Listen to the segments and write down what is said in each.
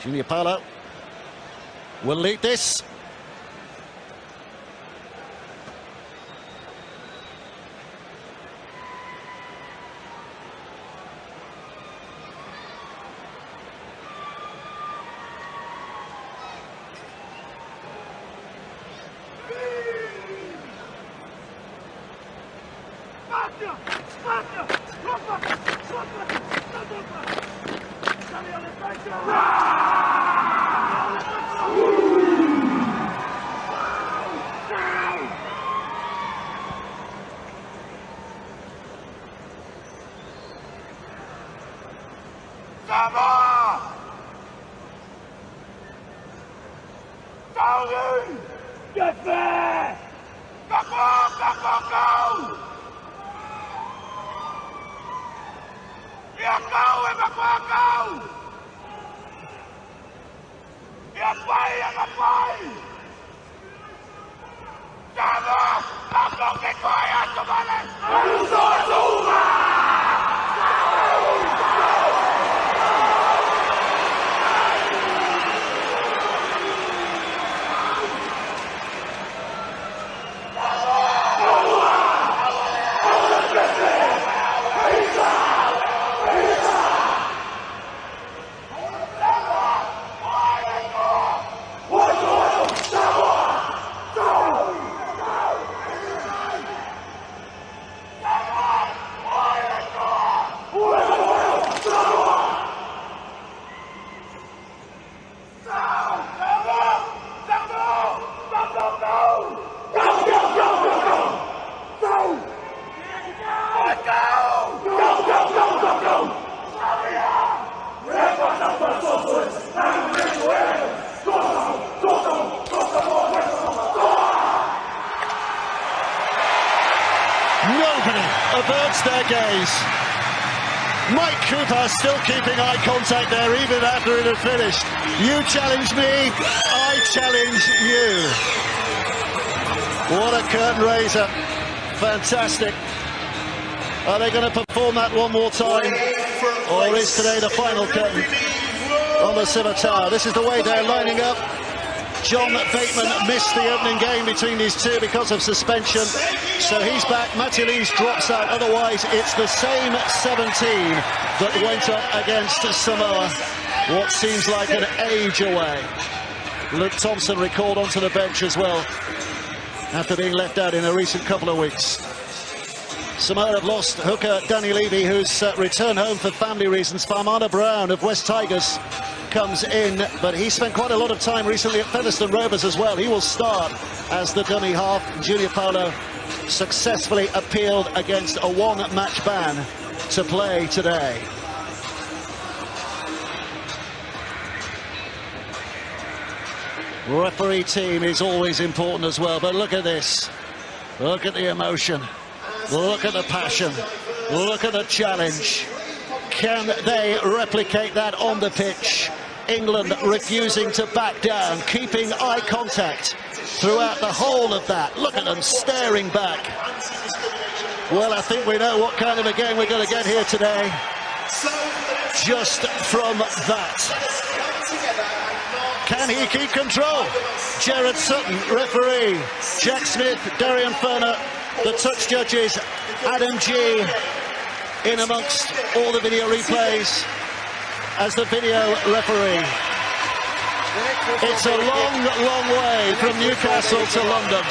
Junior Paulo will lead this. Samoa! Tauri! Get there! Go! Nobody averts their gaze. Mike Cooper still keeping eye contact there even after it had finished. You challenge me, I challenge you. What a curtain raiser. Fantastic. Are they going to perform that one more time? Or is today the final curtain on the scimitar? This is the way they're lining up. John Bateman missed the opening game between these two because of suspension, so he's back. Mathieu drops out, otherwise it's the same 17 that went up against Samoa, what seems like an age away. Luke Thompson recalled onto the bench as well, after being left out in a recent couple of weeks. Samoa have lost hooker Danny Levy, who's returned home for family reasons. Farmana Brown of West Tigers comes in, but he spent quite a lot of time recently at Featherstone Rovers as well. He will start as the dummy half. Junior Paulo successfully appealed against a one-match ban to play today. Referee team is always important as well, but look at this. Look at the emotion. Look at the passion. Look at the challenge. Can they replicate that on the pitch? England refusing to back down, keeping eye contact throughout the whole of that. Look at them staring back. Well, I think we know what kind of a game we're going to get here today, just from that. Can he keep control? Jared Sutton, referee. Jack Smith, Darian Ferner, the touch judges, Adam G in amongst all the video replays as the video referee. It's a long, long way from Newcastle to London.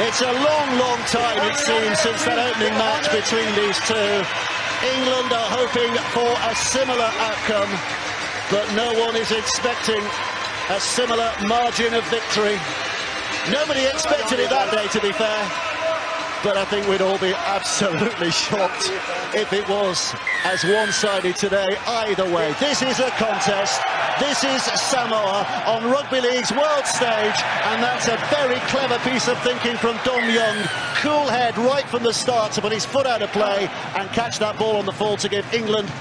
It's a long, long time, it seems, since that opening match between these two. England are hoping for a similar outcome, but no one is expecting a similar margin of victory. Nobody expected it that day, to be fair. But I think we'd all be absolutely shocked if it was as one-sided today either way. This is a contest. This is Samoa on Rugby League's world stage, and that's a very clever piece of thinking from Dom Young. Cool head right from the start to put his foot out of play and catch that ball on the full to give England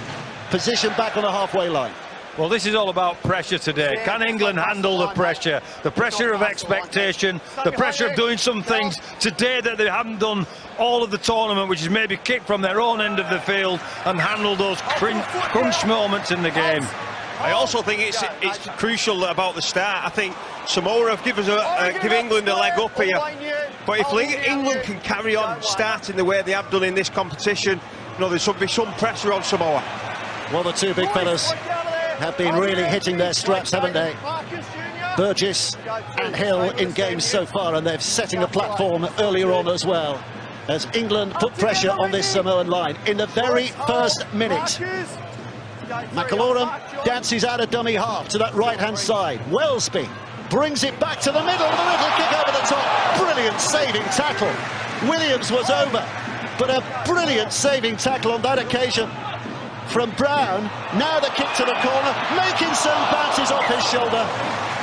position back on the halfway line. Well, this is all about pressure today. Can England handle the pressure of expectation, the pressure of doing some things today that they haven't done all of the tournament, which is maybe kick from their own end of the field and handle those crunch moments in the game. I also think it's crucial about the start. I think Samoa have give England a leg up here. But if England can carry on starting the way they have done in this competition, you know, there should be some pressure on Samoa. Well, the two big fellas have been really hitting their straps, haven't they? Burgess and Hill in games so far, and they're setting a platform earlier on as well, as England put pressure on this Samoan line in the very first minute. McAlorum dances out a dummy half to that right-hand side. Wellesby brings it back to the middle with a little kick over the top. Brilliant saving tackle. Williams was over, but a brilliant saving tackle on that occasion from Brown. Now the kick to the corner, making some bounces off his shoulder.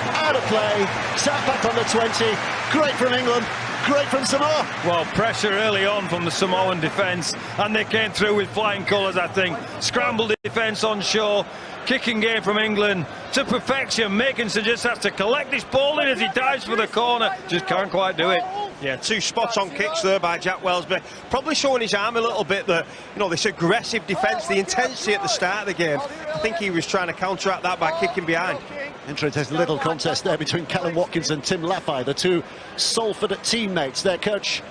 Out of play, sat back on the 20. Great from England, great from Samoa. Well, pressure early on from the Samoan defence, and they came through with flying colours, I think. Scrambled defence on shore, kicking game from England to perfection. Makinson just has to collect his ball in as he dives for the corner. Just can't quite do it. Yeah, two spots-on kicks there by Jack Wellesby. Probably showing his arm a little bit that, you know, this aggressive defence, the intensity at the start of the game. I think he was trying to counteract that by kicking behind. Interesting little contest there between Callum Watkins and Tim Laffey, the two Salford teammates. Their coach,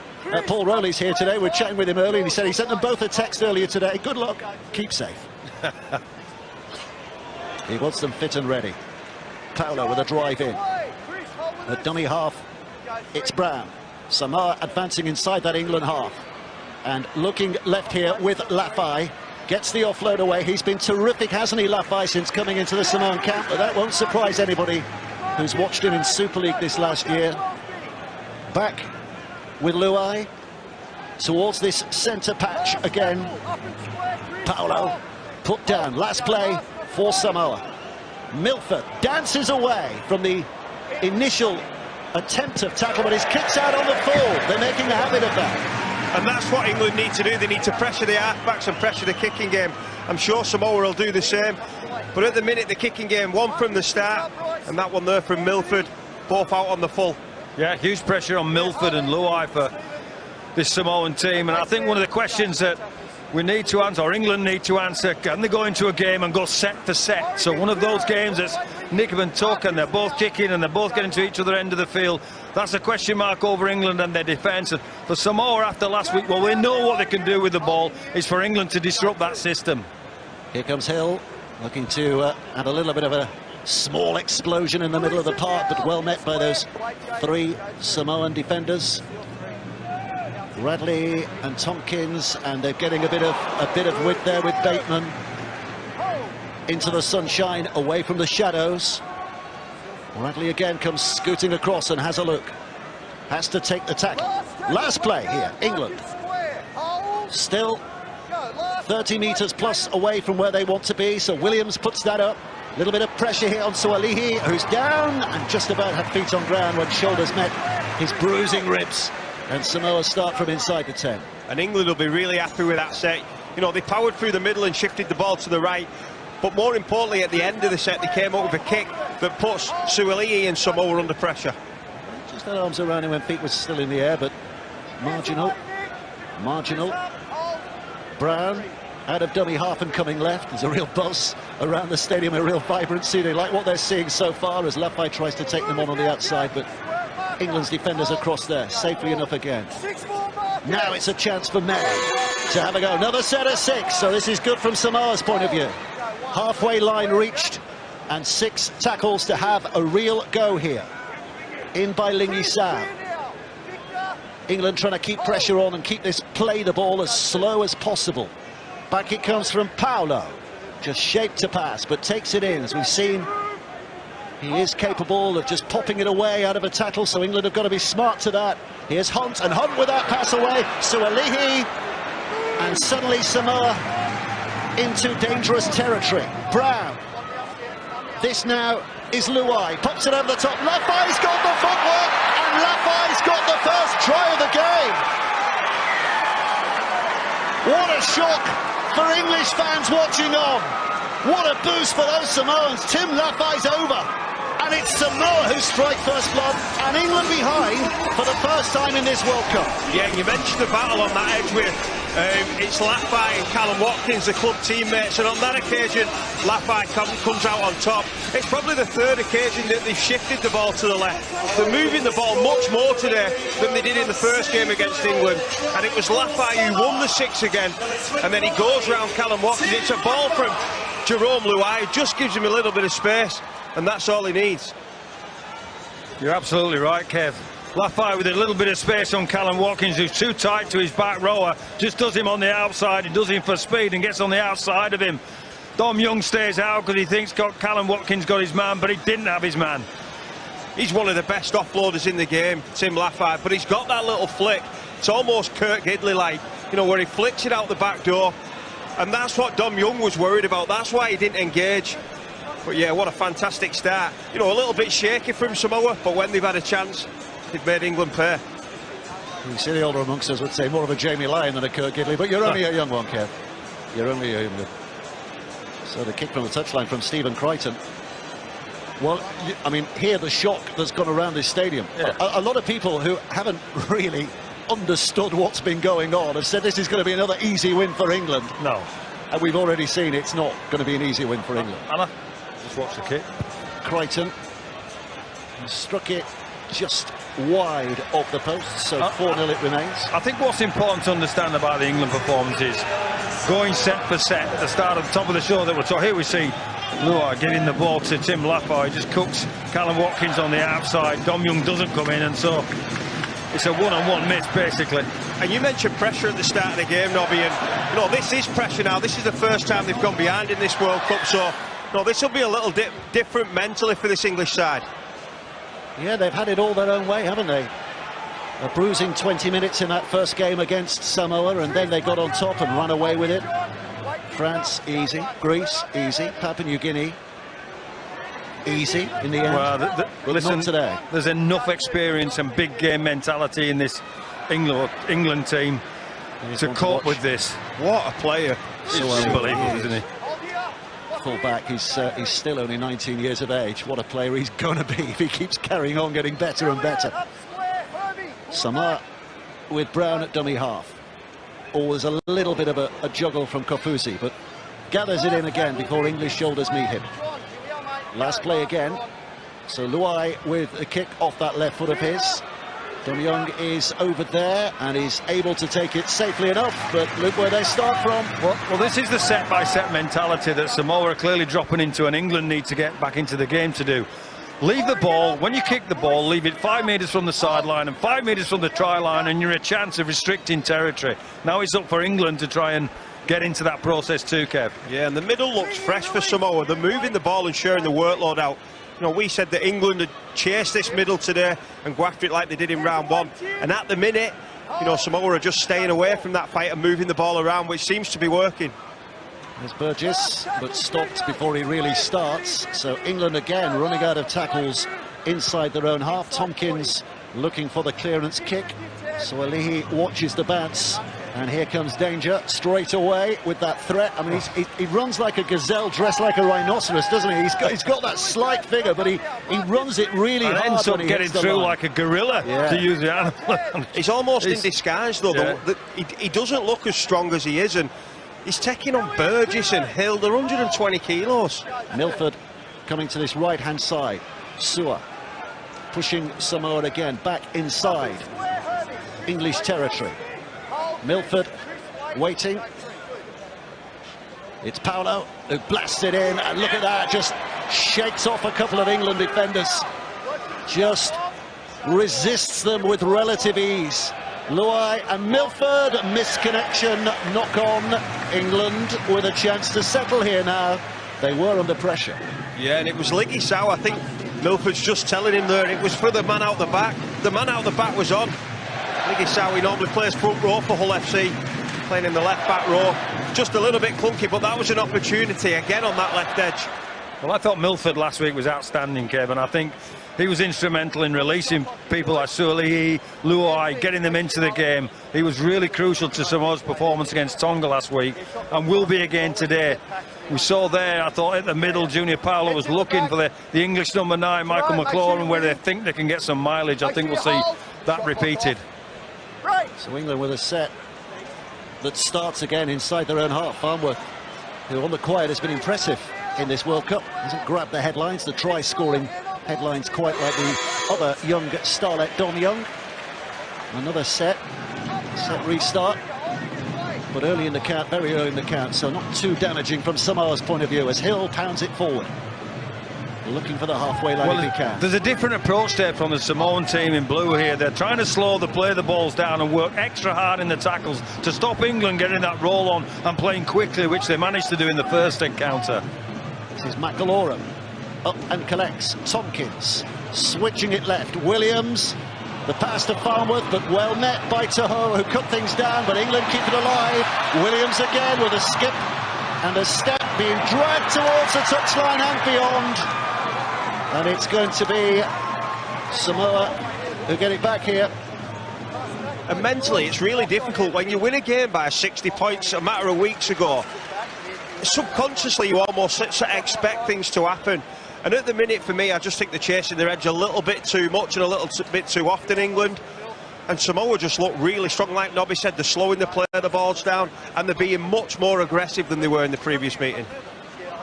Paul Rowley's here today. We're chatting with him earlier, and he said he sent them both a text earlier today. Good luck, keep safe. He wants them fit and ready. Paolo with a drive in. A dummy half, it's Brown. Samoa advancing inside that England half. And looking left here with Laffey. Gets the offload away. He's been terrific, hasn't he, Laffey, since coming into the Samoan camp? But that won't surprise anybody who's watched him in Super League this last year. Back with Luai towards this centre patch again. Paolo put down. Last play for Samoa. Milford dances away from the initial attempt of tackle, but his kick's out on the full. They're making a habit of that. And that's what England need to do. They need to pressure the halfbacks and pressure the kicking game. I'm sure Samoa will do the same. But at the minute, the kicking game, one from the start, and that one there from Milford, both out on the full. Yeah, huge pressure on Milford and Luai for this Samoan team. And I think one of the questions that we need to answer, or England need to answer, can they go into a game and go set for set? So one of those games that's nick and tuck, and they're both kicking and they're both getting to each other end of the field. That's a question mark over England and their defence. And for Samoa after last week, well, we know what they can do with the ball. It's for England to disrupt that system. Here comes Hill, looking to have a little bit of a small explosion in the middle of the park, but well met by those three Samoan defenders. Radley and Tompkins, and they're getting a bit of width there with Bateman. Into the sunshine, away from the shadows. Radley again comes scooting across and has a look. Has to take the tackle. Last play here, England. Still 30 metres plus away from where they want to be, so Williams puts that up. A little bit of pressure here on Sualihi, who's down and just about had feet on ground when shoulders met his bruising ribs. And Samoa start from inside the 10. And England will be really happy with that set. You know, they powered through the middle and shifted the ball to the right. But more importantly, at the end of the set, they came up with a kick that puts Sualihi and Samoa under pressure. Just had arms around him when feet were still in the air, but marginal. Brown out of dummy half and coming left. There's a real buzz around the stadium, a real vibrancy. They like what they're seeing so far as Laffey tries to take them on the outside, but England's defenders across there, safely enough again. Now it's a chance for May to have a go. Another set of 6, so this is good from Samoa's point of view. Halfway line reached, and 6 tackles to have a real go here. In by Lingi Sam. England trying to keep pressure on and keep this play the ball as slow as possible. Back it comes from Paolo. Just shaped to pass, but takes it in. As we've seen, he is capable of just popping it away out of a tackle, so England have got to be smart to that. Here's Hunt, and Hunt with that pass away. Sualihi, and suddenly Samoa into dangerous territory. Brown. This now is Luai. Pops it over the top. Laffey's got the footwork, and Laffey's got the first try of the game. What a shock for English fans watching on. What a boost for those Samoans. Tim Laffey's over. And it's Samoa who strike first blood, and England behind for the first time in this World Cup. Yeah, you mentioned the battle on that edge with It's Lafay and Callum Watkins, the club teammates, and on that occasion, Lafay comes out on top. It's probably the third occasion that they've shifted the ball to the left. They're moving the ball much more today than they did in the first game against England, and it was Lafay who won the 6 again, and then he goes round Callum Watkins. It's a ball from Jerome Luai, it just gives him a little bit of space, and that's all he needs. You're absolutely right, Kev. Lafay with a little bit of space on Callum Watkins, who's too tight to his back rower, just does him on the outside. He does him for speed and gets on the outside of him. Dom Young stays out because he thinks Callum Watkins got his man, but he didn't have his man. He's one of the best offloaders in the game, Tim Lafay, but he's got that little flick. It's almost Kirk Gidley-like, you know, where he flicks it out the back door, and that's what Dom Young was worried about. That's why he didn't engage. But yeah, what a fantastic start. You know, a little bit shaky from Samoa, but when they've had a chance, they've made England pay. You see, the older amongst us would say more of a Jamie Lyon than a Kirk Gidley, but you're only a young one, Kev. You're only a young one. So the kick from the touchline from Stephen Crichton. Well, I mean, here the shock that's gone around this stadium. Yeah. A lot of people who haven't really understood what's been going on have said this is going to be another easy win for England. No. And we've already seen it's not going to be an easy win for England. Anna, just watch the kick. Crichton struck it just wide of the post, so 4-0 it remains. I think what's important to understand about the England performance is going set for set at the start of the top of the show that we're talking. Here we see Luai getting the ball to Tim Lafay, just cooks Callum Watkins on the outside. Dom Young doesn't come in, and so it's a one-on-one miss basically. And you mentioned pressure at the start of the game, Nobby, and you know, this is pressure now. This is the first time they've gone behind in this World Cup, so no, this will be a little different mentally for this English side. Yeah, they've had it all their own way, haven't they? A bruising 20 minutes in that first game against Samoa, and then they got on top and ran away with it. France, easy. Greece, easy. Papua New Guinea, easy in the end. Well, listen, not today. There's enough experience and big game mentality in this England team to cope with this. What a player. It's unbelievable, isn't he? Full back, he's still only 19 years of age. What a player he's going to be if he keeps carrying on getting better and better. Samoa with Brown at dummy half. Always a little bit of a juggle from Kofuzi, but gathers it in again before English shoulders meet him. Last play again. So Luai with a kick off that left foot of his. Dom Young is over there and is able to take it safely enough, but look where they start from. Well, this is the set-by-set mentality that Samoa are clearly dropping into, and England need to get back into the game to do. Leave the ball, when you kick the ball, leave it 5 metres from the sideline and 5 metres from the try line, and you're a chance of restricting territory. Now it's up for England to try and get into that process too, Kev. Yeah, and the middle looks fresh for Samoa. They're moving the ball and sharing the workload out. You know, we said that England had chased this middle today and guaffed it like they did in round one. And at the minute, you know, Samoa are just staying away from that fight and moving the ball around, which seems to be working. There's Burgess, but stopped before he really starts. So England again running out of tackles inside their own half. Tompkins looking for the clearance kick. So Alihi watches the bounce. And here comes danger straight away with that threat. I mean, he runs like a gazelle dressed like a rhinoceros, doesn't he? He's got that slight figure, but he runs it really hard. Ends up getting through like a gorilla, to use the animal. He's almost in disguise, though. Yeah. He doesn't look as strong as he is, and he's taking on Burgess and Hill. They're 120 kilos. Milford coming to this right-hand side. Sua pushing Samoa again back inside English territory. Milford waiting. It's Paolo who blasts it in, and look at that, just shakes off a couple of England defenders, just resists them with relative ease. Luai and Milford, misconnection, knock on. England with a chance to settle here now. They were under pressure. Yeah, and it was Liggy Sow. I think Milford's just telling him there it was for the man out the back. The man out the back was on. Liggy Sow, he normally plays front row for Hull FC, playing in the left back row. Just a little bit clunky, but that was an opportunity again on that left edge. Well, I thought Milford last week was outstanding, Kevin. I think he was instrumental in releasing people like Suolihi, Luai, getting them into the game. He was really crucial to Samoa's performance against Tonga last week, and will be again today. We saw there, I thought, at the middle, Junior Paolo was looking for the English number 9, Michael McLaurin, where they think they can get some mileage. I think we'll see that repeated. So England with a set that starts again inside their own half. Farnworth, who on the quiet has been impressive in this World Cup, hasn't grabbed the headlines, the try-scoring headlines, quite like the other young starlet, Don Young. Another set restart, but early in the count, very early in the count, so not too damaging from Samoa's point of view as Hill pounds it forward. Looking for the halfway line if he can. There's a different approach there from the Samoan team in blue here. They're trying to play the balls down and work extra hard in the tackles to stop England getting that roll on and playing quickly, which they managed to do in the first encounter. This is McAlorum, up and collects. Tompkins, switching it left. Williams, the pass to Farnworth, but well met by Tahoe, who cut things down, but England keep it alive. Williams again with a skip and a step, being dragged towards the touchline and beyond. And it's going to be Samoa who get it back here. And mentally, it's really difficult when you win a game by 60 points a matter of weeks ago. Subconsciously, you almost expect things to happen. And at the minute, for me, I just think they're chasing their edge a little bit too much and a little bit too often, England. And Samoa just look really strong. Like Nobby said, they're slowing the play, the balls down, and they're being much more aggressive than they were in the previous meeting.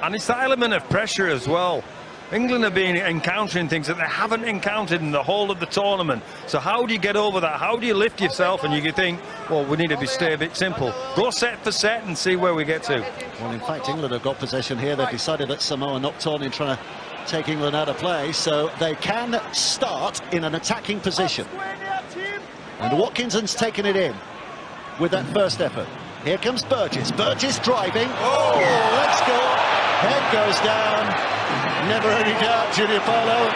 And it's that element of pressure as well. England have been encountering things that they haven't encountered in the whole of the tournament. So how do you get over that? How do you lift yourself? And you can think, well, we need to stay a bit simple. Go set for set and see where we get to. Well, in fact, England have got possession here. They've decided that Samoa knocked on in trying to take England out of play, so they can start in an attacking position. And Watkinson's taken it in with that first effort. Here comes Burgess. Burgess driving. Oh, let's go. Head goes down. Never any doubt, Junior Paulo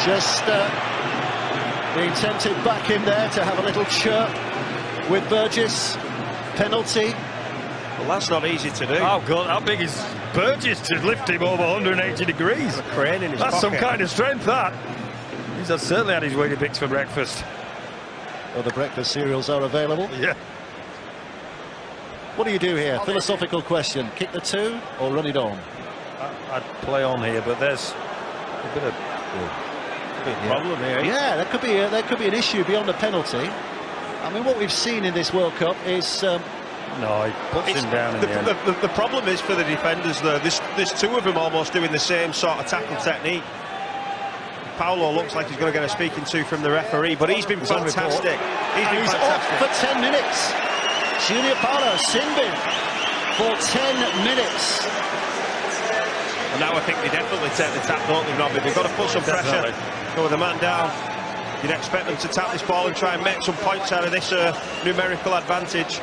just being tempted back in there to have a little chirp with Burgess. Penalty. Well, that's not easy to do. Oh, God, how big is Burgess to lift him over 180 degrees? A crane in his That's pocket. some kind of strength, that. He's certainly had his Weetabix for breakfast. Well, the breakfast cereals are available. Yeah. What do you do here? Philosophical question. Kick the two or run it on? I'd play on here, but there's a bit of problem here. Yeah, there could be an issue beyond a penalty. I mean, what we've seen in this World Cup is No, he puts him down in the end. The problem is for the defenders, though. There's two of them almost doing the same sort of tackle technique. Paulo looks like he's going to get a speaking to from the referee, but he's been fantastic. He's off for 10 minutes. Junior Paulo, Simbin for 10 minutes. And now I think they definitely take the tap, don't they, Robbie? They've got to put some pressure, go with the man down. You'd expect them to tap this ball and try and make some points out of this numerical advantage.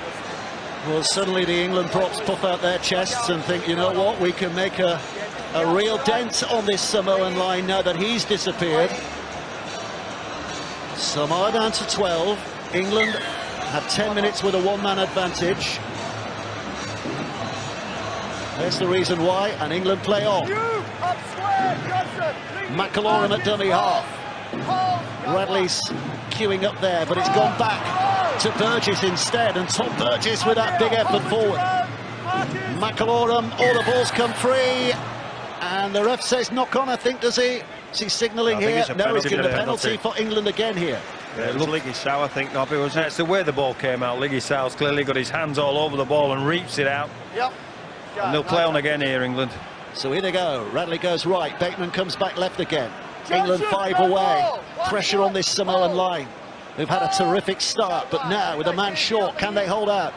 Well, suddenly the England props puff out their chests and think, you know what, we can make a real dent on this Samoan line now that he's disappeared. Samoa down to 12. England have 10 minutes with a one-man advantage. There's the reason why, and England play on. McAlorum at dummy half. Radley's queuing up there, but it's gone back to Burgess instead, and Tom Burgess with that big effort forward. McAlorum, all the balls come free, and the ref says knock on, I think, does he? Is he signalling here? No, he's given a penalty for England again here. Yeah, it was Liggy Sow, I think, Nobby, was it? It's the way the ball came out. Liggy Sow's clearly got his hands all over the ball and reaps it out. Yep. And they'll play on again here, England. So here they go. Radley goes right. Bateman comes back left again. England 5 away. Pressure on this Samoan line. They've had a terrific start, but now with a man short, can they hold out?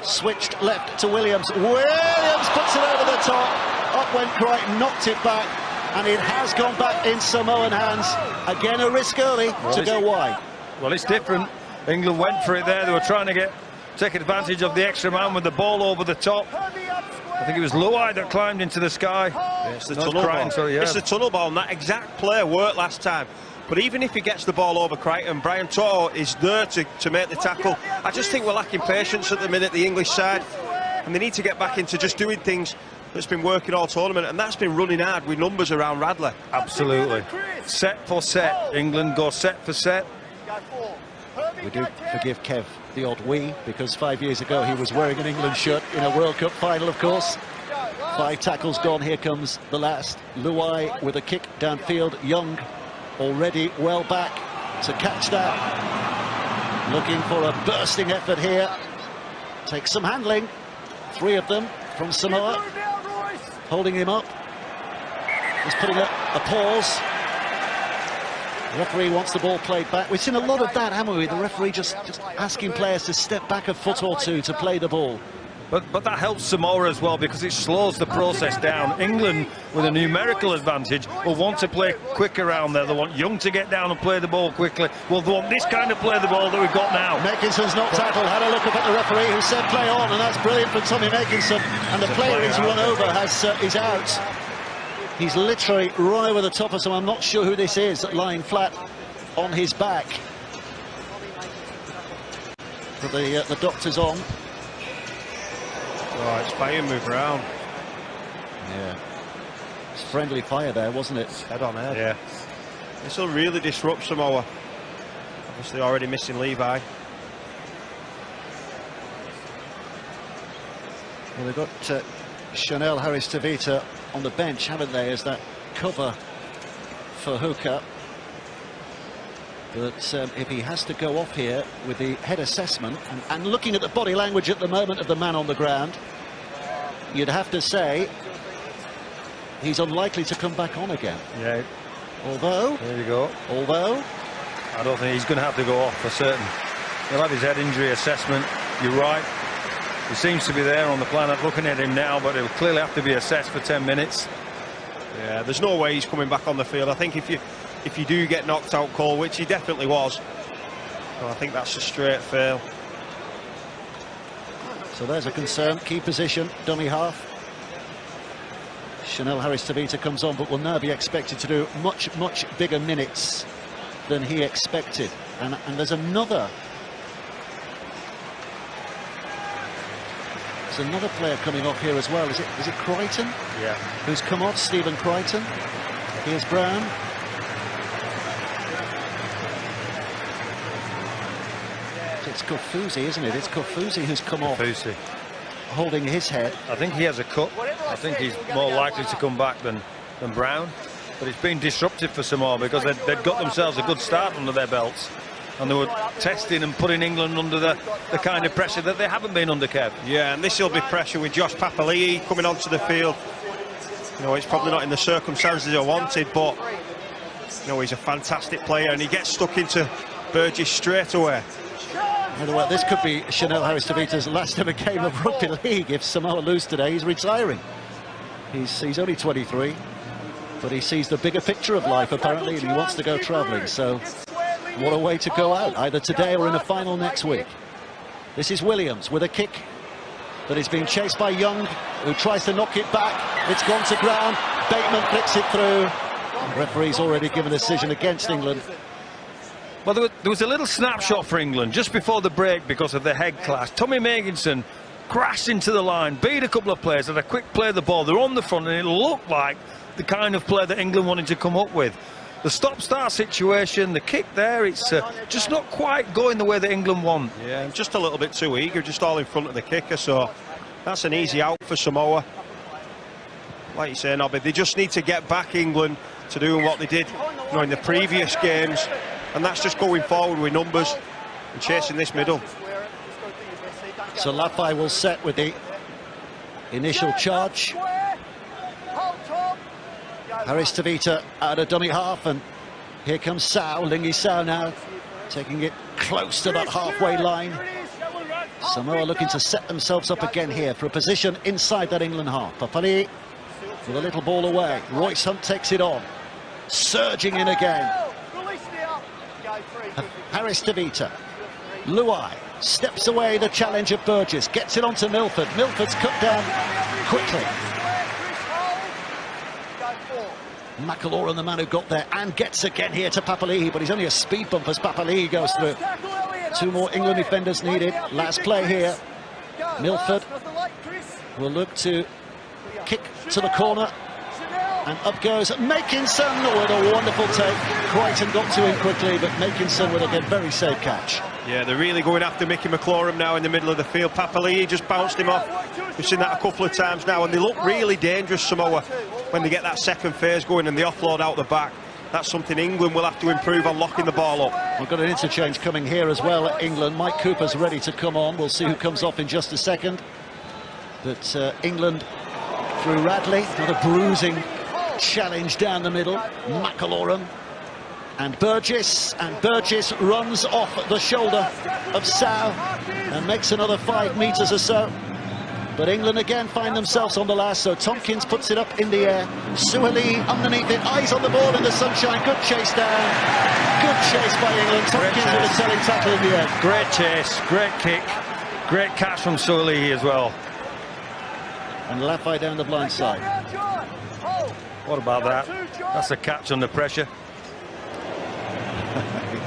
Switched left to Williams. Williams puts it over the top. Up went Crichton, knocked it back, and it has gone back in Samoan hands. Again, a risk early to go wide. Well, it's different. England went for it there. They were trying to take advantage of the extra man with the ball over the top. I think it was Luai that climbed into the sky. Yeah, it's the tunnel ball. Sorry, yeah. It's the tunnel ball, and that exact play worked last time. But even if he gets the ball over Crichton, Brian Toa is there to make the tackle. I just think we're lacking patience at the minute, the English side, and they need to get back into just doing things that's been working all tournament, and that's been running hard with numbers around Radley. Absolutely. Set for set. England go set for set. We do forgive Kev the odd we, because 5 years ago he was wearing an England shirt in a World Cup final, of course. 5 tackles gone. Here comes the last. Luai with a kick downfield. Young already well back to catch that. Looking for a bursting effort here. takes some handling. 3 of them from Samoa, holding him up. He's putting a pause. The referee wants the ball played back. We've seen a lot of that, haven't we? The referee just asking players to step back a foot or two to play the ball. But that helps Samoa as well, because it slows the process down. England, with a numerical advantage, will want to play quick around there. They want Young to get down and play the ball quickly. Well, they want this kind of play the ball that we've got now. Makinson's not tackled. Had a look up at the referee, who said play on, and that's brilliant from Tommy Makinson. And the player he's run over is out. He's literally run over the top of someone. I'm not sure who this is, lying flat on his back. But the doctor's on. Oh, it's fire move around. Yeah. It's friendly fire there, wasn't it? Head on head. Yeah. This will really disrupt Samoa. Obviously already missing Levi. Well, they've got Chanel Harris-Tavita on the bench, haven't they, as that cover for Hooker. But if he has to go off here with the head assessment and looking at the body language at the moment of the man on the ground, you'd have to say he's unlikely to come back on again. Yeah. Although, there you go. Although, I don't think he's going to have to go off for certain. He'll have his head injury assessment. You're right. He seems to be there on the planet looking at him now, but he'll clearly have to be assessed for 10 minutes. Yeah, there's no way he's coming back on the field. I think if you do get knocked out cold, which he definitely was, well, I think that's a straight fail. So there's a concern. Key position, dummy half. Chanel Harris-Tavita comes on, but will now be expected to do much bigger minutes than he expected. And there's another player coming off here as well. Is it Crichton? Yeah. Who's come off? Stephen Crichton. Here's Brown. It's Kofuzi, isn't it? It's Kofuzi who's come off, holding his head. I think he has a cut. I think he's more likely to come back than Brown. But it's been disruptive for Samoa, because they'd got themselves a good start under their belts, and they were testing and putting England under the kind of pressure that they haven't been under, Kev. Yeah, and this will be pressure with Josh Papali'i coming onto the field. You know, it's probably not in the circumstances I wanted, but you know, he's a fantastic player, and he gets stuck into Burgess straight away. Well, this could be Chanel Harris-Tavita's last ever game of rugby league. If Samoa lose today, he's retiring. He's only 23, but he sees the bigger picture of life, apparently, and he wants to go travelling. So what a way to go out, either today or in a final next week. This is Williams with a kick that is being chased by Young, who tries to knock it back. It's gone to ground. Bateman flicks it through. The referee's already given a decision against England. Well, there was a little snapshot for England just before the break because of the head clash. Tommy Makinson crashed into the line, beat a couple of players, had a quick play of the ball. They're on the front, and it looked like the kind of play that England wanted to come up with. The stop-start situation, the kick there, it's just not quite going the way that England want. Yeah, just a little bit too eager, just all in front of the kicker, so that's an easy out for Samoa. Like you say, Nobby, they just need to get back England to doing what they did, you know, in the previous games, and that's just going forward with numbers and chasing this middle. So Lafai will set with the initial charge. Harris-Tavita out of dummy half, and here comes Sao, Lingi Sao now, taking it close to that halfway line. Samoa looking to set themselves up again here for a position inside that England half. Papali'i with a little ball away. Royce Hunt takes it on, surging in again. Harris-Tavita. Luai steps away the challenge of Burgess, gets it onto Milford. Milford's cut down quickly. McAloran, the man who got there, and gets again here to Papali'i, but he's only a speed bump as Papali'i goes through. Two more England defenders needed. Last play here. Milford will look to kick to the corner, and up goes Makinson with a wonderful take. Crichton got to him quickly, but Makinson with a very safe catch. Yeah, they're really going after Mickey McLaurin now in the middle of the field. Papali'i just bounced him off. We've seen that a couple of times now, and they look really dangerous, Samoa, when they get that second phase going and the offload out the back. that's something England will have to improve on, locking the ball up. We've got an interchange coming here as well, England. Mike Cooper's ready to come on. We'll see who comes off in just a second. But England through Radley, got a bruising challenge down the middle. McAlorum and Burgess runs off the shoulder of Sow and makes another 5 metres or so. But England again find themselves on the last, so Tompkins puts it up in the air. Suhali underneath it, eyes on the ball in the sunshine. Good chase down, good chase by England. Tompkins with a telling tackle in the end. Great chase, great kick, great catch from Suhali as well. And Lafay down the blind side. What about that? That's a catch under pressure.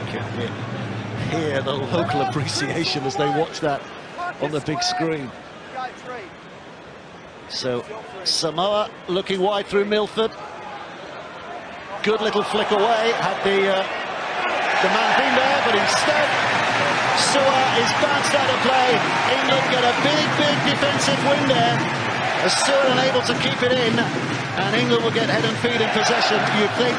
You can hear the local appreciation as they watch that on the big screen. So Samoa looking wide through Milford. Good little flick away. Had the man been there, but instead Sua is bounced out of play. England get a big defensive win there. As Sua unable to keep it in, and England will get head and feet in possession, you'd think,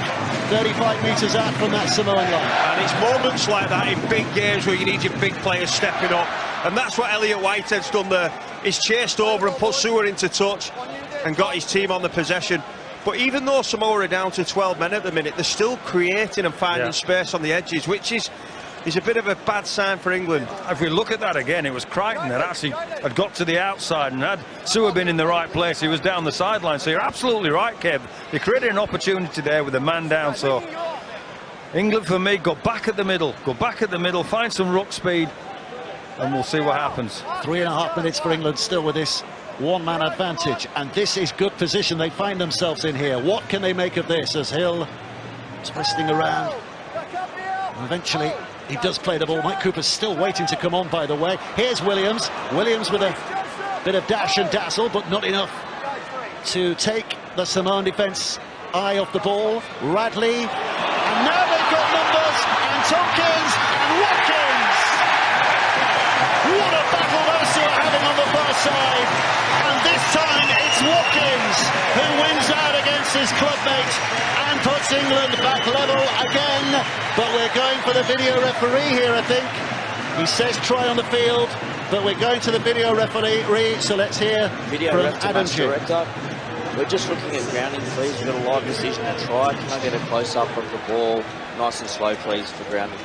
35 metres out from that Samoan line. And it's moments like that in big games where you need your big players stepping up, and that's what Elliot Whitehead's done there. He's chased over and put Sua into touch and got his team on the possession. But even though Samoa are down to 12 men at the minute, they're still creating and finding space on the edges, which is a bit of a bad sign for England. If we look at that again, it was Crichton that actually had got to the outside, and had Sua been in the right place, he was down the sideline. So you're absolutely right, Kev. They created an opportunity there with a man down. So England, for me, go back at the middle, find some ruck speed, and we'll see what happens. 3.5 minutes for England still with this one-man advantage, and this is good position they find themselves in here. What can they make of this as Hill twisting around? And eventually he does play the ball. Mike Cooper's still waiting to come on, by the way. Here's Williams with a bit of dash and dazzle, but not enough to take the Samoan defence eye off the ball. Radley, and now they've got numbers, and Tompkins and Watkins. What a battle those two are having on the far side, and this time it's Watkins who wins out against his clubmate and puts England back level again. But we're going for the video referee here, I think. He says try on the field, but we're going to the video referee, so let's hear video from ref to Adam match director. We're just looking at grounding, please. We've got a live decision to try. Can I get a close-up of the ball, nice and slow, please, for grounding?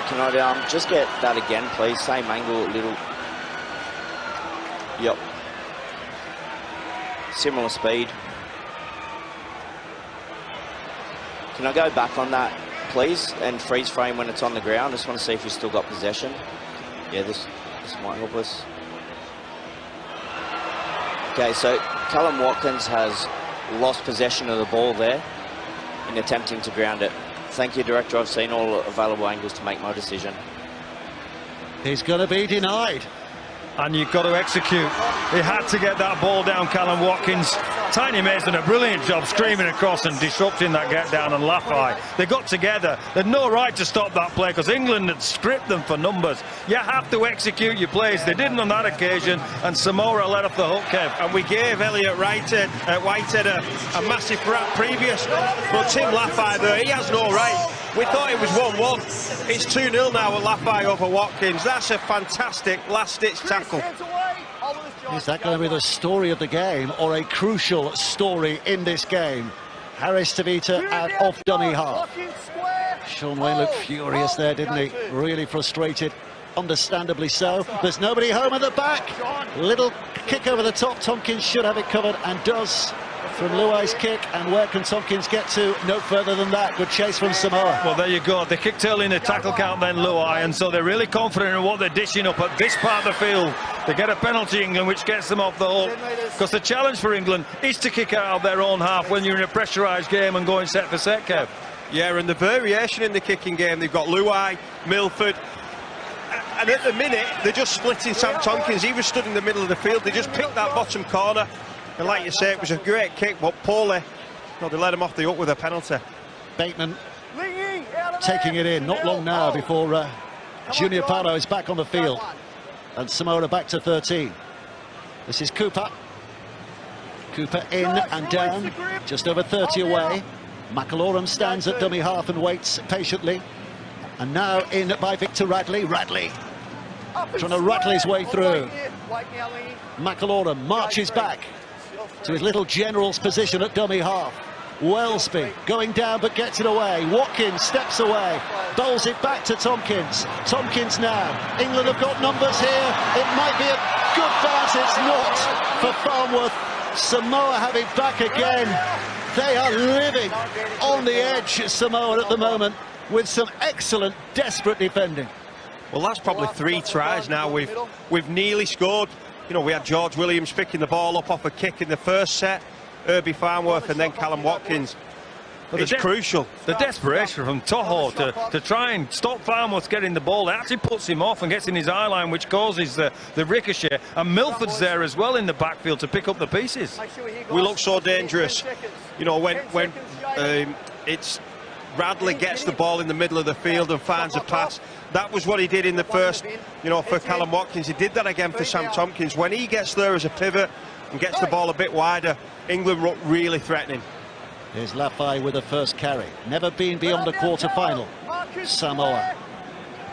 Can I just get that again, please? Same angle, little. Yep. Similar speed. Can I go back on that, please, and freeze frame when it's on the ground? I just want to see if we've still got possession. Yeah, this might help us. Okay, so Callum Watkins has lost possession of the ball there in attempting to ground it. Thank you, Director. I've seen all available angles to make my decision. He's going to be denied. And you've got to execute. He had to get that ball down, Callum Watkins. Tiny May's done a brilliant job screaming across and disrupting that get down, and Lafay. They got together. They had no right to stop that play because England had stripped them for numbers. You have to execute your plays. They didn't on that occasion, and Samoa let off the hook, Kev. And we gave Elliot Whitehead a massive rap previous, but Tim Lafay there, he has no right. We thought it was 1-1. It's 2-0 now with Lafay over Watkins. That's a fantastic last-ditch tackle. Is that going to be the story of the game, or a crucial story in this game? Harris Tavita out off dummy half. Sean Wayne looked furious there, didn't he? Really frustrated, understandably so. There's nobody home at the back. Little kick over the top. Tompkins should have it covered, and does from Luai's kick. And where can Tompkins get to? No further than that. Good chase from Samoa. Well, there you go. They kicked early in the tackle count, then Luai, and so they're really confident in what they're dishing up at this part of the field. They get a penalty, England, which gets them off the hook, because the challenge for England is to kick out of their own half when you're in a pressurised game and going set for set, Kev. Yeah, and the variation in the kicking game, they've got Luai, Milford, and at the minute they're just splitting Sam Tompkins. He was stood in the middle of the field. They just picked that bottom corner And like you say, it was a great kick, but poorly. No, they let him off the hook with a penalty. Bateman taking it in. Not long now before Junior Paulo is back on the field. And Samoa back to 13. This is Cooper. Cooper in and down, just over 30 away. McAlorum stands at dummy half and waits patiently. And now in by Victor Radley. Radley trying to rattle his way through. McAlorum marches back to his little general's position at dummy half. Wellesby going down but gets it away. Watkins steps away, bowls it back to Tompkins. Tompkins now. England have got numbers here. It might be a good bounce. It's not for Farnworth. Samoa have it back again. They are living on the edge, Samoa, at the moment, with some excellent, desperate defending. Well, that's probably 3 tries now. We've nearly scored. You know, we had George Williams picking the ball up off a kick in the first set, Herbie Farnworth and then Callum Watkins. But it's crucial. The desperation from Toho to try and stop Farnworth getting the ball, it actually puts him off and gets in his eye line, which causes the ricochet. And Milford's there as well in the backfield to pick up the pieces. We look so dangerous. You know, when it's Radley gets the ball in the middle of the field and finds a pass. That was what he did in the first, you know, for Callum Watkins. He did that again for Sam Tompkins. When he gets there as a pivot and gets the ball a bit wider, England look really threatening. Here's Lafay with the first carry. Never been beyond a quarter-final. Samoa.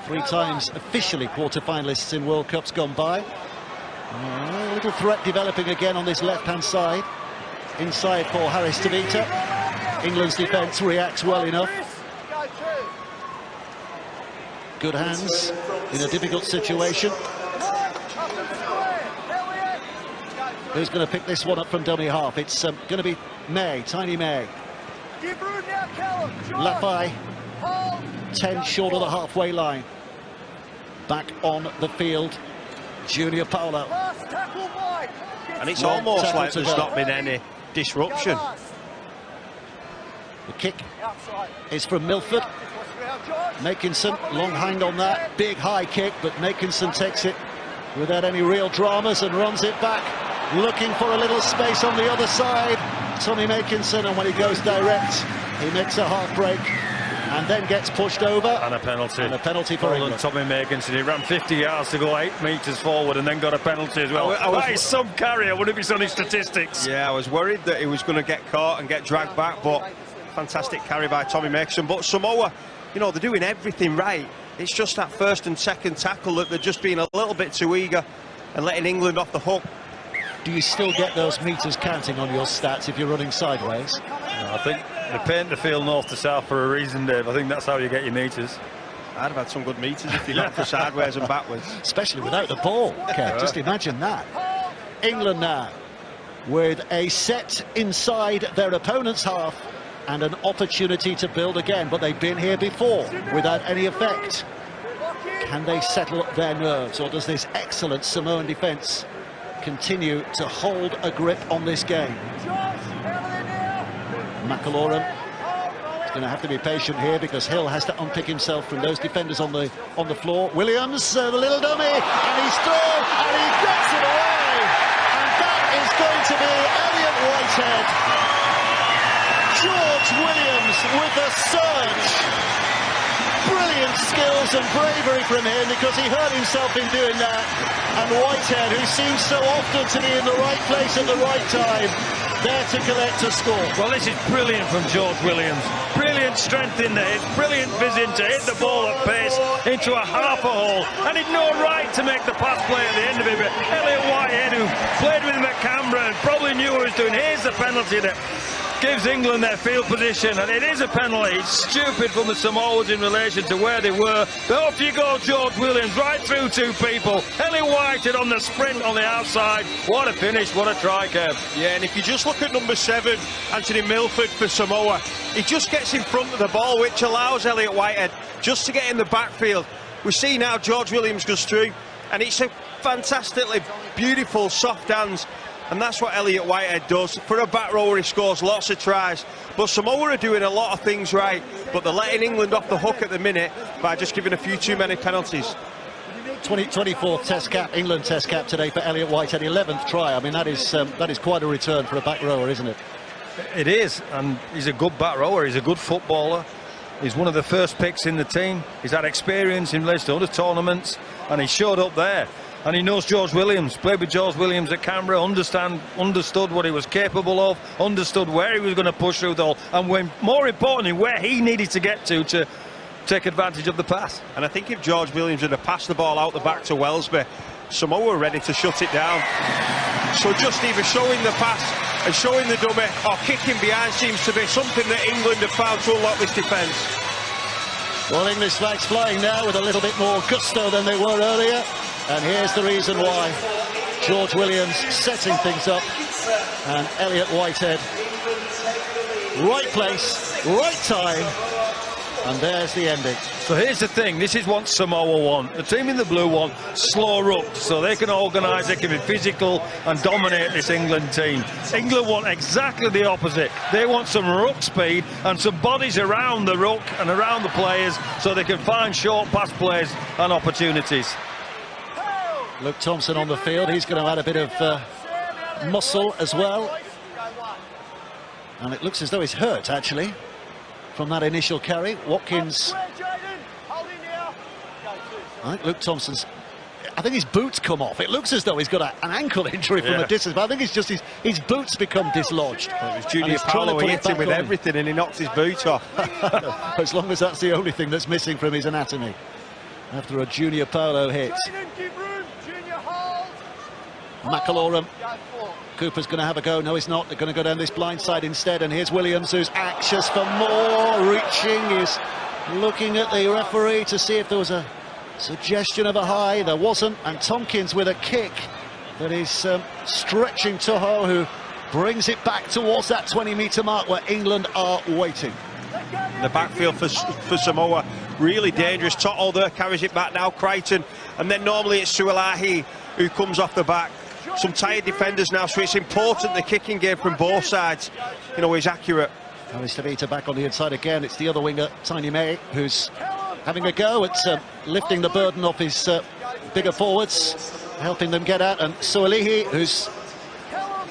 3 times officially quarter-finalists in World Cups gone by. A little threat developing again on this left-hand side. Inside for Harris Tavita. England's defence reacts well enough. Good hands in a difficult situation. Who's going to pick this one up from dummy half? It's going to be May, Tiny May. Lafay, 10 short of the halfway line. Back on the field, Junior Paulo. And it's almost like there's not been any disruption. The kick is from Milford. Makinson, long hand on that, big high kick, but Makinson takes it without any real dramas and runs it back, looking for a little space on the other side. Tommy Makinson, and when he goes direct, he makes a half break and then gets pushed over. And a penalty. And a penalty for England. Tommy Makinson, he ran 50 yards to go 8 metres forward and then got a penalty as well. That is some carry. I wonder if it's on his statistics. Yeah, I was worried that he was going to get caught and get dragged back, but fantastic carry by Tommy Makinson. But Samoa, you know, they're doing everything right. It's just that first and second tackle that they're just being a little bit too eager and letting England off the hook. Do you still get those metres counting on your stats if you're running sideways? No, I think they paint the field north to south for a reason, Dave. I think that's how you get your metres. I'd have had some good metres if you got for sideways and backwards. Especially without the ball, Kev. Just imagine that. England now with a set inside their opponent's half and an opportunity to build again, but they've been here before without any effect. Can they settle their nerves, or does this excellent Samoan defence continue to hold a grip on this game? McAlorum is going to have to be patient here because Hill has to unpick himself from those defenders on the floor. Williams, the little dummy, and he's thrown, and he gets it away, and that is going to be Elliot Whitehead. George Williams with the surge. Brilliant skills and bravery from him because he hurt himself in doing that. And Whitehead, who seems so often to be in the right place at the right time, there to collect a score. Well, this is brilliant from George Williams. Brilliant strength in there, brilliant vision to hit the ball at pace into a half a hole. And he'd no right to make the pass play at the end of it, but Elliot Whitehead, who played with him at Canberra and probably knew what he was doing, here's the penalty that gives England their field position, and it is a penalty. It's stupid from the Samoans in relation to where they were. But off you go, George Williams, right through 2 people. Elliot Whitehead on the sprint on the outside. What a finish, what a try, Kev. Yeah, and if you just look at number 7, Anthony Milford for Samoa, he just gets in front of the ball, which allows Elliot Whitehead just to get in the backfield. We see now George Williams goes through, and it's a fantastically beautiful, soft hands. And that's what Elliot Whitehead does. For a back rower, he scores lots of tries. But Samoa are doing a lot of things right, but they're letting England off the hook at the minute by just giving a few too many penalties. 24th Test cap, England Test cap today for Elliott Whitehead, 11th try. I mean, that is quite a return for a back rower, isn't it? It is, and he's a good back rower, he's a good footballer. He's one of the first picks in the team. He's had experience in relation to other tournaments, and he showed up there. And he knows George Williams, played with George Williams at Canberra, understood what he was capable of, understood where he was going to push through the hole, and more importantly, where he needed to get to take advantage of the pass. And I think if George Williams had passed the ball out the back to Wellesby, Samoa were ready to shut it down. So just either showing the pass and showing the dummy or kicking behind seems to be something that England have found to unlock this defence. Well, English flags flying now with a little bit more gusto than they were earlier. And here's the reason why. George Williams setting things up, and Elliott Whitehead, right place, right time, and there's the ending. So here's the thing, this is what Samoa want. The team in the blue want slow ruck, so they can organise, they can be physical and dominate this England team. England want exactly the opposite. They want some ruck speed and some bodies around the ruck and around the players so they can find short pass plays and opportunities. Luke Thompson on the field, he's going to add a bit of muscle as well. And it looks as though he's hurt, actually, from that initial carry. Watkins, I think Luke Thompson's, I think his boots come off. It looks as though he's got an ankle injury from a distance, but I think it's just his boots become dislodged. Well, it was Junior Paulo, he hit him with everything and he knocked his boot off. As long as that's the only thing that's missing from his anatomy after a Junior Paulo hit. McAlorum, Cooper's going to have a go. No, he's not. They're going to go down this blind side instead, and here's Williams, who's anxious for more. Reaching, is looking at the referee to see if there was a suggestion of a high. There wasn't, and Tompkins with a kick that is stretching Toho, who brings it back towards that 20-metre mark where England are waiting. The backfield for Samoa, really dangerous. Toto there carries it back now, Crichton, and then normally it's Suolahi who comes off the back. Some tired defenders now, so it's important the kicking game from both sides, you know, is accurate. Harris Tavita back on the inside again. It's the other winger, Tiny May, who's having a go at lifting the burden off his bigger forwards, helping them get out. And Suolihi, who's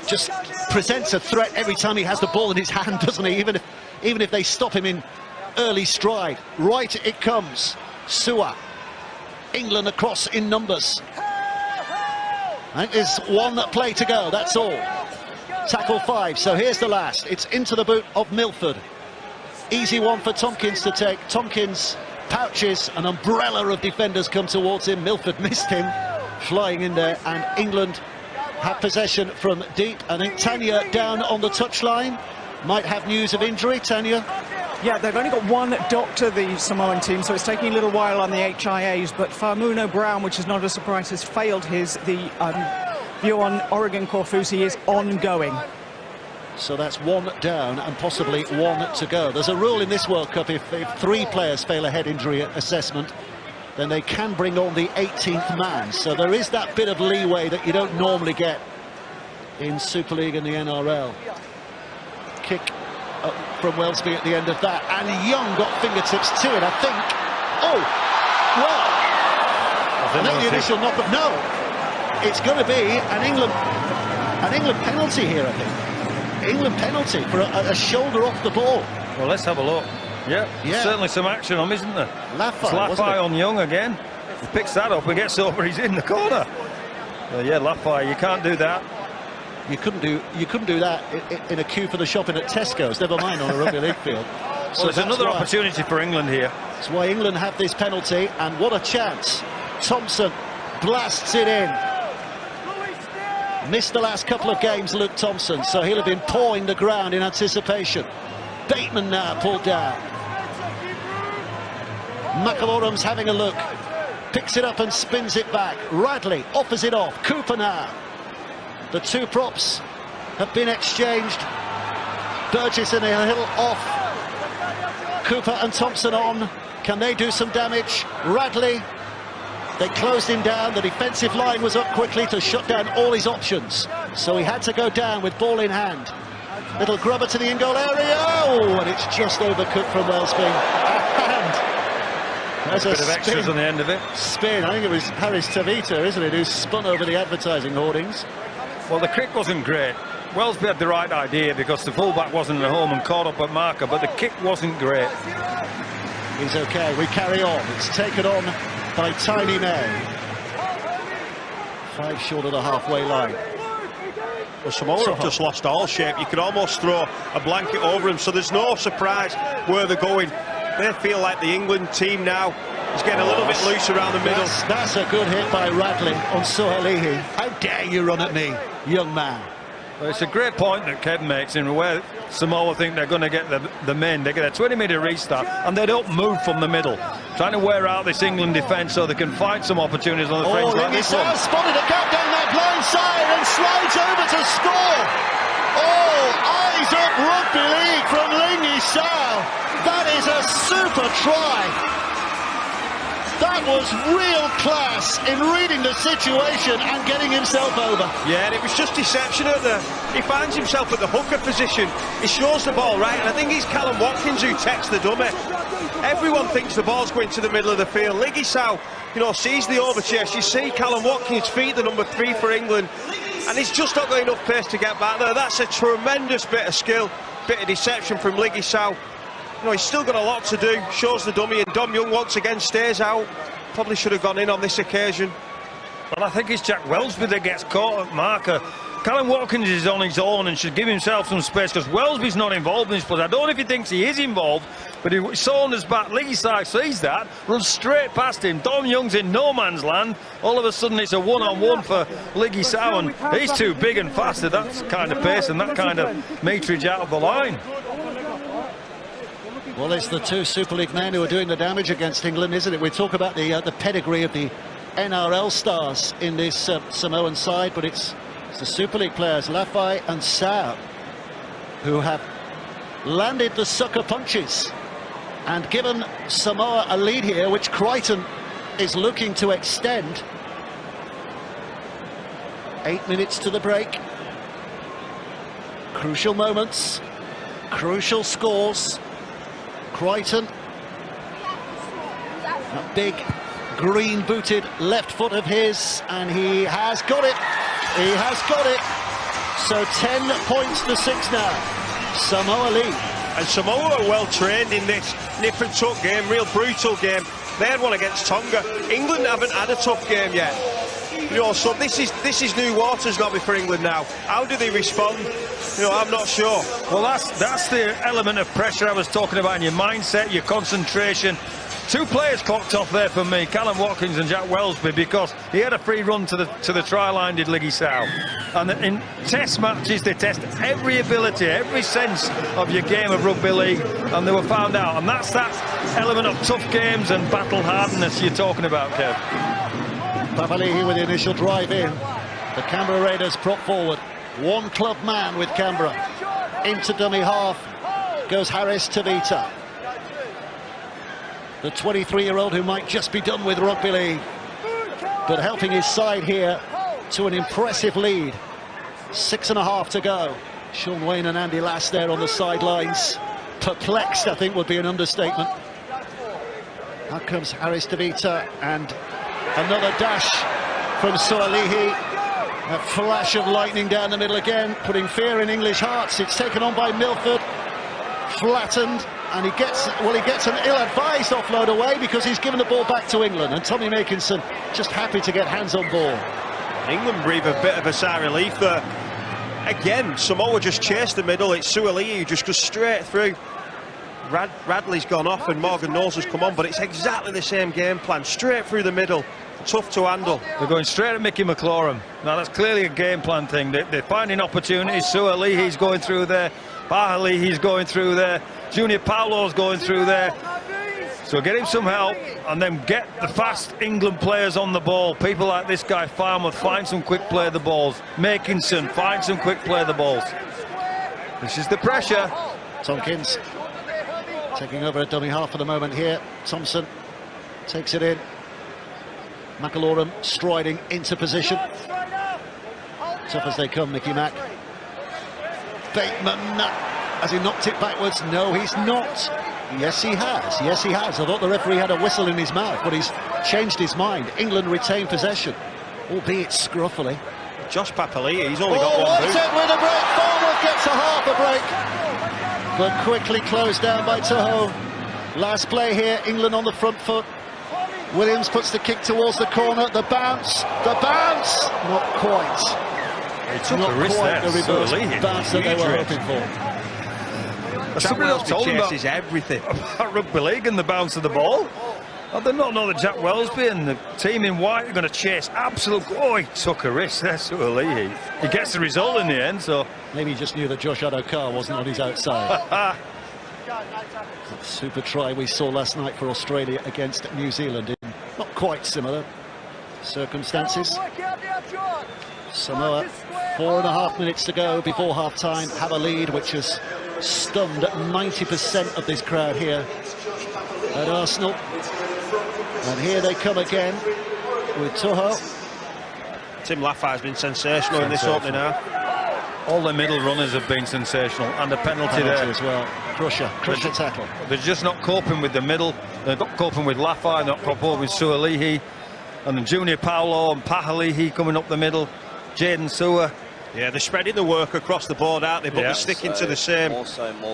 just presents a threat every time he has the ball in his hand, doesn't he? Even if they stop him in early stride. Right it comes. Sua. England across in numbers. I think there's one play to go, that's all. Tackle 5, so here's the last. It's into the boot of Milford. Easy one for Tompkins to take. Tompkins pouches, an umbrella of defenders come towards him. Milford missed him, flying in there, and England have possession from deep. I think Tanya down on the touchline. Might have news of injury, Tanya. Yeah, they've only got one doctor, the Samoan team, so it's taking a little while on the HIAs, but Faumuno Brown, which is not a surprise, has failed his. The view on Oregon Corfusi is ongoing. So that's one down and possibly one to go. There's a rule in this World Cup, if 3 players fail a head injury assessment, then they can bring on the 18th man. So there is that bit of leeway that you don't normally get in Super League and the NRL. Kick from Wellesby at the end of that, and Young got fingertips to it, I think. Oh, well, I think the initial knock, but no, it's going to be an England penalty here, I think. England penalty for a shoulder off the ball. Well, let's have a look. Yeah, certainly some action on, isn't there? Lafai on Young again. He picks that up and gets over, he's in the corner. Yeah, Lafai, you can't do that. You couldn't do that in a queue for the shopping at Tesco's, never mind on a rugby league field. So there's another opportunity for England here. That's why England have this penalty, and what a chance. Thompson blasts it in. Missed the last couple of games, Luke Thompson, so he'll have been pawing the ground in anticipation. Bateman now pulled down. McAlorum's having a look. Picks it up and spins it back. Radley offers it off. Cooper now. The 2 props have been exchanged. Burgess and Hill off. Cooper and Thompson on. Can they do some damage? Radley, they closed him down. The defensive line was up quickly to shut down all his options. So he had to go down with ball in hand. Little grubber to the in-goal area. Oh, and it's just overcooked from Wellesby. And There's a bit of extras on the end of it. Spin. I think it was Harris Tavita, isn't it, who spun over the advertising hoardings. Well, the kick wasn't great. Wellsby had the right idea because the fullback wasn't at home and caught up at marker, but the kick wasn't great. He's okay. We carry on. It's taken on by Tiny May. 5 short of the halfway line. Well, Samoa have just lost all shape. You could almost throw a blanket over them, so there's no surprise where they're going. They feel like the England team now is getting a little bit loose around the middle. That's a good hit by Radley on Sualihi. How dare you run at me, young man? Well, it's a great point that Kevin makes in where Samoa think they're going to get the men. They get a 20-metre restart and they don't move from the middle, trying to wear out this England defence so they can find some opportunities on the fringe like this one. Spotted a gap down that blind side and slides over to score. Oh, eyes up rugby league from Lingy Sao. That is a super try. That was real class in reading the situation and getting himself over. Yeah, and it was just deception at the... He finds himself at the hooker position. He shows the ball right, and I think it's Callum Watkins who takes the dummy. Everyone thinks the ball's going to the middle of the field. Lingy Sao, you know, sees the overchase. You see Callum Watkins feed the number 3 for England, and he's just not got enough pace to get back there. That's a tremendous bit of skill, bit of deception from Lingy Sao. You know, he's still got a lot to do. Shows the dummy, and Dom Young once again stays out. Probably should have gone in on this occasion. Well, I think it's Jack Wellsby that gets caught at marker. Callum Watkins is on his own and should give himself some space because Wellsby's not involved in this, but I don't know if he thinks he is involved, but he saw on his back. Lingy Sao sees that, runs straight past him. Dom Young's in no man's land. All of a sudden it's a one-on-one for Lingy Sao, and he's too big and fast at that kind of pace and that kind of meterage out of the line. Well, it's the 2 Super League men who are doing the damage against England, isn't it? We talk about the pedigree of the NRL stars in this Samoan side, but it's the Super League players, Lafai and Sao, who have landed the sucker punches and given Samoa a lead here, which Crichton is looking to extend. 8 minutes to the break. Crucial moments, crucial scores. Crichton, a big green-booted left foot of his, and he has got it. He has got it. So 10 points to 6 now. Samoa lead. And Samoa are well trained in this nip and tuck game, real brutal game. They had one against Tonga. England haven't had a tough game yet. You know, so this is new waters, Nobby, for England now. How do they respond? You know, I'm not sure. Well, that's the element of pressure I was talking about in your mindset, your concentration. 2 players clocked off there for me, Callum Watkins and Jack Wellsby, because he had a free run to the try line, did Lingy Sao. And in test matches, they test every ability, every sense of your game of rugby league, and they were found out. And that's that element of tough games and battle hardness you're talking about, Kev. Papali'i with the initial drive in. The Canberra Raiders prop forward. One club man with Canberra. Into dummy half goes Harris Tavita. The 23-year-old who might just be done with rugby league, but helping his side here to an impressive lead. 6.5 to go. Sean Wayne and Andy Lass there on the sidelines. Perplexed, I think, would be an understatement. Out comes Harris Tavita, and another dash from Sualihi. A flash of lightning down the middle again, putting fear in English hearts. It's taken on by Milford, flattened, and he gets an ill-advised offload away because he's given the ball back to England, and Tommy Makinson just happy to get hands on ball. England breathe a bit of a sigh of relief there. Again, Samoa just chased the middle. It's Sualihi who just goes straight through. Radley's gone off and Morgan Knowles has come on, but it's exactly the same game plan, straight through the middle. Tough to handle. They're going straight at Mickey McLaurin. Now that's clearly a game plan thing. They're finding opportunities. Sualihi's going through there. Bahali's going through there. Junior Paulo's going through there. So get him some help and then get the fast England players on the ball. People like this guy Farmer, find some quick play the balls. Makinson, find some quick play the balls. This is the pressure. Tompkins taking over a dummy half for the moment here. Thompson takes it in. McAlorum striding into position. Tough as they come, Mickey Mack. Bateman, has he knocked it backwards? No, he's not. Yes, he has. Yes, he has. I thought the referee had a whistle in his mouth, but he's changed his mind. England retain possession, albeit scruffily. Josh Papali'i, he's only got one boot. It with a break. Farmer gets a half a break, but quickly closed down by Toho. Last play here, England on the front foot. Williams puts the kick towards the corner. The bounce, not quite. He took Not a risk quite there. the reverse Suaalii. bounce that they were hoping for. Jack Wellsby chases everything. About rugby league and the bounce of the ball. I did not know that Jack Wellsby and the team in white are going to chase absolute. Oh, he took a risk there, Suaalii. He gets the result in the end, so. Maybe he just knew that Josh Adokar wasn't on his outside. Super try we saw last night for Australia against New Zealand in not quite similar circumstances. Samoa, 4.5 minutes to go before half-time, have a lead which has stunned 90% of this crowd here at Arsenal. And here they come again with Toho. Tim Lafai has been sensational in this opening half. All the middle runners have been sensational, and the penalty there as well. Crusher tackle. They're just not coping with the middle. They're not coping with Lafai, not coping with Suaalii, and then Junior Paulo and Papali'i coming up the middle. Jaden Sewer. Yeah, they're spreading the work across the board, aren't they? But they're sticking to the same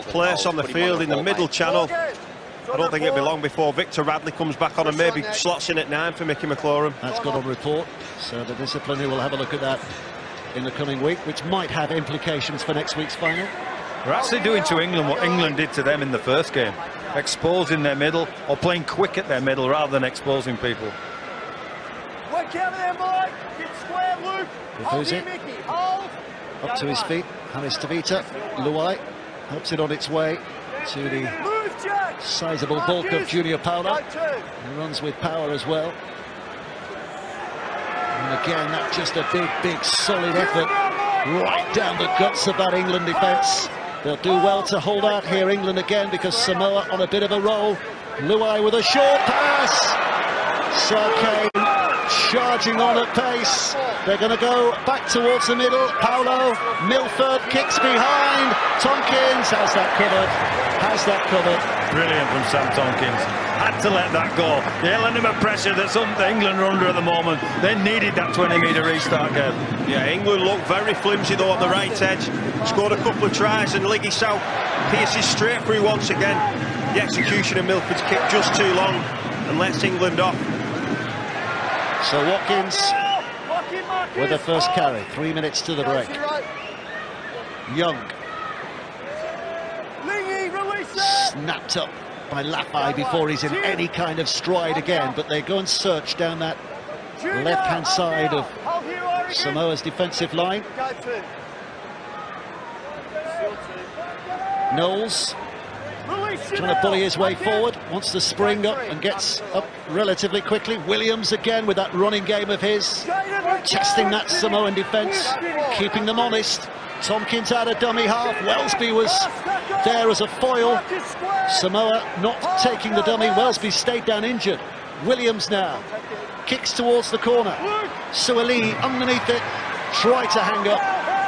place on the field in the middle channel. I don't think it'll be long before Victor Radley comes back on and maybe slots in at 9 for Mickey McLaurin. That's got on report, so the disciplinary will have a look at that in the coming week, which might have implications for next week's final. They're actually doing to England what England did to them in the first game, exposing their middle or playing quick at their middle rather than exposing people. Refusi up to his feet. Harris Tavita, Luai helps it on its way to the sizable bulk of Junior Paulo. He runs with power as well. And again, that's just a big, solid effort right down the guts of that England defence. They'll do well to hold out here, England again, because Samoa on a bit of a roll. Luai with a short pass. Sarkane charging on at pace. They're going to go back towards the middle. Paulo, Milford kicks behind. Tompkins has that covered. Brilliant from Sam Tompkins. Had to let that go. The element of pressure that England are under at the moment. They needed that 20-metre restart game. Yeah, England look very flimsy though on the right edge. Scored a couple of tries and Liggy South pierces straight through once again. The execution of Milford's kick just too long and lets England off. So Watkins with the first carry, 3 minutes to the break. Young. Snapped up by Lafai before he's in any kind of stride again, but they go and search down that left-hand side of Samoa's defensive line. Knowles trying to bully his way forward, wants to spring up and gets up relatively quickly. Williams again with that running game of his, testing that Samoan defence, keeping them honest. Tompkins out of dummy half. Wellsby was there as a foil. Samoa not taking the dummy. Wellsby stayed down injured. Williams now kicks towards the corner. Suaalii underneath it, try to hang up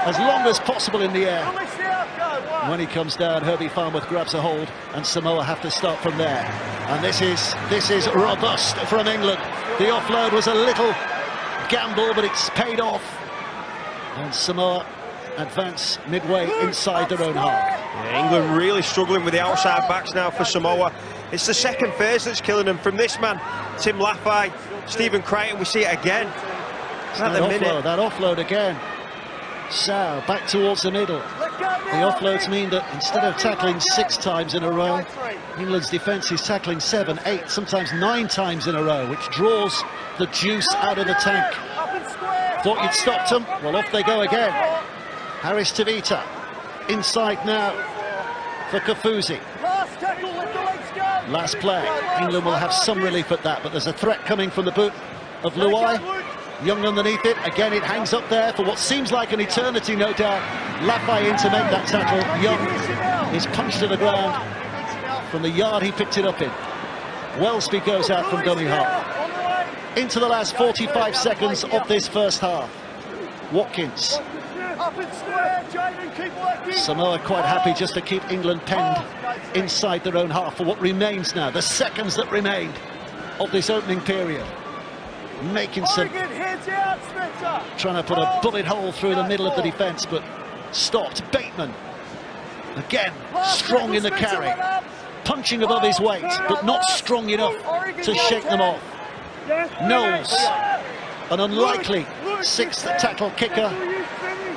as long as possible in the air. When he comes down, Herbie Farnworth grabs a hold, and Samoa have to start from there. And this is robust from England. The offload was a little gamble, but it's paid off. And Samoa advance midway inside their own half. Yeah, England really struggling with the outside backs now for Samoa. It's the second phase that's killing them. From this man, Tim Lafai, Stephen Crichton, we see it again. That offload again. Sao back towards the middle. The offloads mean that instead of tackling 6 times in a row, England's defence is tackling 7, 8, sometimes 9 times in a row, which draws the juice out of the tank. Thought you'd stopped them? Well, off they go again. Harris Tavita inside now for Kafusi. Last play. England will have some relief at that, but there's a threat coming from the boot of Luai. Young underneath it. Again, it hangs up there for what seems like an eternity, no doubt. Lafai in to make that tackle. Young is punched to the ground from the yard he picked it up in. Wellsby goes out from dummy half. Into the last 45 seconds of this first half. Watkins Samoa quite happy just to keep England penned inside their own half for what remains now, the seconds that remained of this opening period. Making some, trying to put a bullet hole through the middle of the defence, but stopped. Bateman, again, strong in the carry, punching above his weight, but not strong enough to shake them off. Knowles, an unlikely sixth tackle kicker.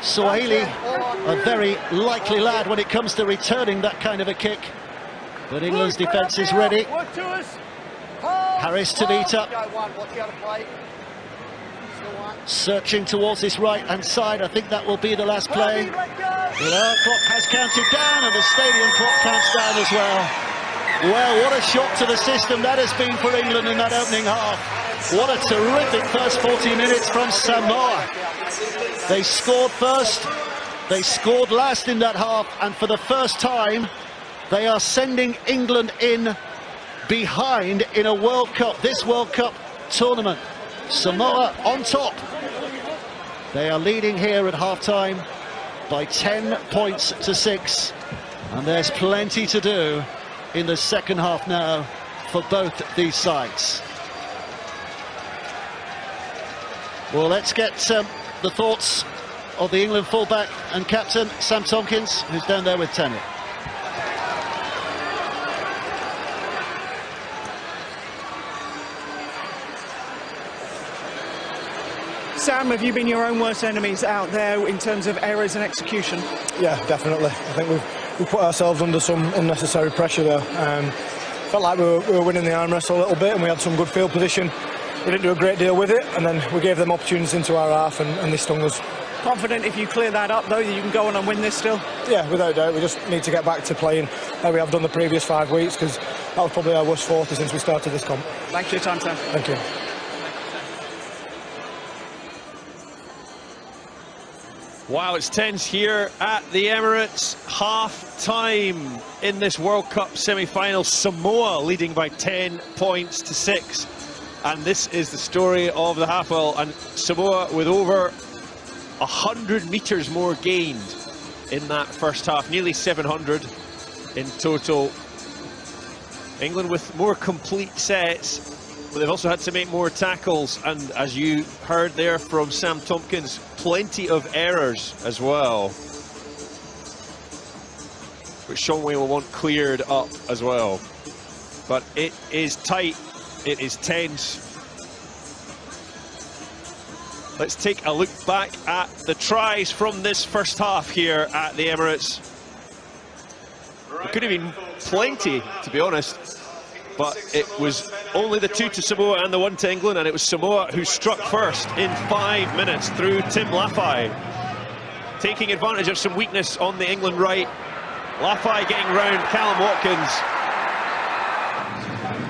Swahili, a very likely lad when it comes to returning that kind of a kick. But England's defence is ready. Harris to beat up. Searching towards this right-hand side. I think that will be the last play. The clock has counted down, and the stadium clock counts down as well. Well, what a shock to the system that has been for England in that opening half. What a terrific first 40 minutes from Samoa. They scored first, they scored last in that half, and for the first time, they are sending England in behind in a World Cup, this World Cup tournament. Samoa on top. They are leading here at half-time by 10 points to 6, and there's plenty to do in the second half now for both these sides. Well, let's get the thoughts of the England fullback and captain, Sam Tompkins, who's down there with Tanya. Sam, have you been your own worst enemies out there in terms of errors and execution? Yeah, definitely. I think we've put ourselves under some unnecessary pressure there. Felt like we were winning the arm wrestle a little bit, and we had some good field position. We didn't do a great deal with it, and then we gave them opportunities into our half, and they stung us. Confident if you clear that up, though, that you can go on and win this still? Yeah, without doubt. We just need to get back to playing how we have done the previous 5 weeks, because that was probably our worst 40 since we started this comp. Thanks for your time, Sam. Thank you. Wow, it's tense here at the Emirates. Half-time in this World Cup semi-final. Samoa leading by 10 points to 6. And this is the story of the half. Well, and Samoa with over 100 metres more gained in that first half, nearly 700 in total. England with more complete sets, but they've also had to make more tackles, and as you heard there from Sam Tompkins, plenty of errors as well, which Sean Way will want cleared up as well. But it is tight, it is tense. Let's take a look back at the tries from this first half here at the Emirates. There could have been plenty, to be honest, but it was only the 2 to Samoa and the 1 to England, and it was Samoa who struck first in 5 minutes through Tim Lafai, taking advantage of some weakness on the England right. Lafai getting round Callum Watkins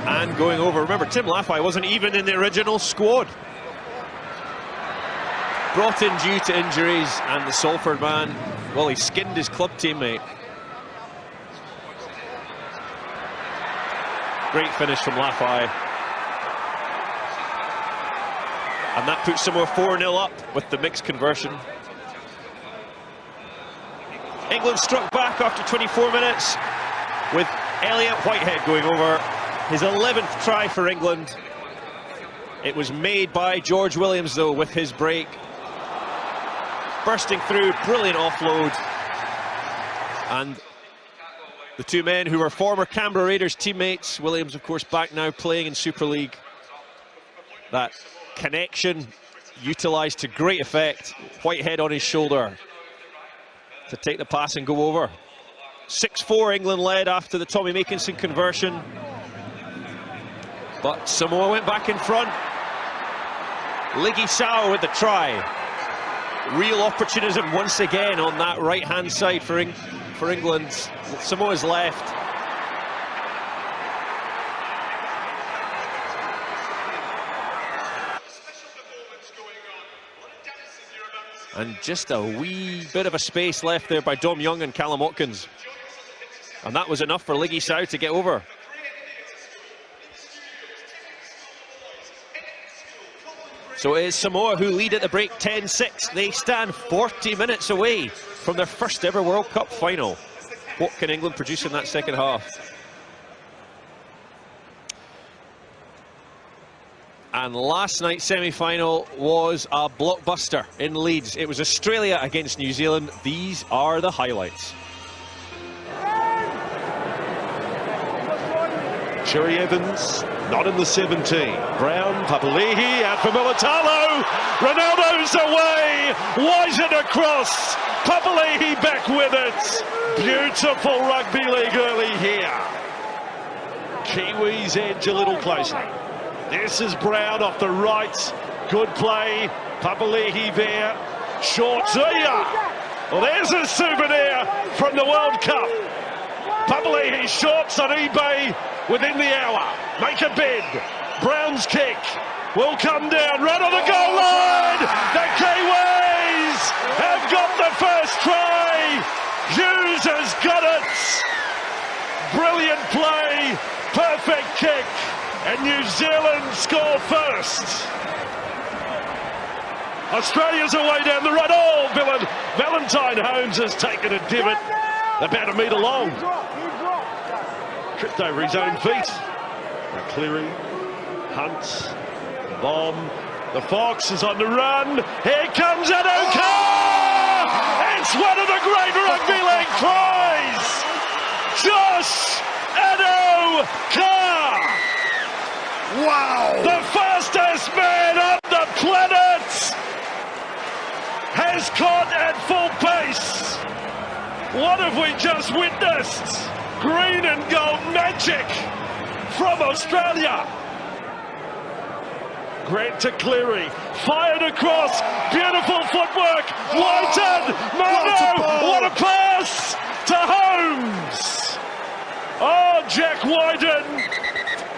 and going over. Remember, Tim Lafai wasn't even in the original squad. Brought in due to injuries, and the Salford man, well, he skinned his club teammate. Great finish from Lafai. And that puts Samoa 4-0 up with the mixed conversion. England struck back after 24 minutes with Elliot Whitehead going over. His 11th try for England. It was made by George Williams, though, with his break. Bursting through, brilliant offload. And the two men who were former Canberra Raiders teammates, Williams, of course, back now playing in Super League. That connection utilised to great effect. Whitehead on his shoulder to take the pass and go over. 6-4 England led after the Tommy Makinson conversion. But Samoa went back in front. Liggy Sao with the try. Real opportunism once again on that right-hand side for England. Samoa's left. And just a wee bit of a space left there by Dom Young and Callum Watkins. And that was enough for Liggy Sao to get over. So it is Samoa who lead at the break 10-6. They stand 40 minutes away from their first ever World Cup final. What can England produce in that second half? And last night's semi-final was a blockbuster in Leeds. It was Australia against New Zealand. These are the highlights. Cherry Evans, not in the 17. Brown, Papali'i, out for Militalo. Ronaldo's away, Wizen across. Papali'i back with it. Beautiful rugby league early here. Kiwis edge a little closer. This is Brown off the right. Good play. Papali'i there. Short. Well, there's a souvenir from the World Cup. Papali'i shorts on eBay within the hour. Make a bid. Brown's kick will come down right on the goal line. The Kiwis have got the first try. Hughes has got it. Brilliant play. Perfect kick. And New Zealand score first. Australia's away down the right. Oh, Valentine Holmes has taken a divot about a metre long. Tripped over his own feet. Now Cleary, Hunt, Bomb. The Fox is on the run. Here comes Addo-Carr! It's one of the great rugby league tries! Josh Addo-Carr! Wow! The fastest man on the planet has caught at full pace. What have we just witnessed? Green and gold magic from Australia. Grant to Cleary, fired across, beautiful footwork. Whiten, Mono, what a pass to Holmes. Oh, Jack Whiten.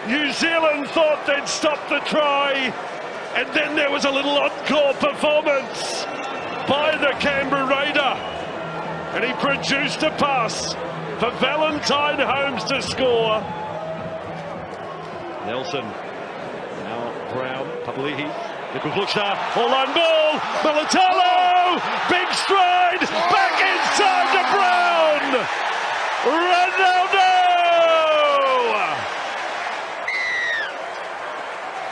New Zealand thought they'd stop the try, and then there was a little encore performance by the Canberra Raider, and he produced a pass for Valentine Holmes to score. Nelson, now Brown, Papali'i, Nikolai, all-line ball, Militalo, big stride, back inside to Brown, Ronaldo!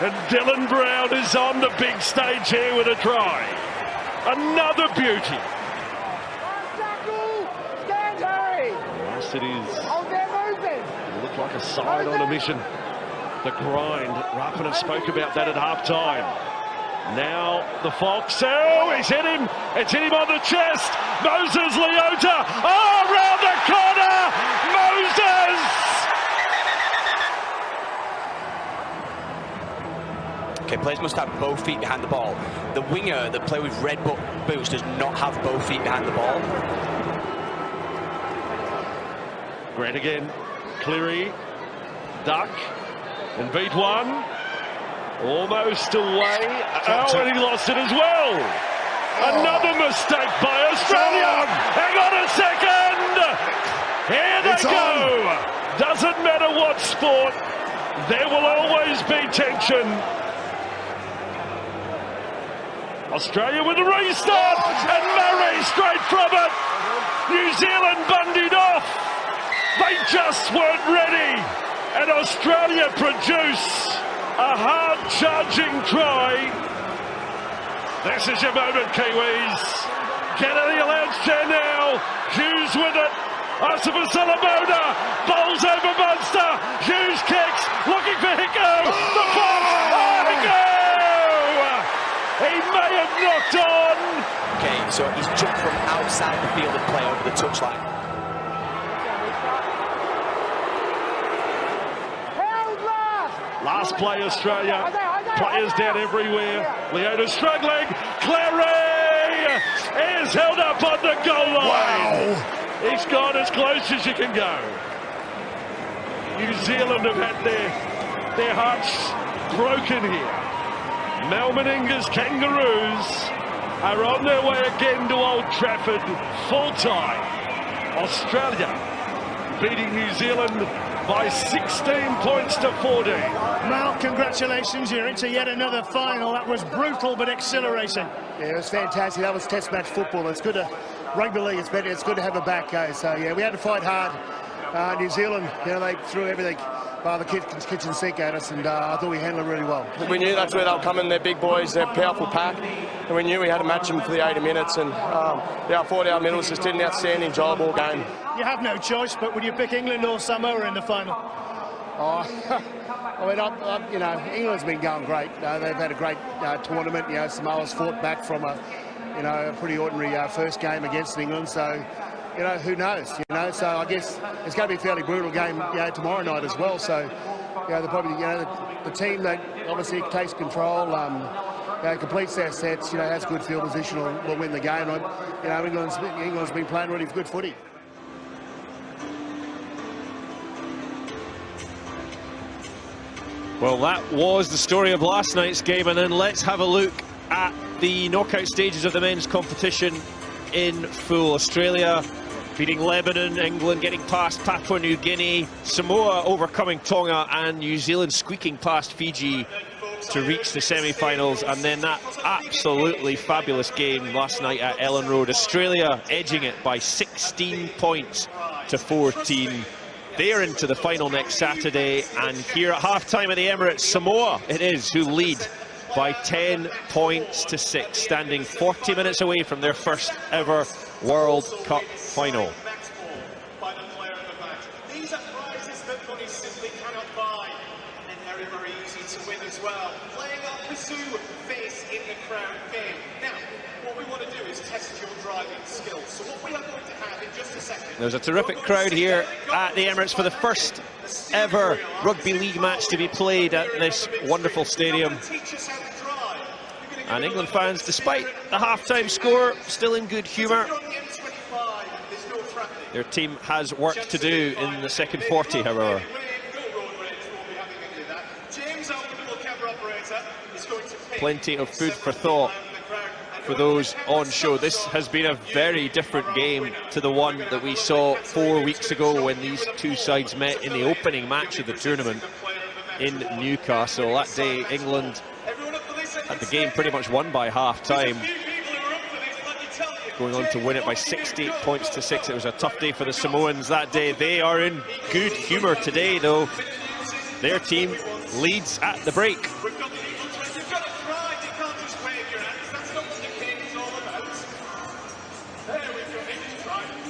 And Dylan Brown is on the big stage here with a try. Another beauty. Yes, it is. It looked like a side on a mission. The grind. Rapana spoke about that at half-time. Now the Fox. Oh, he's hit him. It's hit him on the chest. Moses Leota. Oh, round the corner. Moses. Okay, players must have both feet behind the ball. The winger that play with red boots does not have both feet behind the ball. Grant again. Cleary. Duck. And beat one. Almost away. Oh, and he lost it as well. Another mistake by Australia. Hang on a second. Here they go. Doesn't matter what sport. There will always be tension. Australia with a restart, and Murray straight from it. New Zealand bundied off. They just weren't ready, and Australia produce a hard-charging try. This is your moment, Kiwis. Get in the lounge chair now. Hughes with it. Asapa Salamona bowls over Munster. Hughes kicks, looking for Hicko. The Fox. Oh, Hicko! He may have knocked on. Okay, so he's jumped from outside the field of play over the touchline. Last play, Australia. Players down everywhere. Leota struggling. Cleary is held up on the goal line. Wow. He's gone as close as you can go. New Zealand have had their hearts broken here. Mal Meninga's Kangaroos are on their way again to Old Trafford full time. Australia beating New Zealand by 16 points to 40. Mal, congratulations, you're into yet another final. That was brutal but exhilarating. Yeah, it was fantastic. That was test match football. It's good to, rugby league, it's better, it's good to have a back go. So yeah, we had to fight hard. New Zealand, you know, they threw everything by the kitchen sink at us, and I thought we handled it really well. We knew that's where they were coming. They're big boys, they're a powerful pack, and we knew we had to match them for the 80 minutes. And our 40-hour medalists did an outstanding job all game. You have no choice, but would you pick England or Samoa in the final? Oh, I mean, you know, England's been going great. They've had a great tournament. You know, Samoa's fought back from a pretty ordinary first game against England. So, you know, who knows? You know, so I guess it's going to be a fairly brutal game, you know, tomorrow night as well. So, you know, probably, you know, the team that obviously takes control, you know, completes their sets, you know, has good field position, will win the game. You know, England's been playing really good footy. Well, that was the story of last night's game, and then let's have a look at the knockout stages of the men's competition in full. Australia beating Lebanon, England getting past Papua New Guinea, Samoa overcoming Tonga, and New Zealand squeaking past Fiji to reach the semi-finals. And then that absolutely fabulous game last night at Ellen Road. Australia edging it by 16 points to 14. They're into the final next Saturday, and here at half-time at the Emirates, Samoa it is who lead by 10 points to 6, standing 40 minutes away from their first ever World Cup final. These are prizes that money simply cannot buy, and they're very easy to win as well. Playing our kazoo face in the Crown game. Now, what we want to do is test your driving skills. So what we are going to have in just a second. There's a terrific crowd here at the Emirates for the first ever rugby league match to be played at this wonderful stadium. And England fans, despite the half-time score, still in good humour. Their team has work to do in the second 40, however. Plenty of food for thought for those on show. This has been a very different game to the one that we saw 4 weeks ago when these two sides met in the opening match of the tournament in Newcastle. That day, England had the game pretty much won by half-time, going on to win it by 68 points to 6. It was a tough day for the Samoans that day. They are in good humour today, though. Their team leads at the break.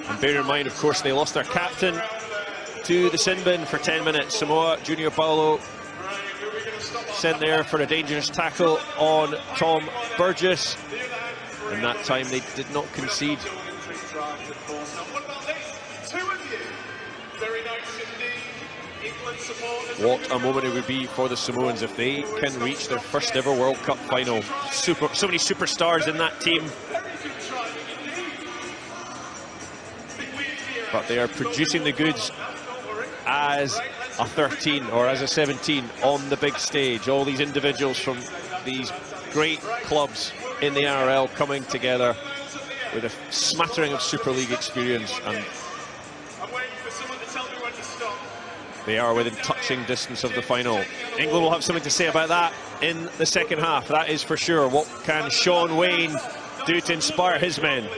And bear in mind, of course, they lost their captain to the sin bin for 10 minutes. Samoa, Junior Paulo, sent there for a dangerous tackle on Tom Burgess. And that time they did not concede. What a moment it would be for the Samoans if they can reach their first ever World Cup final. So many superstars in that team. But they are producing the goods as a 13 or as a 17 on the big stage. All these individuals from these great clubs in the RL coming together with a smattering of Super League experience, and they are within touching distance of the final. England will have something to say about that in the second half, that is for sure. What can Sean Wayne do to inspire his men?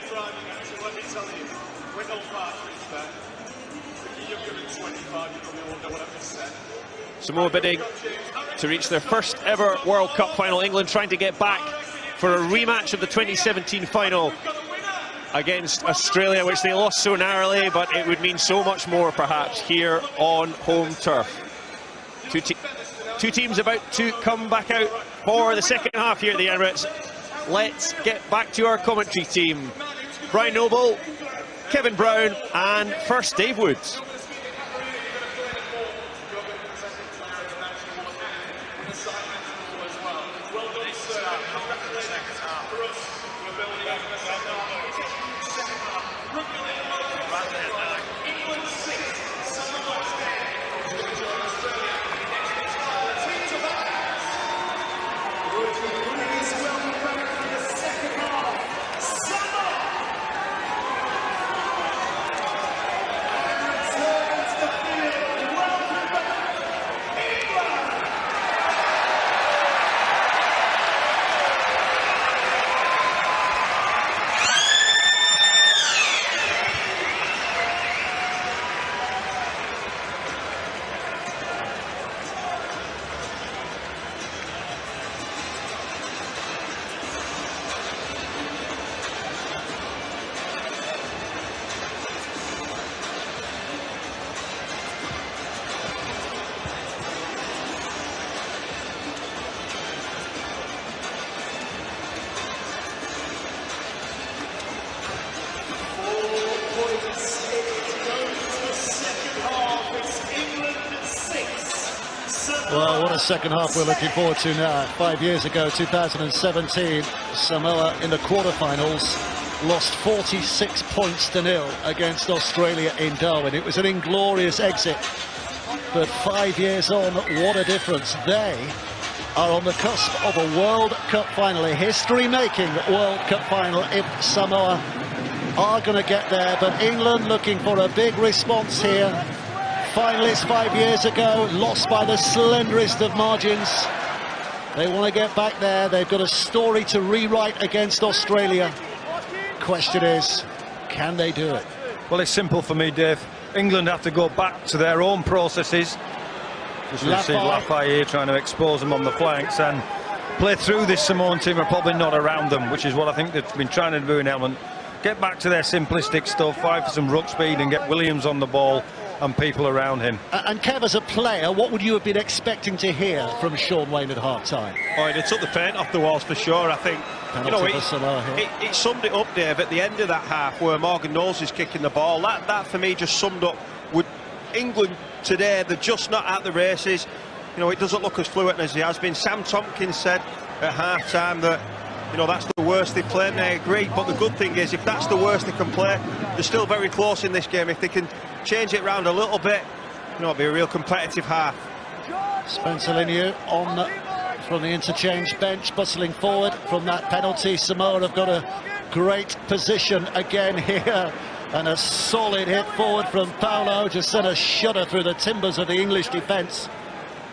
Samoa bidding to reach their first ever World Cup final. England trying to get back for a rematch of the 2017 final against Australia, which they lost so narrowly, but it would mean so much more perhaps here on home turf. Two teams about to come back out for the second half here at the Emirates. Let's get back to our commentary team. Brian Noble, Kevin Brown, and first Dave Woods. Well, what a second half we're looking forward to now. 5 years ago, 2017, Samoa in the quarterfinals lost 46 points to 0 against Australia in Darwin. It was an inglorious exit. But 5 years on, what a difference. They are on the cusp of a World Cup final, a history-making World Cup final if Samoa are going to get there. But England looking for a big response here. Finalists 5 years ago, lost by the slenderest of margins. They want to get back there. They've got a story to rewrite against Australia. Question is, can they do it? Well, it's simple for me, Dave. England have to go back to their own processes. Just see Lafay here trying to expose them on the flanks and play through this Samoan team are probably not around them, which is what I think they've been trying to do in element. Get back to their simplistic stuff, fight for some ruck speed and get Williams on the ball and people around him. And Kev, as a player, what would you have been expecting to hear from Shaun Wane at half-time? Oh, it took the paint off the walls for sure. I think it summed it up, Dave, at the end of that half where Morgan Knowles is kicking the ball. That for me just summed up with England today. They're just not at the races. You know, it doesn't look as fluent as he has been. Sam Tompkins said at half-time that, you know, that's the worst they've played, and I agree. But the good thing is, if that's the worst they can play, they're still very close in this game. If they can change it around a little bit, you know, it'll be a real competitive half. Spencer Liniu on from the interchange bench, bustling forward from that penalty. Samoa have got a great position again here, and a solid hit forward from Paulo just sent a shudder through the timbers of the English defence,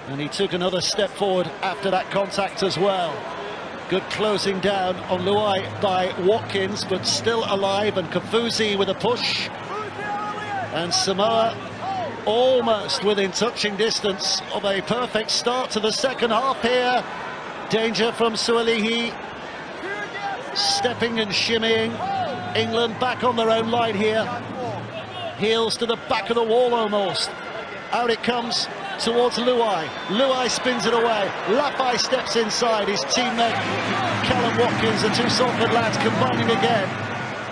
and he took another step forward after that contact as well. Good closing down on Luai by Watkins, but still alive, and Kafusi with a push, and Samoa almost within touching distance of a perfect start to the second half here. Danger from Sualihi, stepping and shimmying. England back on their own line here. Heels to the back of the wall almost. Out it comes towards Luai. Luai spins it away. Lafay steps inside. His teammate Callum Watkins, the two Salford lads combining again.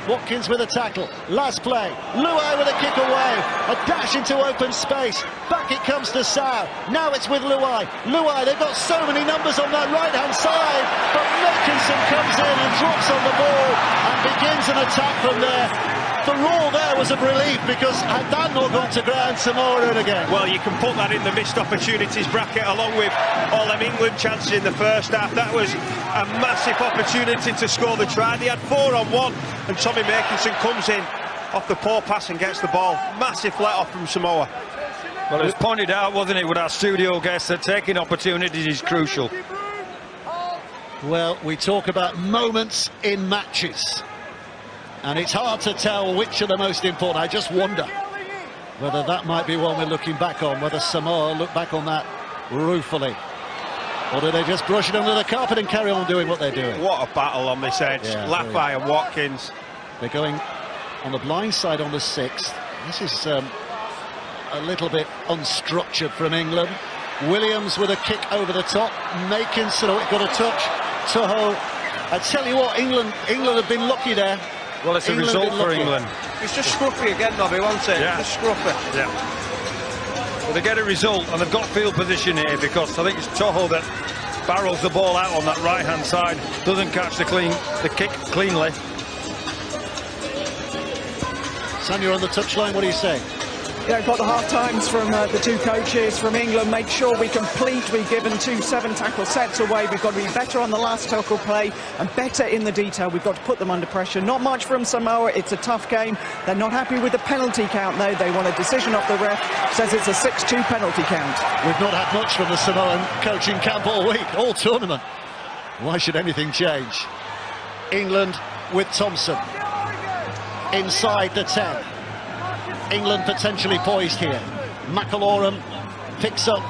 Watkins with a tackle, last play, Luai with a kick away, a dash into open space, back it comes to Sao, now it's with Luai, they've got so many numbers on that right-hand side, but Makinson comes in and drops on the ball and begins an attack from there. The roar there was of relief, because had that not gone to ground, Samoa in again. Well, you can put that in the missed opportunities bracket along with all them England chances in the first half. That was a massive opportunity to score the try. They had 4-on-1, and Tommy Makinson comes in off the poor pass and gets the ball. Massive let-off from Samoa. Well, it was pointed out, wasn't it, with our studio guests, that taking opportunities is crucial. Well, we talk about moments in matches, and it's hard to tell which are the most important. I just wonder whether that might be one we're looking back on, whether Samoa look back on that ruefully, or do they just brush it under the carpet and carry on doing what they're doing? What a battle on this edge. Yeah, Lafay and Watkins. They're going on the blind side on the 6th. This is a little bit unstructured from England. Williams with a kick over the top. Makinson, oh, it got a touch. Toho. I tell you what, England have been lucky there. Well, it's a result for England. It's just scruffy again, Nobby, wasn't it? Yeah. Just scruffy. Yeah. Well, they get a result, and they've got field position here, because I think it's Toho that barrels the ball out on that right-hand side, doesn't catch the kick cleanly. Sam, you're on the touchline, what do you say? Yeah, got the half-times from the two coaches from England. Make sure we complete. We've given 2 7-tackle sets away. We've got to be better on the last tackle play and better in the detail. We've got to put them under pressure. Not much from Samoa. It's a tough game. They're not happy with the penalty count, though. They want a decision off the ref. Says it's a 6-2 penalty count. We've not had much from the Samoan coaching camp all week, all tournament. Why should anything change? England with Thompson inside the 10. England potentially poised here. McIlaurin picks up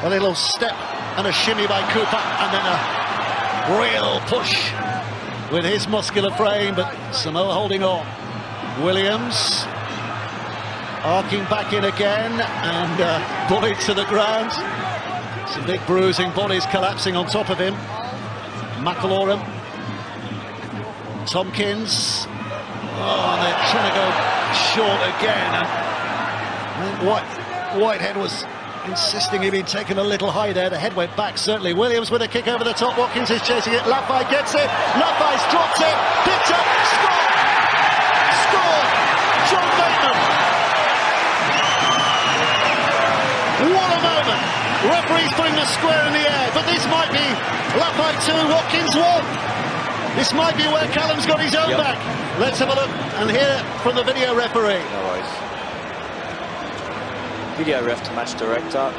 a little step and a shimmy by Cooper, and then a real push with his muscular frame, but Samoa holding on. Williams arcing back in again and bullied to the ground. Some big bruising, bodies collapsing on top of him. McIlaurin, Tompkins. Oh, and they're trying to go short again. And Whitehead was insisting he'd been taken a little high there. The head went back, certainly. Williams with a kick over the top. Watkins is chasing it. Lafay gets it. Lafay's dropped it. Picked up. Scored! Scored! John Bateman! What a moment! Referee's putting the square in the air, but this might be Lafay 2, Watkins 1. This might be where Callum's got his own back. Let's have a look and hear from the video referee. No worries. Video ref to match director.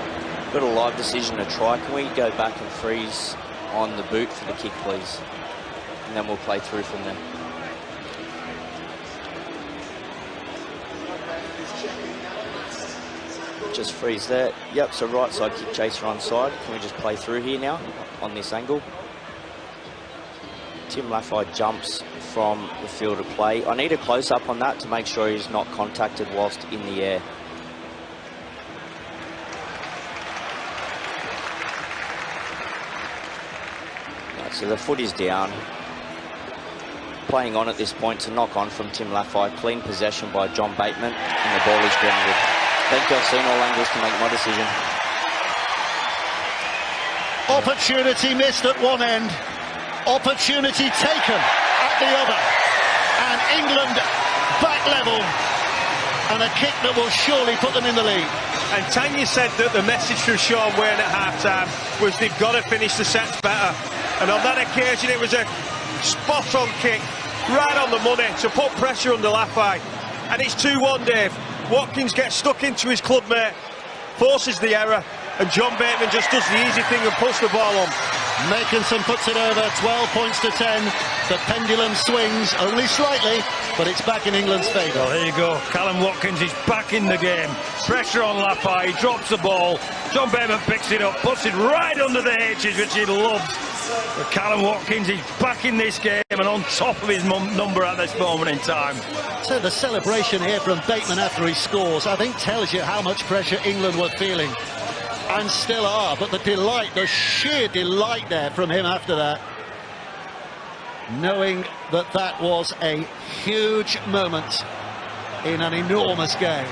Got a live decision to try. Can we go back and freeze on the boot for the kick, please? And then we'll play through from there. Just freeze there. Yep, so right side kick chaser on side. Can we just play through here now on this angle? Tim Lafay jumps from the field of play. I need a close-up on that to make sure he's not contacted whilst in the air. Right, so the foot is down. Playing on at this point to knock on from Tim Lafay. Clean possession by John Bateman, and the ball is grounded. Thank you, I've seen all angles to make my decision. Opportunity missed at one end. Opportunity taken at the other. And England back level. And a kick that will surely put them in the lead. And Tanya said that the message from Sean Wayne at half-time was they've got to finish the sets better. And on that occasion, it was a spot-on kick, right on the money, to put pressure on the Lafay. And it's 2-1, Dave. Watkins gets stuck into his clubmate, forces the error, and John Bateman just does the easy thing and puts the ball on. Makinson puts it over, 12 points to 10. The pendulum swings only slightly, but it's back in England's favour. Well, there you go. Callum Watkins is back in the game. Pressure on Lafay, he drops the ball. John Bateman picks it up, puts it right under the H's, which he loves. But Callum Watkins is back in this game and on top of his number at this moment in time. So the celebration here from Bateman after he scores, I think, tells you how much pressure England were feeling. And still are, but the delight, the sheer delight there from him after that, knowing that that was a huge moment in an enormous game.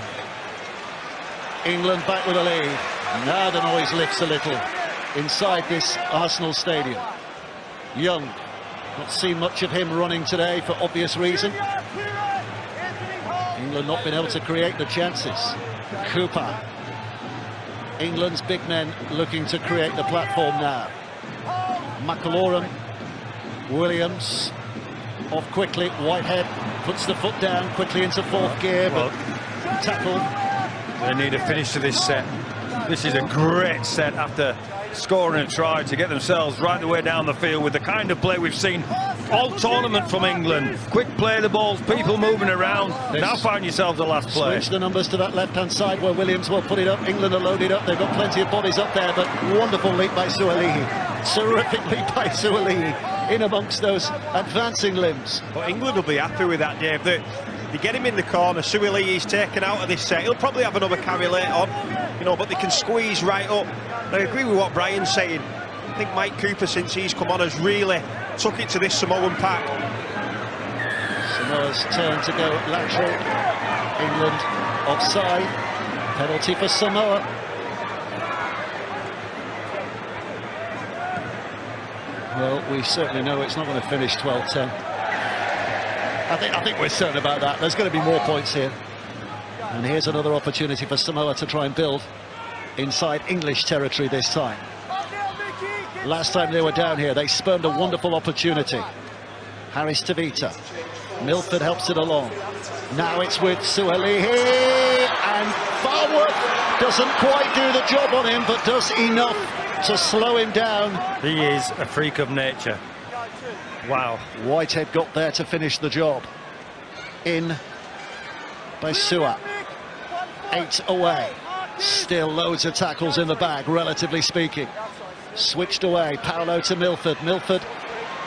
England back with a lead. Now the noise lifts a little inside this Arsenal stadium. Young, not seen much of him running today for obvious reason. England not been able to create the chances. Cooper. England's big men looking to create the platform now. McIlroy, Williams, off quickly. Whitehead puts the foot down quickly into fourth gear, but tackle. They need a finish to this set. This is a great set after scoring a try to get themselves right the way down the field with the kind of play we've seen all tournament from England. Quick play, the balls, people moving around. Now find yourselves the last play. Switch the numbers to that left-hand side where Williams will put it up. England are loaded up. They've got plenty of bodies up there, but wonderful leap by Sualihi. Terrific leap by Sualihi in amongst those advancing limbs. But England will be happy with that, Dave. They get him in the corner. Sualihi's taken out of this set. He'll probably have another carry later on, you know, but they can squeeze right up. I agree with what Brian's saying. I think Mike Cooper, since he's come on, has really took it to this Samoan pack. Samoa's turn to go lateral. England offside. Penalty for Samoa. Well, we certainly know it's not going to finish 12-10. I think we're certain about that. There's going to be more points here. And here's another opportunity for Samoa to try and build inside English territory this time. Last time they were down here, they spurned a wonderful opportunity. Harris Tavita. Milford helps it along. Now it's with Sualihi, and Farworth doesn't quite do the job on him, but does enough to slow him down. He is a freak of nature. Wow. Whitehead got there to finish the job. In by Sua. 8 away. Still loads of tackles in the bag, relatively speaking. Switched away, Paolo to Milford. Milford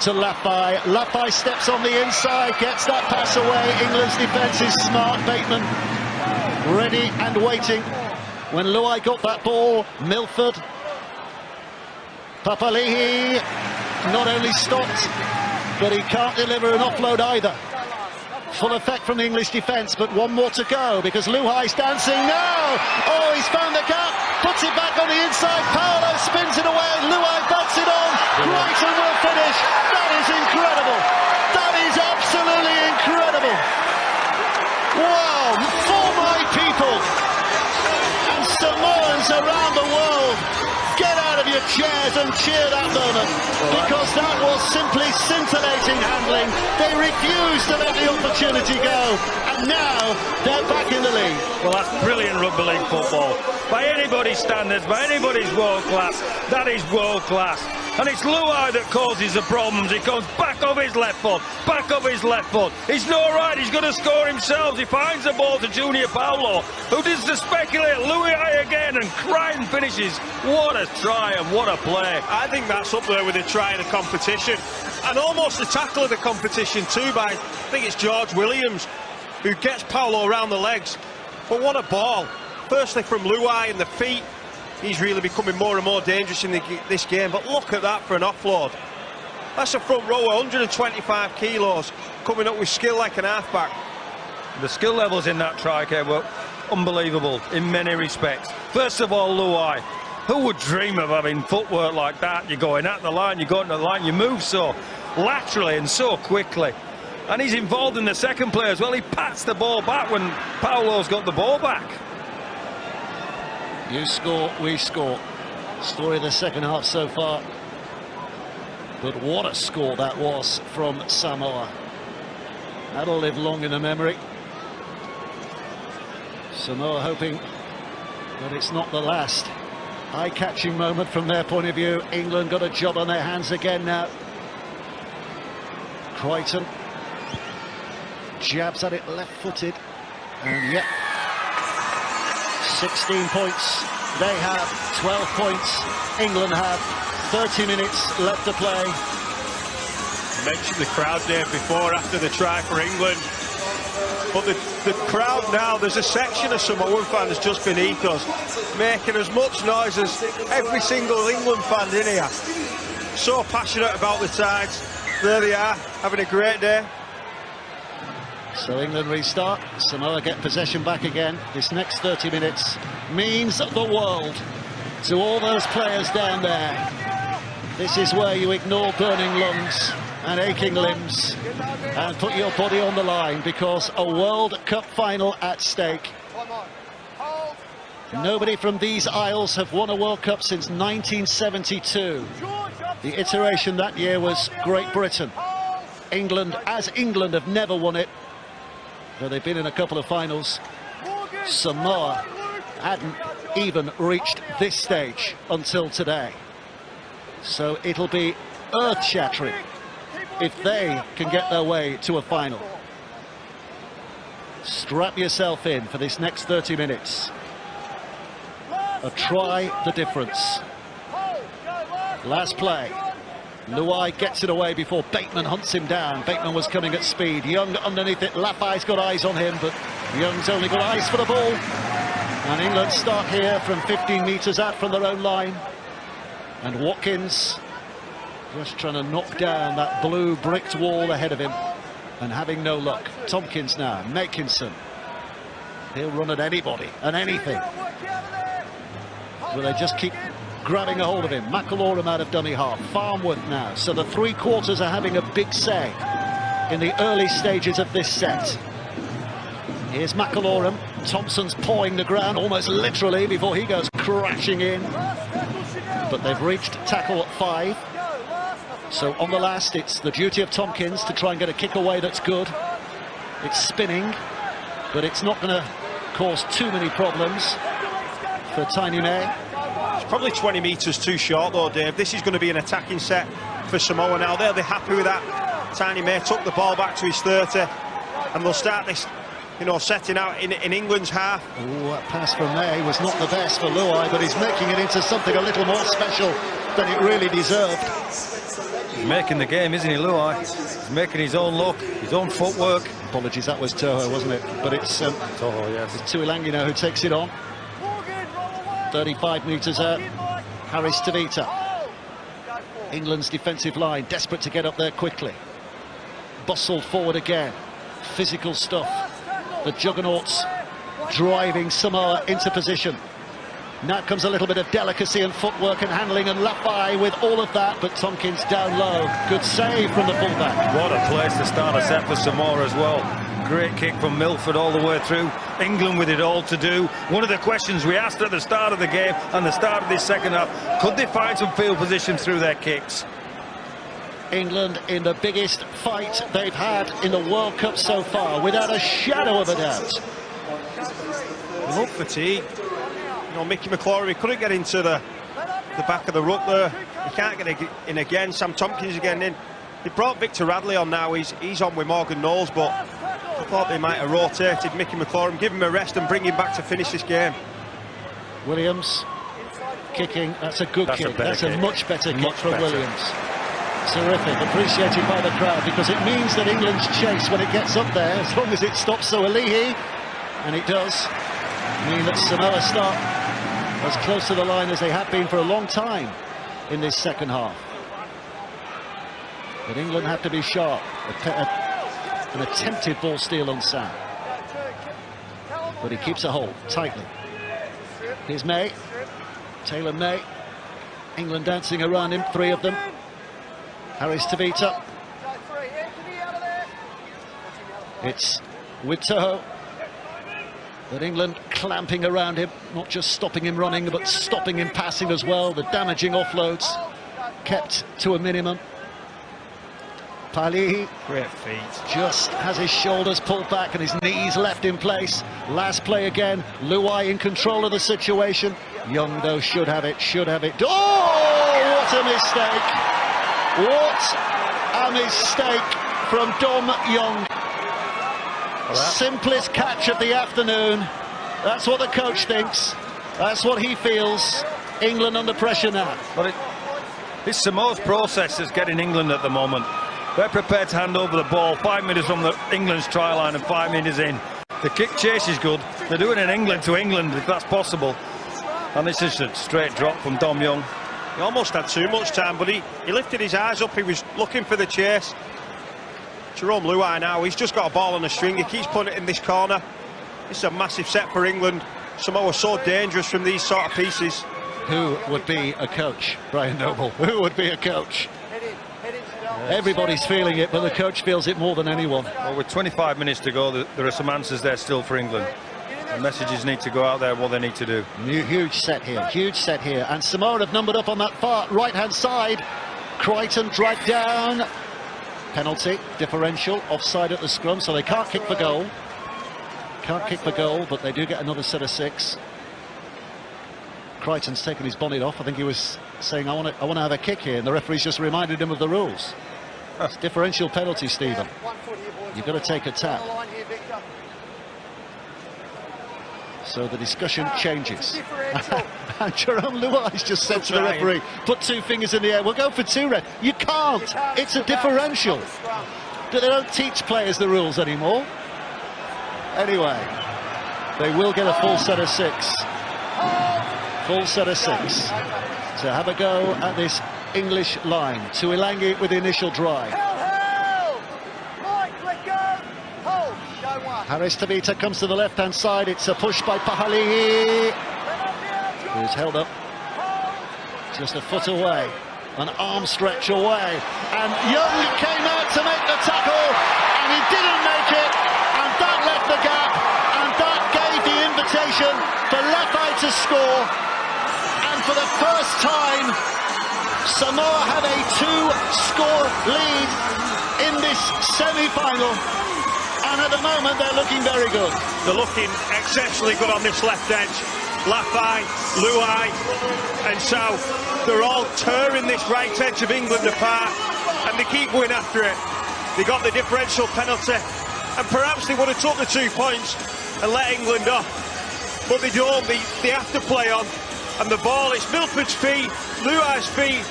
to Lafay. Lafay steps on the inside, gets that pass away. England's defence is smart. Bateman ready and waiting. When Luai got that ball, Milford. Papali'i not only stopped, but he can't deliver an offload either. Full effect from the English defence, but one more to go because Luhai's dancing now. Oh, he's found the gap, puts it back on the inside. Paolo spins it away. Luhai bats it on. Brighton will finish. That is incredible. That is absolutely incredible. Wow, for my people and Samoans around the world, get out of your chairs and cheer that moment, because that was simply scintillating handling. They refused to let the opportunity go, and now they're back in the league. Well, that's brilliant rugby league football. By anybody's standards, by anybody's world class, that is world class. And it's Luhai that causes the problems. He comes back off his left foot, back off his left foot. He's no right, he's going to score himself. He finds the ball to Junior Paolo, who does the speculate. Luhai again, and Crichton finishes. What a try and what a play. I think that's up there with the try of the competition, and almost the tackle of the competition too, by I think it's George Williams, who gets Paolo around the legs. But what a ball. Firstly from Luhai and the feet. He's really becoming more and more dangerous in this game, but look at that for an offload. That's a front row, 125 kilos, coming up with skill like an halfback. The skill levels in that try were unbelievable in many respects. First of all, Luhai. Who would dream of having footwork like that? You're going at the line, you're going to the line, you move so laterally and so quickly. And he's involved in the second play as well. He pats the ball back when Paolo's got the ball back. You score, we score. Story of the second half so far. But what a score that was from Samoa. That'll live long in the memory. Samoa hoping that it's not the last eye-catching moment from their point of view. England got a job on their hands again now. Crichton jabs at it left-footed, and yet 16 points they have, 12 points England have, 30 minutes left to play. You mentioned the crowd there before, after the try for England, but the crowd now, there's a section of Samoan fans just beneath us making as much noise as every single England fan in here. So passionate about the sides. There they are, having a great day. So England restart, Samoa get possession back again. This next 30 minutes means the world to all those players down there. This is where you ignore burning lungs and aching limbs and put your body on the line, because a World Cup final at stake. Nobody from these isles have won a World Cup since 1972. The iteration that year was Great Britain. England, as England, have never won it, though they've been in a couple of finals. Samoa hadn't even reached this stage until today. So it'll be earth-shattering if they can get their way to a final. Strap yourself in for this next 30 minutes. A try the difference. Last play. Luhai gets it away before Bateman hunts him down. Bateman was coming at speed. Young underneath it. Lafay's got eyes on him, but Young's only got eyes for the ball. And England start here from 15 metres out from their own line. And Watkins just trying to knock down that blue bricked wall ahead of him and having no luck. Tompkins now, Makinson. He'll run at anybody and anything. Will they just keep grabbing a hold of him? McIlroy out of dummy half. Farnworth now. So the three quarters are having a big say in the early stages of this set. Here's McIlroy. Thompson's pawing the ground almost literally before he goes crashing in. But they've reached tackle 5. So on the last, it's the duty of Tompkins to try and get a kick away that's good. It's spinning, but it's not going to cause too many problems for Tiny May. It's probably 20 metres too short though, Dave. This is going to be an attacking set for Samoa now. They'll be happy with that. Tiny May took the ball back to his 30, and they'll start this, you know, setting out in England's half. Oh, that pass from May was not the best for Luhai, but he's making it into something a little more special than it really deserved. He's making the game, isn't he, Luhai? He's making his own look, his own footwork. Apologies, that was Toho, wasn't it? But it's Toho, yes. It's Tuilangi now who takes it on. 35 metres out. Harris Tavita. England's defensive line desperate to get up there quickly. Bustled forward again. physical stuff. The juggernauts driving Samoa into position. Now comes a little bit of delicacy and footwork and handling, and Lafai with all of that, but Tompkins down low. Good save from the fullback. What a place to start a set for Samoa as well. Great kick from Milford all the way through. England with it all to do. One of the questions we asked at the start of the game and the start of this second half, could they find some field position through their kicks? England in the biggest fight they've had in the World Cup so far, without a shadow of a doubt. Look fatigue. You know, Mickey McClory, he couldn't get into the back of the ruck there. He can't get in again. Sam Tompkins again in. They brought Victor Radley on now. He's on with Morgan Knowles, but I thought they might have rotated Mickey McClory, give him a rest and bring him back to finish this game. Williams kicking. That's a good kick. That's a much better kick from Williams. Terrific, appreciated by the crowd, because it means that England's chase, when it gets up there, as long as it stops Soalihi, and it does, mean that Samoa start as close to the line as they have been for a long time in this second half. But England have to be sharp. An attempted ball steal on Sam, but he keeps a hold tightly. Here's May, Taylor May. England dancing around him, three of them. Harris Tavita. It's with Toho, but England clamping around him, not just stopping him running, but stopping him passing as well. The damaging offloads kept to a minimum. Palihi, great feet, just has his shoulders pulled back and his knees left in place. Last play again, Luai in control of the situation. Young though should have it, Oh, what a mistake! What a mistake from Dom Young. Simplest catch of the afternoon. That's what the coach thinks. That's what he feels. England under pressure now. But it's Samoa's process is getting England at the moment. They're prepared to hand over the ball 5 minutes from the England's try line and 5 minutes in. The kick chase is good. They're doing it England to England if that's possible. And this is a straight drop from Dom Young. He almost had too much time, but he lifted his eyes up. He was looking for the chase. Jerome Luai now, he's just got a ball on a string. He keeps putting it in this corner. This is a massive set for England. Samoa so dangerous from these sort of pieces. Who would be a coach? Brian Noble. Who would be a coach? Everybody's feeling it, but the coach feels it more than anyone. Well, with 25 minutes to go, there are some answers there still for England. The messages need to go out there, what they need to do. Huge set here, and Samoa have numbered up on that far right-hand side. Crichton dragged down. Penalty, differential, offside at the scrum, so they can't kick for goal. But they do get another set of 6. Crichton's taken his bonnet off. I think he was saying, I want to have a kick here, and the referee's just reminded him of the rules. That's differential penalty, Stephen. You've got to take a tap. So the discussion changes. And Jerome Luai's just said to the referee, put 2 fingers in the air. We'll go for 2, Red. You can't. It's a differential. They don't teach players the rules anymore. Anyway, they will get a full set of 6. Full set of 6 to have a go at this English line. Tuilangi with the initial drive. Harris Tavita comes to the left-hand side. It's a push by Pahali'i, who's held up just a foot away, an arm stretch away, and Young came out to make the tackle, and he didn't make it, and that left the gap, and that gave the invitation for Lafai to score. And for the first time, Samoa have a 2-score lead in this semi-final. And at the moment, they're looking very good. They're looking exceptionally good on this left edge. Lafai, Luai and South, they're all tearing this right edge of England apart, and they keep going after it. They got the differential penalty, and perhaps they would have took the 2 points and let England off. But they don't, they have to play on. And the ball, it's Milford's feet, Luai's feet,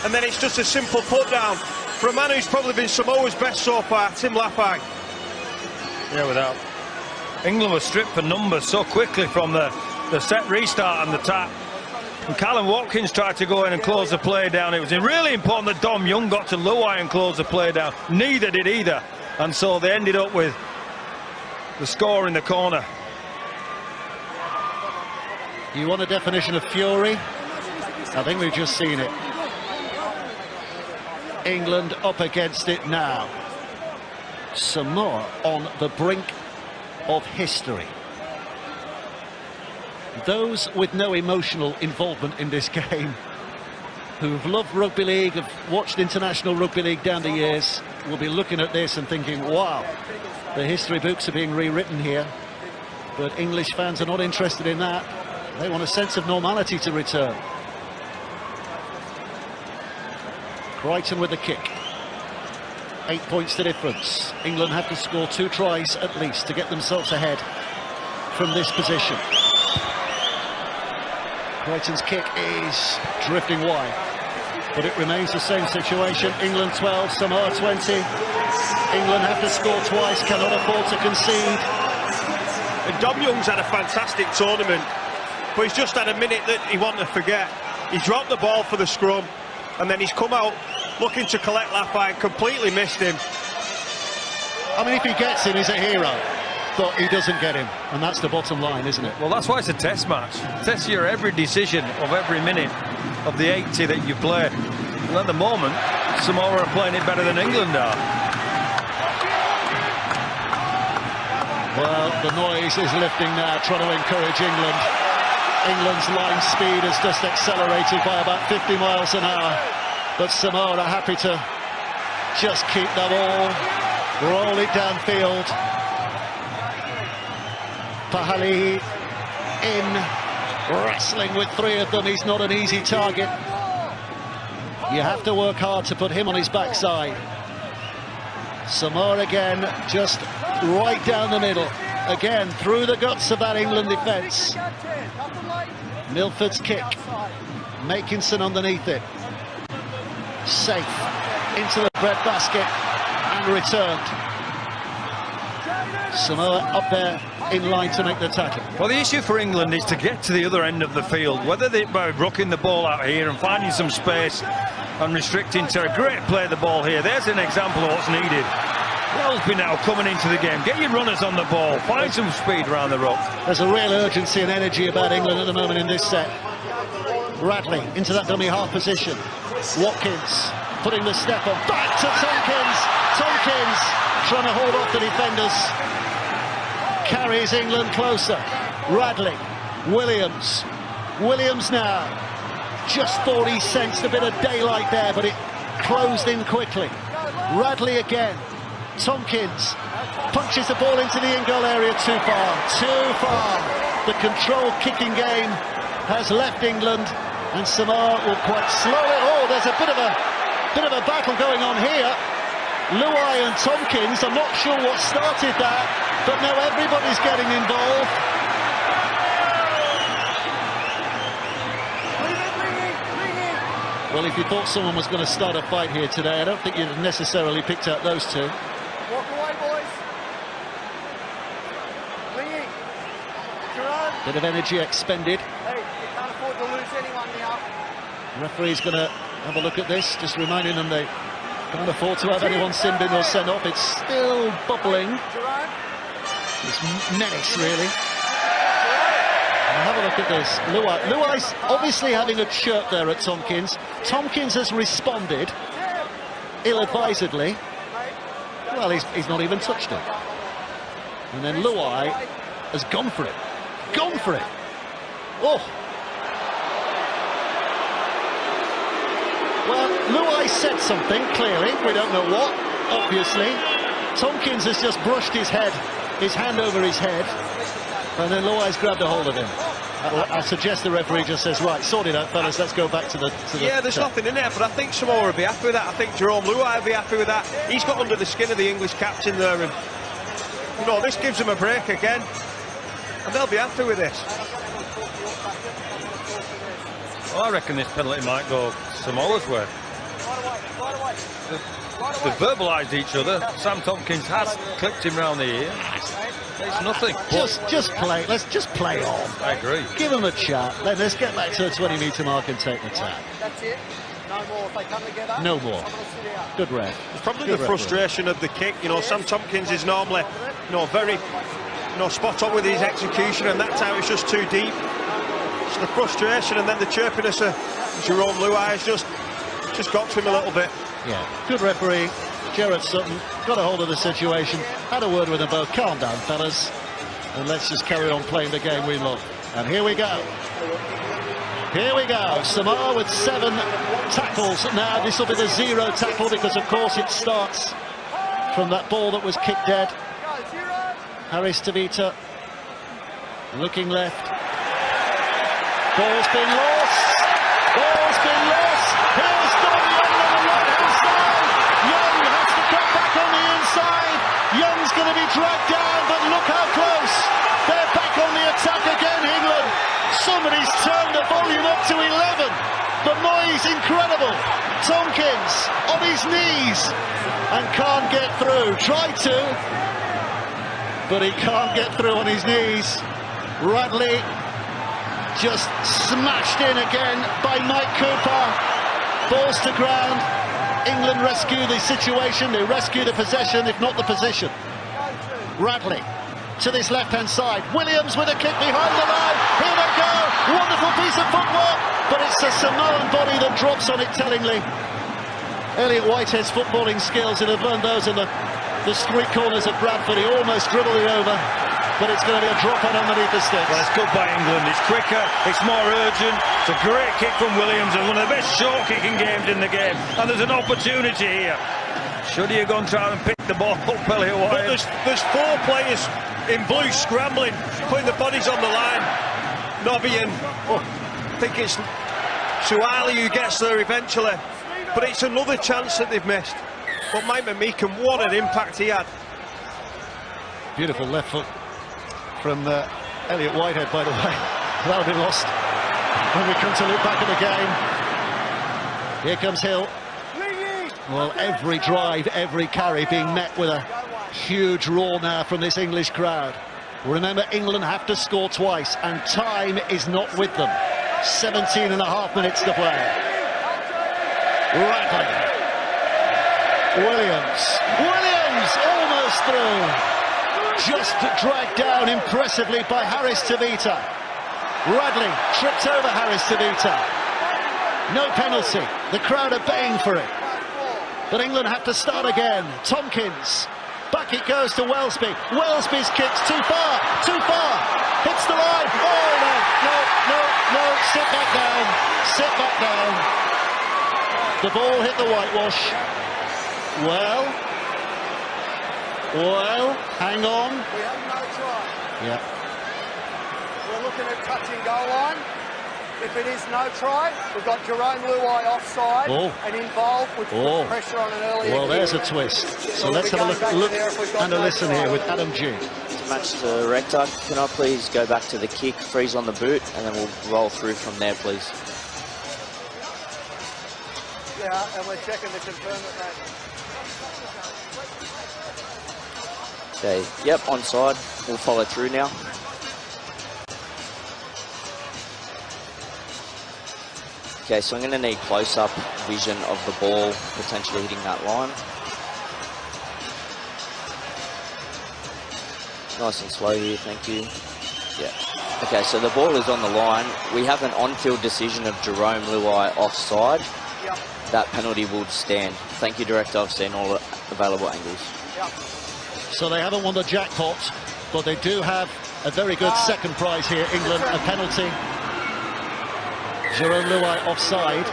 and then it's just a simple put down for a man who's probably been Samoa's best so far, Tim Lafai. Yeah, without. England was stripped for numbers so quickly from the set restart and the tap. And Callum Watkins tried to go in and close the play down. It was really important that Dom Young got to Luai and close the play down. Neither did either. And so they ended up with the score in the corner. You want a definition of fury? I think we've just seen it. England up against it now. Samoa on the brink of history. Those with no emotional involvement in this game, who've loved rugby league, have watched international rugby league down the years, will be looking at this and thinking, wow, the history books are being rewritten here. But English fans are not interested in that. They want a sense of normality to return. Crichton with the kick. 8 points to difference. England have to score 2 tries at least to get themselves ahead from this position. Crichton's kick is drifting wide, but it remains the same situation. England 12, Samoa 20. England have to score twice, cannot afford to concede. And Dom Young's had a fantastic tournament, but he's just had a minute that he wanted to forget. He dropped the ball for the scrum, and then he's come out looking to collect Lafayette and completely missed him. I mean, if he gets him, he's a hero, but he doesn't get him, and that's the bottom line, isn't it? Well, that's why it's a test match. Test your every decision of every minute of the 80 that you play. And at the moment, Samoa are playing it better than England are. Well, the noise is lifting now, trying to encourage England. England's line speed has just accelerated by about 50 miles an hour, but Samoa are happy to just keep the ball, roll it downfield. Pahali in, wrestling with 3 of them. He's not an easy target. You have to work hard to put him on his backside. Samoa again, just right down the middle. Again, through the guts of that England defence. Milford's kick. Makinson underneath it. Safe. Into the breadbasket and returned. Samoa up there in line to make the tackle. Well, the issue for England is to get to the other end of the field, whether they by rocking the ball out here and finding some space and restricting to a great play of the ball here. There's an example of what's needed. Wellsby now coming into the game. Get your runners on the ball. Find some speed around the ruck. There's a real urgency and energy about England at the moment in this set. Radley into that dummy half position. Watkins putting the step on. Back to Tompkins. Tompkins trying to hold off the defenders. Carries England closer. Radley. Williams. Williams now. Just thought he sensed a bit of daylight there, but it closed in quickly. Radley again. Tompkins punches the ball into the in-goal area. Too far. Too far. The controlled kicking game has left England, and Samoa will quite slowly. Oh, there's a bit of a battle going on here. Luai and Tompkins, I'm not sure what started that, but now everybody's getting involved. Well, if you thought someone was going to start a fight here today, I don't think you'd have necessarily picked out those two. Walk away, boys. Lingy. Bit of energy expended. Hey, you can't afford to lose anyone now. Referee's going to have a look at this, just reminding them they can't afford to have anyone sinned in or sent off. It's still bubbling. It's menace, really. Now have a look at this. Luai's obviously having a chirp there at Tompkins. Tompkins has responded ill-advisedly. Well, he's not even touched it. And then Luai has gone for it. Gone for it. Oh. Well, Luai said something, clearly. We don't know what, obviously. Tompkins has just brushed his hand over his head. And then Luai's grabbed a hold of him. I suggest the referee just says, right, sort it out, fellas, let's go back to the yeah, there's nothing in there, but I think Samoa will be happy with that. I think Jerome Luai will be happy with that. He's got under the skin of the English captain there, and, you know, this gives him a break again. And they'll be happy with this. Well, I reckon this penalty might go Samoa's way. They've verbalised each other. Sam Tompkins has clipped him round the ear. It's nothing. Just play. Let's just play on. I agree. Give him a chat. Let's get back to the 20-metre mark and take the tap. That's it. No more. If they come together, No more. Good ref. It's probably Good the frustration of the kick. You know, Sam Tompkins is normally, very, spot on with his execution, and that time it's just too deep. It's the frustration, and then the chirpiness of Jerome Luai has just got to him a little bit. Yeah, good referee. Gerard Sutton got a hold of the situation, had a word with them both. Calm down, fellas, and let's just carry on playing the game we love. And here we go. Here we go. Samoa with 7 tackles now. This will be the 0 tackle because, of course, it starts from that ball that was kicked dead. Harris Tavita looking left. Ball's been lost. Ball's been lost. Here's Don Young on the right-hand side. Young has to cut back on the inside. Young's going to be dragged down, but look how close. They're back on the attack again, England. Somebody's turned the volume up to 11. The noise incredible. Tompkins on his knees and can't get through. Tried to, but he can't get through on his knees. Radley just smashed in again by Mike Cooper. Balls to ground. England rescue the situation. They rescue the possession, if not the position. Radley to this left-hand side. Williams with a kick behind the line. Here they go. Wonderful piece of footwork, but it's the Samoan body that drops on it tellingly. Elliot Whitehead's footballing skills, and have learned those in the street corners of Bradford. He almost dribbled it over, but it's going to be a drop on underneath the sticks. Well, it's good by England. It's quicker, it's more urgent. It's a great kick from Williams, and one of the best short kicking games in the game. And there's an opportunity here. Should he have gone try and pick the ball up, Elliot Whitehead? But there's 4 players in blue scrambling, putting the bodies on the line. Nobby and I think it's Suali who gets there eventually. But it's another chance that they've missed. But Mike McMeekan, what an impact he had. Beautiful left foot from Elliot Whitehead, by the way. That'll be lost when we come to look back at the game. Here comes Hill. Well, every drive, every carry being met with a huge roar now from this English crowd. Remember, England have to score twice, and time is not with them. 17.5 minutes to play. Radley. Williams almost through. Just dragged down impressively by Harris Tavita. Radley tripped over Harris Tavita. No penalty. The crowd are baying for it. But England have to start again. Tompkins. Back it goes to Welsby. Welsby's kick's too far. Hits the line. Oh, no. Sit back down. The ball hit the whitewash. Well, hang on. We have no try. Yeah. We're looking at touching goal line. If it is no try, we've got Jerome Luai offside and involved, which puts pressure on an early. Well, there's a twist. So let's have a look and a listen here with Adam G. To match the rector, can I please go back to the kick, freeze on the boot, and then we'll roll through from there, please. Yeah, and we're checking to confirm it, mate. Okay, yep, onside. We'll follow through now. Okay, so I'm going to need close-up vision of the ball potentially hitting that line. Nice and slow here, thank you. Yeah. Okay, so the ball is on the line. We have an on-field decision of Jerome Luai offside. Yep. That penalty will stand. Thank you, Director. I've seen all available angles. Yep. So they haven't won the jackpot, but they do have a very good second prize here. England, a penalty. Jerome Luai offside.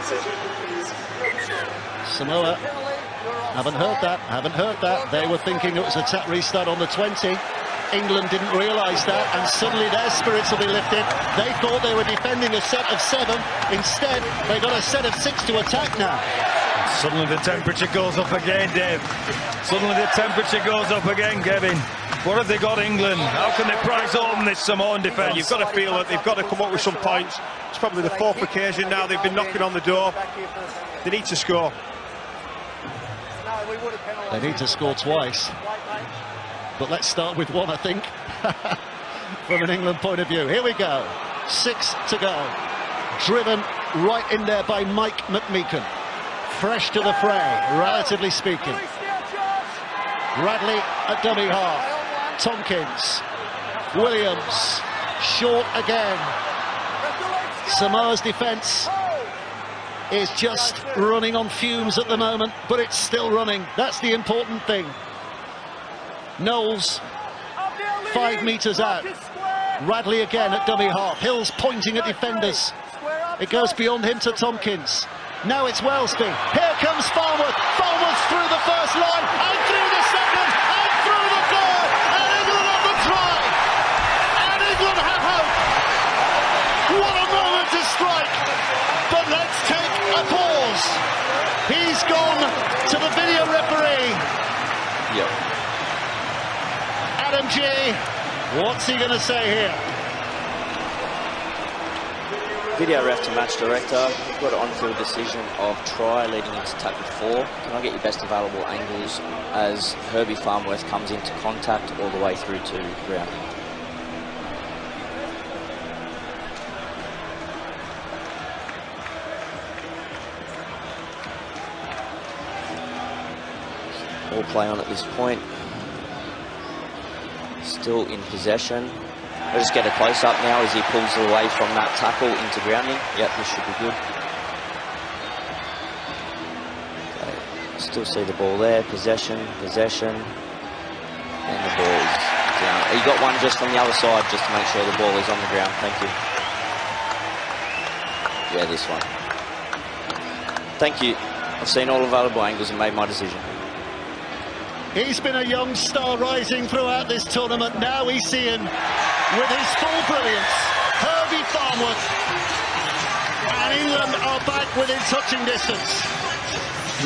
Samoa haven't heard that. They were thinking it was a tap restart on the 20. England didn't realise that, and suddenly their spirits will be lifted. They thought they were defending a set of 7. Instead, they got a set of 6 to attack now. Suddenly the temperature goes up again, Dave. Suddenly the temperature goes up again, Kevin. What have they got, England? How can they prize home this Samoan defence? You've got to feel that they've got to come up with some points. It's probably the 4th occasion now they've been knocking on the door. They need to score. They need to score twice. But let's start with 1, I think, from an England point of view. Here we go. 6 to go. Driven right in there by Mike McMeekan. fresh to the fray, relatively speaking. Radley at dummy half. Tompkins. Williams. Short again. Samoa's defence is just running on fumes at the moment, but it's still running. That's the important thing. Knowles, 5 metres out. Radley again at dummy half. Hill's pointing at defenders. It goes beyond him to Tompkins. Now it's Wellesby. Here comes Farnworth. Farnworth through the first line, and through the second, and through the third, and England on the try. And England have hope. What a moment to strike. But let's take a pause. He's gone to the video referee. Yep. Adam G. What's he going to say here? Video ref to match director. We've got an on-field decision of try leading into tackle 4. Can I get your best available angles as Herbie Farnworth comes into contact all the way through to grounding? All play on at this point. Still in possession. We'll just get a close-up now as he pulls away from that tackle into grounding. Yep, this should be good. Okay. Still see the ball there. Possession, possession. And the ball is down. He got one just from the other side just to make sure the ball is on the ground. Thank you. Yeah, this one. Thank you. I've seen all available angles and made my decision. He's been a young star rising throughout this tournament. Now we see him with his full brilliance. Herbie Farnworth. And England are back within touching distance.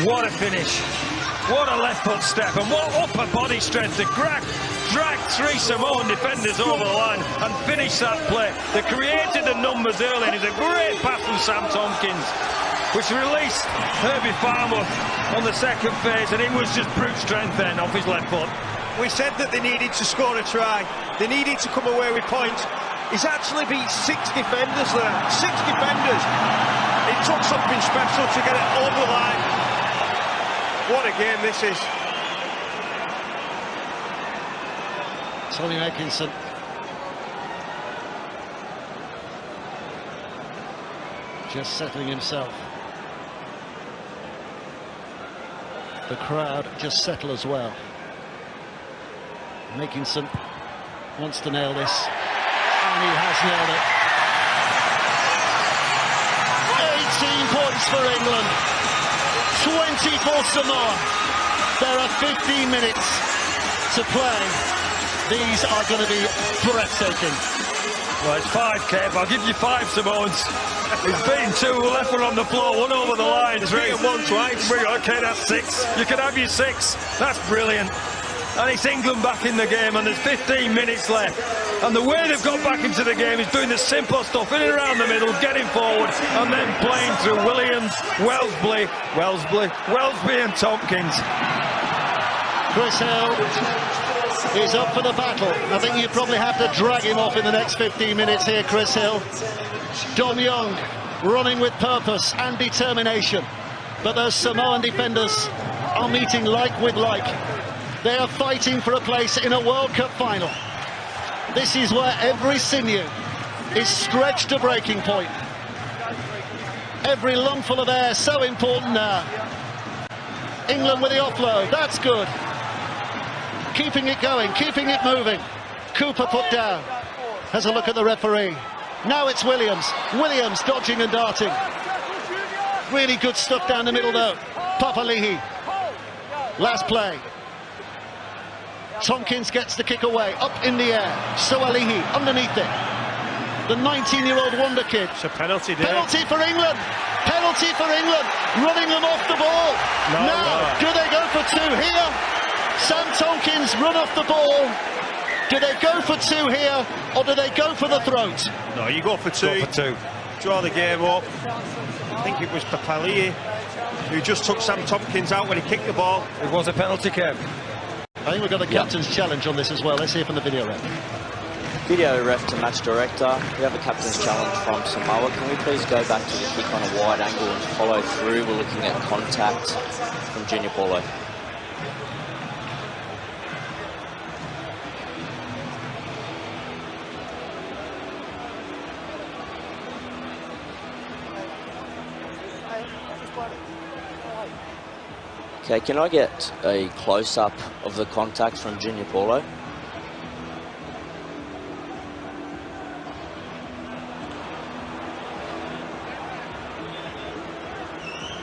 What a finish. What a left foot step, and what upper body strength to drag 3 Samoan defenders over the line and finish that play. They created the numbers early, and it's a great pass from Sam Tompkins, which released Herbie Farnworth on the second phase, and it was just brute strength then off his left foot. We said that they needed to score a try. They needed to come away with points. He's actually beat 6 defenders there. 6 defenders. It took something special to get it over the line. What a game this is. Tommy Atkinson. Just settling himself. The crowd just settle as well. Makinson wants to nail this, and he has nailed it. 18 points for England, 20 for Samoa. There are 15 minutes to play. These are going to be breathtaking. Well, it's 5, Kev. I'll give you 5 Samoans. He's beaten 2, left one on the floor, 1 over the line. He's beaten 1 twice. Okay, that's 6. You can have your 6. That's brilliant. And it's England back in the game, and there's 15 minutes left. And the way they've got back into the game is doing the simple stuff, in and around the middle, getting forward, and then playing through Williams, Wellesby and Tompkins. Chris Hill is up for the battle. I think you probably have to drag him off in the next 15 minutes here, Chris Hill. Dom Young running with purpose and determination. But those Samoan defenders are meeting like with like. They are fighting for a place in a World Cup final. This is where every sinew is stretched to breaking point. Every lungful of air so important now. England with the offload, that's good. Keeping it going, keeping it moving. Cooper put down. Has a look at the referee. Now it's Williams. Williams dodging and darting. Really good stuff down the middle though. Papali'i. Last play. Tompkins gets the kick away, up in the air. Soalihi underneath it. The 19-year-old wonder kid. It's a penalty there. Penalty for England. Penalty for England. Running them off the ball. Now, do they go for 2 here? Sam Tompkins run off the ball. Do they go for 2 here, or do they go for the throat? No, you go for 2. Go for 2. Draw the game up. I think it was Papali'i who just took Sam Tompkins out when he kicked the ball. It was a penalty, Kev. I think we've got the captain's challenge on this as well. Let's hear from the video ref. Video ref to match director. We have a captain's challenge from Samoa. Can we please go back to the kick on a wide angle and follow through? We're looking at contact from Junior Paulo. Okay, can I get a close-up of the contact from Junior Paulo?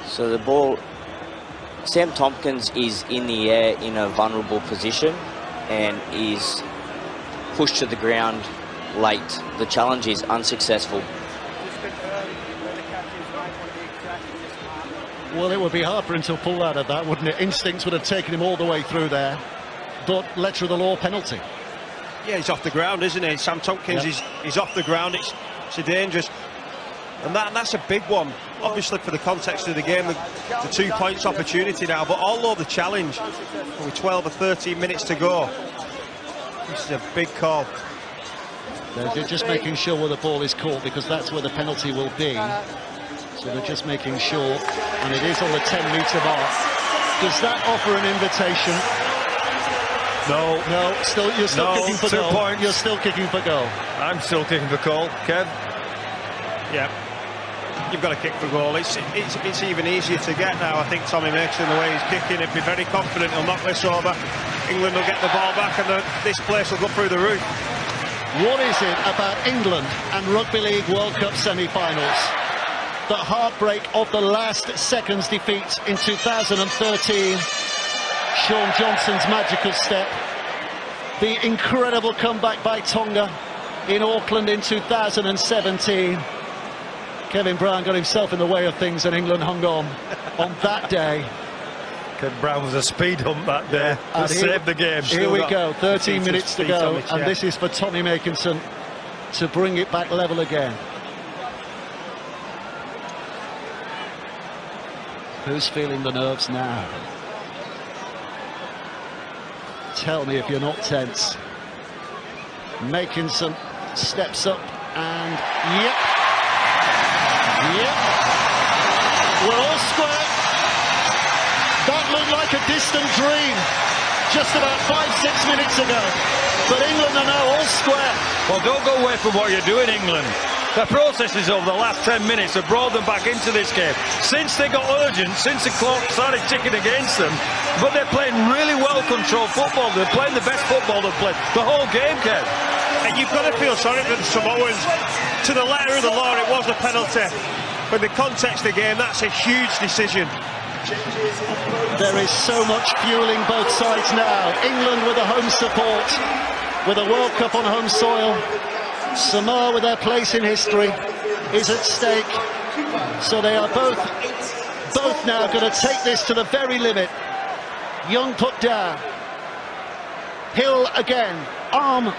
So the ball, Sam Tompkins is in the air in a vulnerable position and is pushed to the ground late. The challenge is unsuccessful. Well, it would be hard for him to pull out of that, wouldn't it? Instincts would have taken him all the way through there. But letter of the law, penalty. Yeah, he's off the ground, isn't he? Sam Tompkins is off the ground. It's a dangerous. And that's a big one, obviously, for the context of the game, the 2 points opportunity now. But although the challenge, with 12 or 13 minutes to go, this is a big call. They're just making sure where the ball is caught, because that's where the penalty will be. So they're just making sure, and it is on the 10-metre mark. Does that offer an invitation? No. No, you're still kicking for 2 goal. points. You're still kicking for goal. I'm still kicking for goal, Kev. Yeah. You've got to kick for goal. It's even easier to get now. I think Tommy Mason, the way he's kicking, he'll be very confident he'll knock this over. England will get the ball back, and this place will go through the roof. What is it about England and Rugby League World Cup semi-finals? The heartbreak of the last seconds defeat in 2013. Sean Johnson's magical step. The incredible comeback by Tonga in Auckland in 2017. Kevin Brown got himself in the way of things, and England hung on that day. Kevin Brown was a speed hump that day. And Saved the game. Here we go, 13 minutes to go, and this is for Tommy Makinson to bring it back level again. Who's feeling the nerves now? Tell me if you're not tense. Makinson steps up, and yep. We're all square. That looked like a distant dream just about 5-6 minutes ago. But England are now all square. Well, don't go away from what you're doing, England. The processes over the last 10 minutes have brought them back into this game. Since they got urgent, since the clock started ticking against them, but they're playing really well-controlled football. They're playing the best football they've played the whole game, Kev. And you've got to feel sorry for the Samoans. To the letter of the law, it was a penalty. But in the context of the game, that's a huge decision. There is so much fueling both sides now. England with the home support, with a World Cup on home soil. Samoa, with their place in history, is at stake. So they are both now going to take this to the very limit. Young put down. Hill again, arm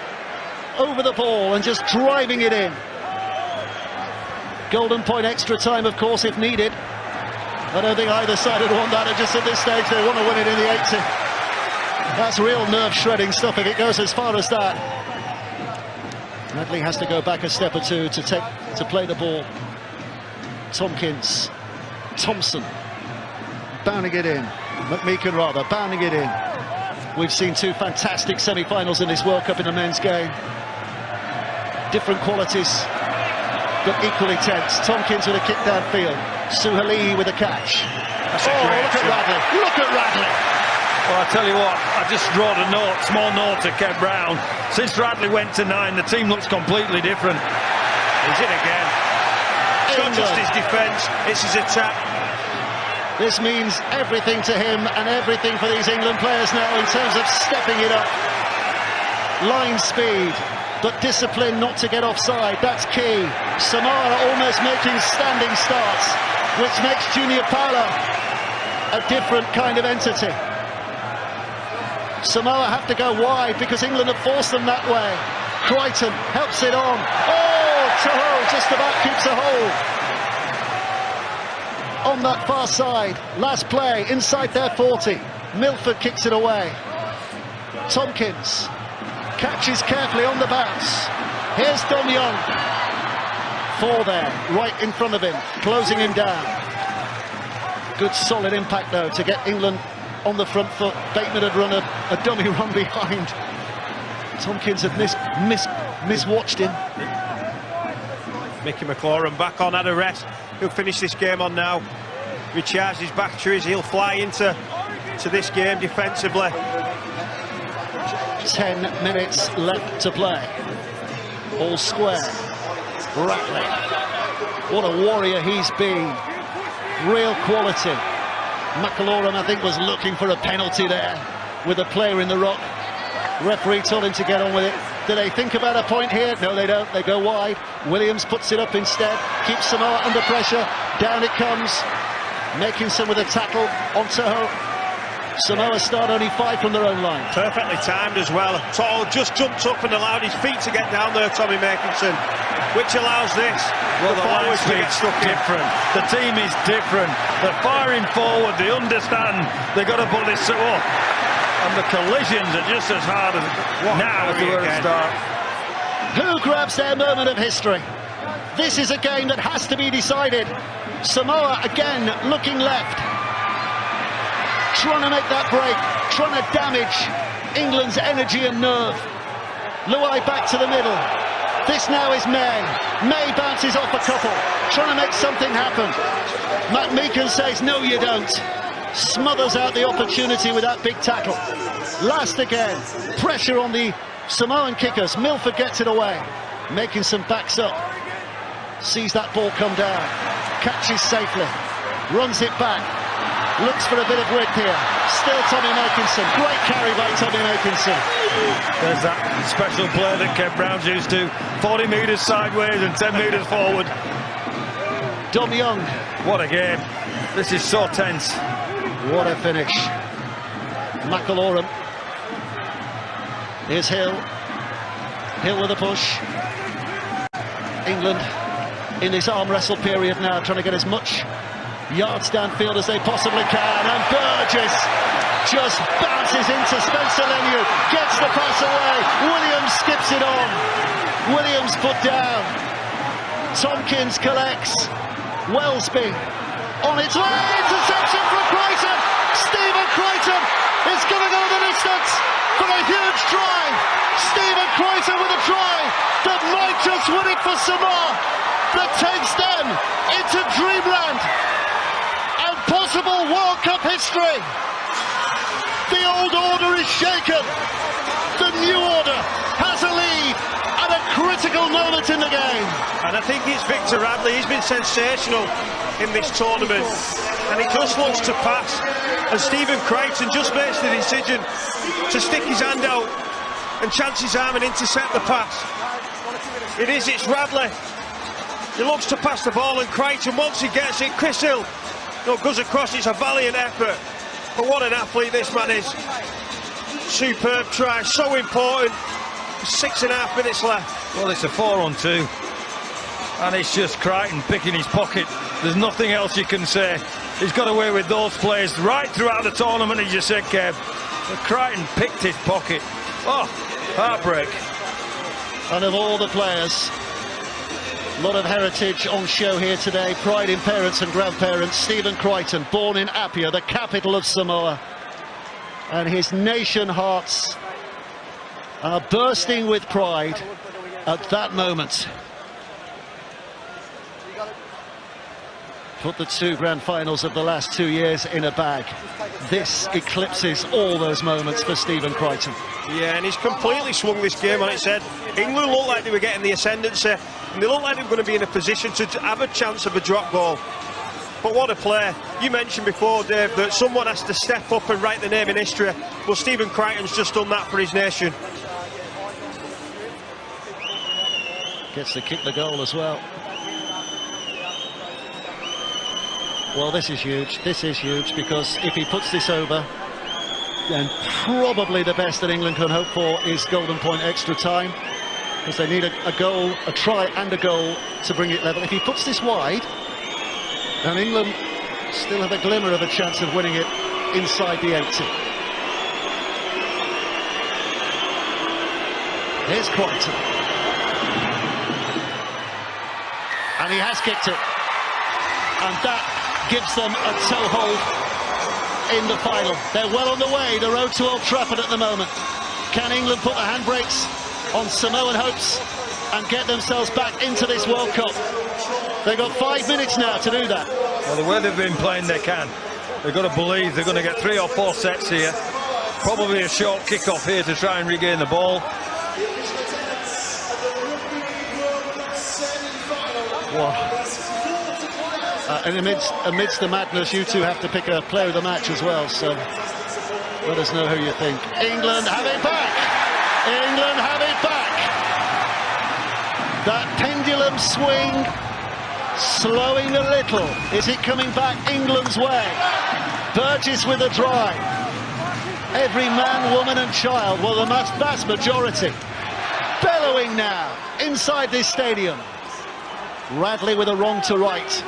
over the ball and just driving it in. Golden point extra time, of course, if needed. I don't think either side would want that, and just at this stage they want to win it in the 80. That's real nerve-shredding stuff if it goes as far as that. Radley has to go back a step or two to play the ball. Tompkins, Thompson, bounding it in. McMeekan rather, bounding it in. We've seen two fantastic semi-finals in this World Cup in the men's game. Different qualities, but equally tense. Tompkins with a kick downfield. Suhali with a catch. That's a great look at Radley. Look at Radley. Well, I tell you what, I just wrote a note, small note to Kev Brown. Since Radley went to 9, the team looks completely different. He's in again. It's not just his defence, it's his attack. This means everything to him and everything for these England players now in terms of stepping it up. Line speed, but discipline not to get offside, that's key. Samoa are almost making standing starts, which makes Junior Paulo a different kind of entity. Samoa have to go wide because England have forced them that way. Crichton helps it on. Oh, Toho just about keeps a hold. On that far side, last play, inside their 40. Milford kicks it away. Tompkins catches carefully on the bounce. Here's Dom Young. 4 there, right in front of him, closing him down. Good solid impact though to get England on the front foot. Bateman had run a dummy run behind. Tompkins had miswatched him. Mickey McLaurin back on at a rest. He'll finish this game on now. Recharge his batteries. He'll fly into this game defensively. 10 minutes left to play. All square. Ratley. What a warrior he's been. Real quality. McLaurin, I think, was looking for a penalty there with a player in the rock. Referee told him to get on with it. Do they think about a point here? No, they don't. They go wide. Williams puts it up instead. Keeps Samoa under pressure. Down it comes. Making some with a tackle on Toho. Samoa start only 5 from their own line. Perfectly timed as well. Toho just jumped up and allowed his feet to get down there, Tommy Makinson, which allows this. Well, the line speed's different. The team is different. They're firing forward. They understand they've got to put this up. And the collisions are just as hard as now as they were at the start. Who grabs their moment of history? This is a game that has to be decided. Samoa again looking left. Trying to make that break, trying to damage England's energy and nerve. Luai back to the middle. This now is May. May bounces off a couple, trying to make something happen. Matt Meakin says, no you don't. Smothers out the opportunity with that big tackle. Last again, pressure on the Samoan kickers. Milford gets it away. Making some backs up. Sees that ball come down. Catches safely. Runs it back. Looks for a bit of width here. Still Tommy Makinson. Great carry by Tommy Makinson. There's that special play that Kev Brown's used to. 40 metres sideways and 10 metres forward. Dom Young. What a game. This is so tense. What a finish. McLaurin. Here's Hill. Hill with a push. England in this arm wrestle period now, trying to get as much yards downfield as they possibly can, and Burgess just bounces into Spencer Leniu, gets the pass away. Williams skips it on. Williams put down. Tompkins collects. Wellesby on its way. Interception from Crichton. Stephen Crichton is going to go the distance for a huge try. Stephen Crichton with a try that might just win it for Samoa, that takes them into dreamland and possible World Cup history. The old order is shaken. The new order has a lead at a critical moment in the game. And I think it's Victor Radley. He's been sensational in this tournament, and he just looks to pass. And Stephen Crichton just makes the decision to stick his hand out and chance his arm and intercept the pass. It's Radley. He looks to pass the ball, and Crichton, once he gets it, Chris Hill goes across. It's a valiant effort. But what an athlete this man is. Superb try, so important. 6.5 minutes left. Well, it's a 4-on-2. And it's just Crichton picking his pocket. There's nothing else you can say. He's got away with those plays right throughout the tournament, as you said, Kev. But Crichton picked his pocket. Oh, heartbreak. And of all the players, a lot of heritage on show here today. Pride in parents and grandparents. Stephen Crichton, born in Apia, the capital of Samoa. And his nation hearts are bursting with pride at that moment. Put the 2 grand finals of the last 2 years in a bag. This eclipses all those moments for Stephen Crichton. Yeah, and he's completely swung this game on its head. England looked like they were getting the ascendancy, and they looked like they were going to be in a position to have a chance of a drop goal. But what a play. You mentioned before, Dave, that someone has to step up and write the name in history. Well, Stephen Crichton's just done that for his nation. Gets to kick the goal as well. Well, this is huge. This is huge, because if he puts this over, then probably the best that England can hope for is golden point extra time, because they need a goal, a try and a goal to bring it level. If he puts this wide, then England still have a glimmer of a chance of winning it inside the 80. Here's Crichton. And he has kicked it. And that gives them a toehold in the final. They're well on the way, the road to Old Trafford at the moment. Can England put the handbrakes on Samoan hopes and get themselves back into this World Cup? They've got 5 minutes now to do that. Well, the way they've been playing, they can. They've got to believe they're going to get 3 or 4 sets here. Probably a short kick-off here to try and regain the ball. Wow. And amidst the madness, you two have to pick a player of the match as well, so let us know who you think. England have it back! England have it back! That pendulum swing slowing a little. Is it coming back England's way? Burgess with a drive. Every man, woman and child, well, the vast majority, bellowing now inside this stadium. Radley with a wrong to right.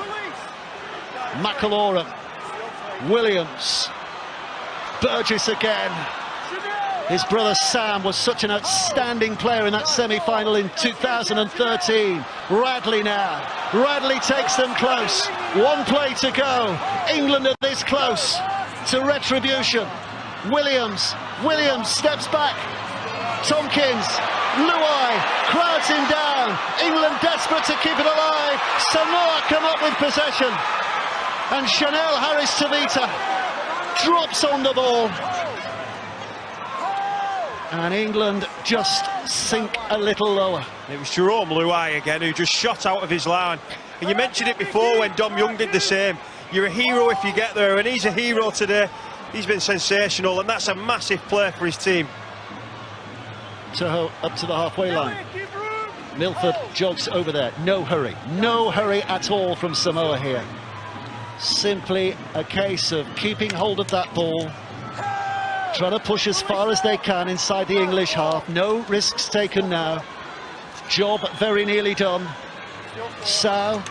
McIlroy, Williams, Burgess again. His brother Sam was such an outstanding player in that semi-final in 2013. Radley now. Radley takes them close. 1 play to go. England are this close to retribution. Williams steps back. Tompkins, Luai crowds him down. England desperate to keep it alive. Samoa come up with possession. And Chanel Harris-Tavita drops on the ball. And England just sink a little lower. It was Jerome Luai again who just shot out of his line. And you mentioned it before when Dom Young did the same. You're a hero if you get there, and he's a hero today. He's been sensational, and that's a massive play for his team. Toho up to the halfway line. Milford jogs over there. No hurry at all from Samoa here. Simply a case of keeping hold of that ball, trying to push as far as they can inside the English half. No risks taken now. Job very nearly done. Sao.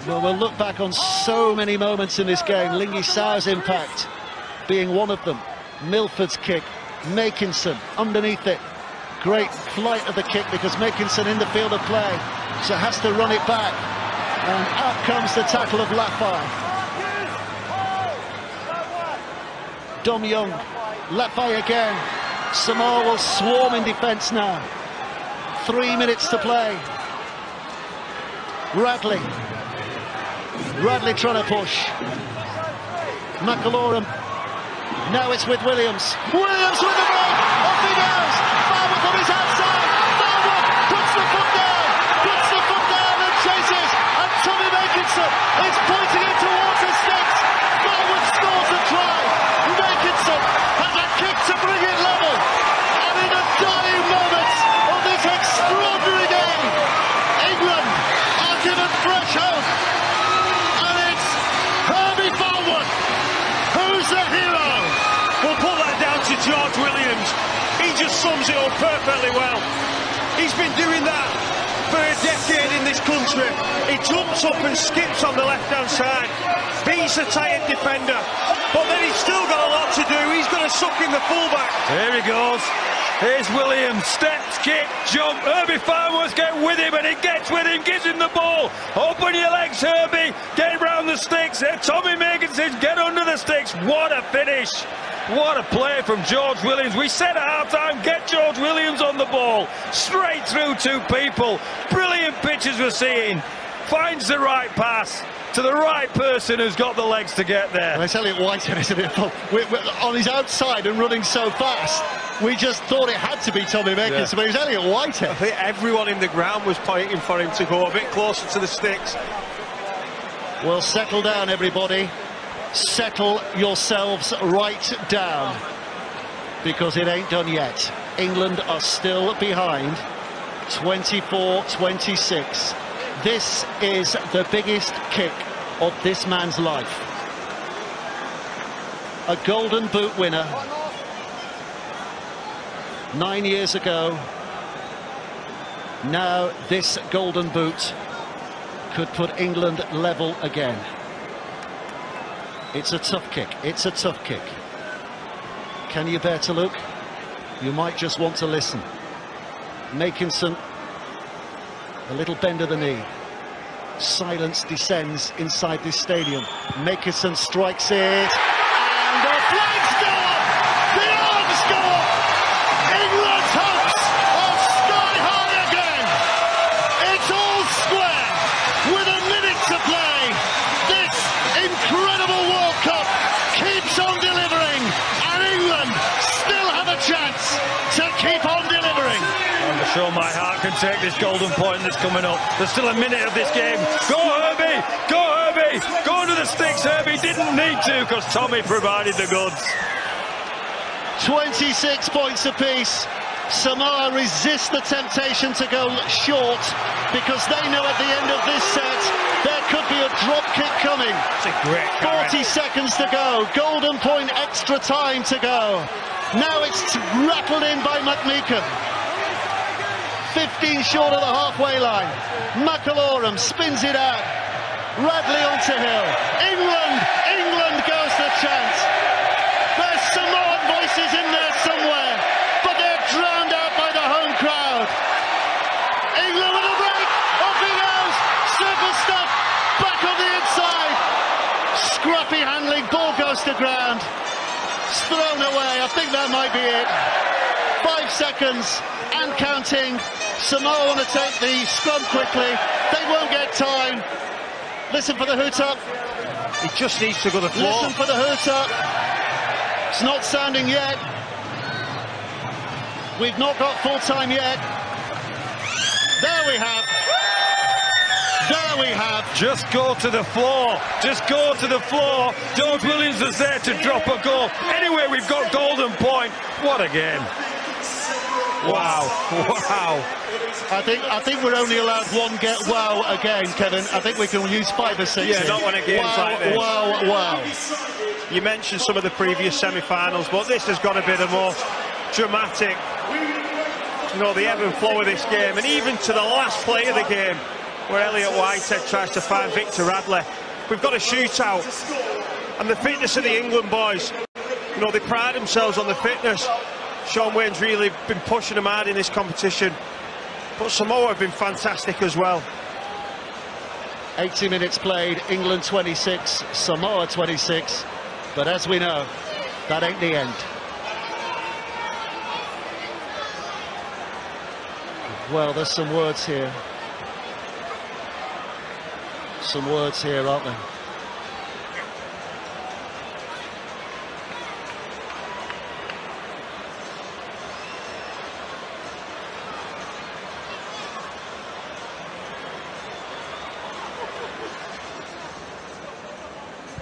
Well, we'll look back on so many moments in this game. Lingi Sao's impact being one of them. Milford's kick. Makinson underneath it. Great flight of the kick because Makinson in the field of play, so has to run it back. And out comes the tackle of Lafai. Dom Young, Lafay again. Samoa will swarm in defence now. 3 minutes to play. Radley trying to push. McIlroy. Now it's with Williams. Williams with the ball. Off he goes. Farwood on his outside. Farwood puts the foot down and chases. And Tommy Makinson is pointing it towards the sticks. Farwood scores the try. Makinson has a kick to bring it level. And in the dying moments of this extraordinary game, England are given fresh hope. And it's Herbie Farwood who's the hero. We'll put that down to George Williams. He just sums it up perfectly well. He's been doing that for a decade in this country. He jumps up and skips on the left-hand side, beats a tired defender, but then he's still got a lot to do. He's got to suck in the fullback. Here he goes. Here's Williams, steps, kick, jump. Herbie Farmore's get with him, and he gets with him, gives him the ball. Open your legs, Herbie. Get round the sticks. Tommy Megan says, get under the sticks. What a finish. What a play from George Williams. We said at half-time, get George Williams on the ball. Straight through 2 people. Brilliant pitches we're seeing. Finds the right pass to the right person who's got the legs to get there. Well, it's Elliot Whitehead, isn't it? We're on his outside and running so fast, we just thought it had to be Tommy Mekinson, but it was Elliot Whitehead. I think everyone in the ground was pointing for him to go a bit closer to the sticks. Well, settle down, everybody. Settle yourselves right down, because it ain't done yet. England are still behind, 24-26. This is the biggest kick of this man's life. A Golden Boot winner 9 years ago. Now this Golden Boot could put England level again. It's a tough kick. It's a tough kick. Can you bear to look? you might just want to listen. Makinson, a little bend of the knee. Silence descends inside this stadium. Makinson strikes it, and the flags go up! The arms go up! England's hopes are sky high again! It's all square, with a minute to play. This incredible World Cup keeps on delivering, and England still have a chance to keep on delivering. I'm sure my heart can take this golden point that's coming up. There's still a minute of this game. Go Herbie! Go Herbie! Go to the sticks, Herbie. Didn't need to because Tommy provided the goods. 26 points apiece. Samoa resist the temptation to go short because they know at the end of this set there could be a drop kick coming. It's a great 40 seconds to go. Golden point, extra time to go. Now it's rattled in by McMeekan. 15 short of the halfway line. McIllorum spins it out. Radley onto Hill. England goes the chant. There's Samoan voices in there somewhere, but they're drowned out by the home crowd. England with a break. Off he goes. Super stuff. Back on the inside. Scrappy handling. Ball goes to ground. It's thrown away. I think that might be it. 5 seconds and counting. Samoa want to take the scrum quickly. They won't get time. Listen for the hoot up. He just needs to go to the floor. Listen for the hoot up. It's not sounding yet. We've not got full time yet. There we have. There we have. Just go to the floor. Just go to the floor. George Williams is there to drop a goal. Anyway, we've got golden point. What a game. Wow. Wow. I think we're only allowed one get wow again, Kevin. I think we can use 5 or 6. Yeah, not when a game's like this. Wow. You mentioned some of the previous semi-finals, but this has got a bit of more dramatic, you know, the ebb and flow of this game, and even to the last play of the game, where Elliot Whitehead tries to find Victor Radley. We've got a shootout, and the fitness of the England boys, you know, they pride themselves on the fitness. Sean Wayne's really been pushing them hard in this competition, but Samoa have been fantastic as well. 80 minutes played, England 26, Samoa 26, but as we know, that ain't the end. Well, there's some words here. Some words here, aren't there?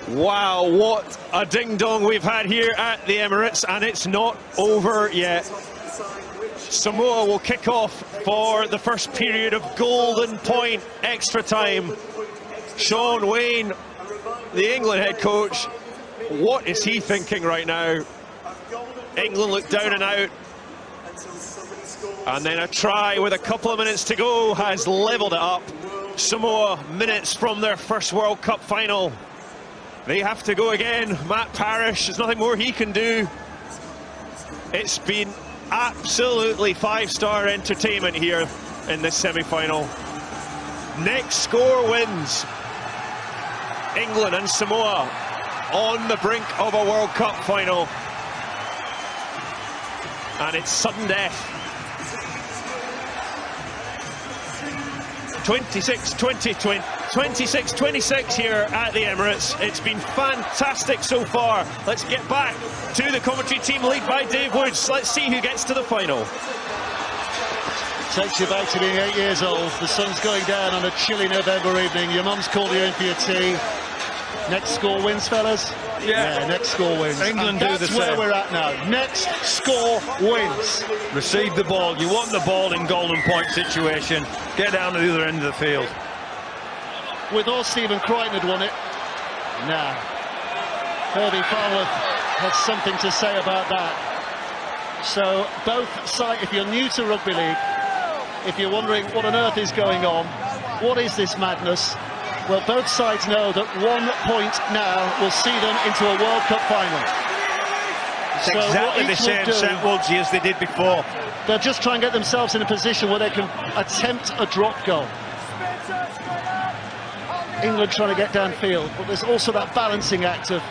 Wow, what a ding-dong we've had here at the Emirates, and it's not over yet. Samoa will kick off for the first period of golden point extra time. Sean Wayne, the England head coach, what is he thinking right now? England look down and out, and then a try with a couple of minutes to go has levelled it up. Samoa minutes from their first World Cup final. They have to go again. Matt Parrish, there's nothing more he can do. It's been absolutely 5-star entertainment here in this semi-final. Next score wins. England and Samoa on the brink of a World Cup final. And it's sudden death. 26-26 here at the Emirates. It's been fantastic so far. Let's get back to the commentary team led by Dave Woods. Let's see who gets to the final. Takes you back to being 8 years old. The sun's going down on a chilly November evening. Your mum's called you in for your tea. Next score wins, fellas? Yeah, next score wins. England do the same. That's where we're at now. Next score wins. Receive the ball. You want the ball in golden point situation. Get down to the other end of the field. We thought Stephen Crichton had won it. Nah. Herbie Farnworth has something to say about that. So both sides, if you're new to rugby league, if you're wondering what on earth is going on, what is this madness? Well, both sides know that 1 point now will see them into a World Cup final. It's exactly the same set, Woodsy, as they did before. They'll just try and get themselves in a position where they can attempt a drop goal. England trying to get downfield, but there's also that balancing act of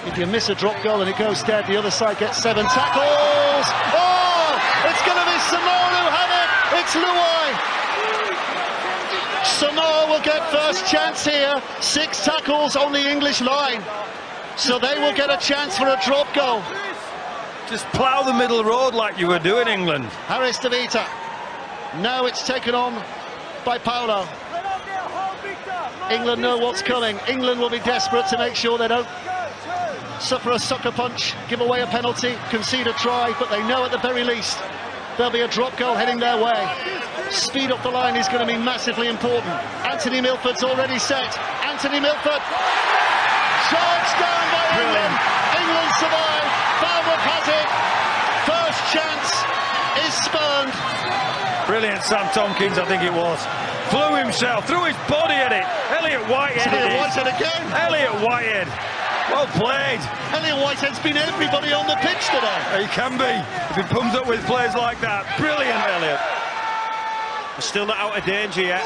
if you miss a drop goal and it goes dead, the other side gets 7 tackles. Oh, it's going to be Samoa who have it. It's Luai. Samoa will get first chance here. 6 tackles on the English line, so they will get a chance for a drop goal. Just plough the middle road like you were doing, England. Harris Davita. Now it's taken on by Paolo. England know what's coming. England will be desperate to make sure they don't suffer a sucker punch, give away a penalty, concede a try, but they know at the very least there'll be a drop goal heading their way. Speed up the line is going to be massively important. Anthony Milford's already set. Anthony Milford. Charged down by England. England survive. Falmouth has it. First chance is spurned. Brilliant, Sam Tompkins, I think it was. Flew himself, threw his body at it. Elliot Whitehead. Elliot Whitehead again. Elliot Whitehead. Well played. Elliot Whitehead's been everybody on the pitch today. He can be, if he comes up with plays like that. Brilliant, Elliot. They're still not out of danger yet.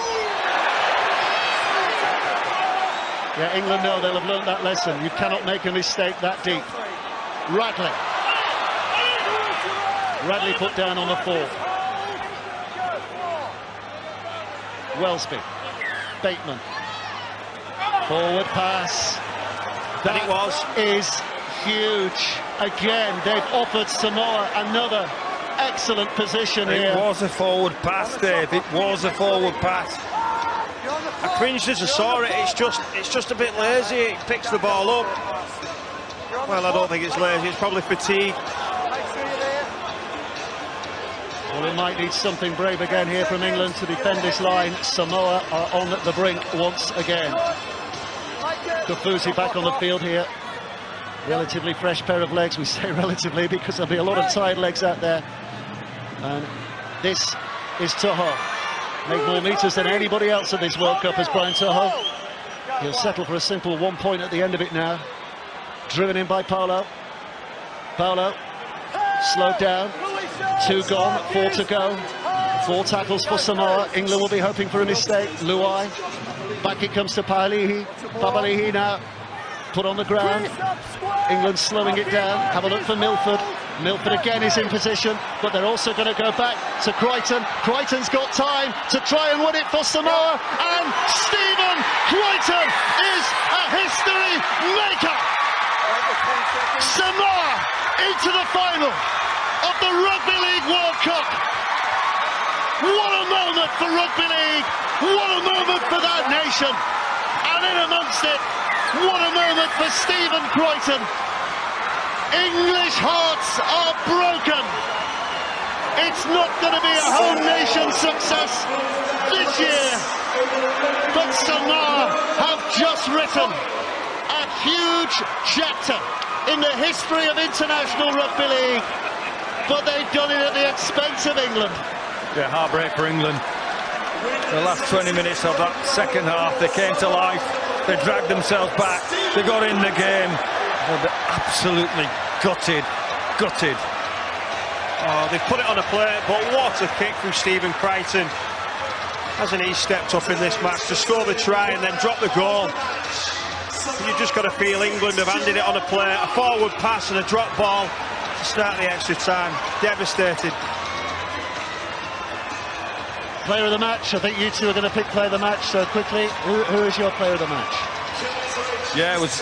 Yeah, England know they'll have learned that lesson. You cannot make a mistake that deep. Radley. Radley put down on the 4th. Wellsby. Bateman. Forward pass. That it was. Is huge. Again, they've offered Samoa another excellent position here. It was a forward pass, Dave. It was a forward pass. I cringed as I saw it. It's just a bit lazy. It picks the ball up. Well, I don't think it's lazy. It's probably fatigue. Well, we might need something brave again here from England to defend this line. Samoa are on the brink once again. Kofusi back on the field here. Relatively fresh pair of legs. We say relatively because there'll be a lot of tired legs out there. And this is Toho. Make more metres than anybody else at this World Cup as Brian Toho. He'll settle for a simple 1 point at the end of it now. Driven in by Paolo. Paolo slowed down. 2 gone, 4 to go. 4 tackles for Samoa. England will be hoping for a mistake. Luai. Back it comes to Papali'i. Papali'i now put on the ground. England slowing it down. Have a look for Milford. Milford again is in position, but they're also going to go back to Crichton. Crichton's got time to try and win it for Samoa, and Stephen Crichton is a history maker. Samoa into the final of the Rugby League World Cup. What a moment for Rugby League. What a moment for that nation. And in amongst it, what a moment for Stephen Crichton. English hearts are broken. It's not going to be a home nation success this year, but Samoa have just written a huge chapter in the history of international rugby league, but they've done it at the expense of England. Yeah, heartbreak for England. The last 20 minutes of that second half, they came to life, they dragged themselves back, they got in the game. They're absolutely gutted. Oh, they've put it on a plate, but what a kick from Stephen Crichton. Hasn't he stepped up in this match to score the try and then drop the goal? You've just got to feel England have handed it on a plate, a forward pass and a drop ball to start the extra time. Devastated. Player of the match, I think you two are going to pick player of the match so quickly. Who is your player of the match? Yeah, it was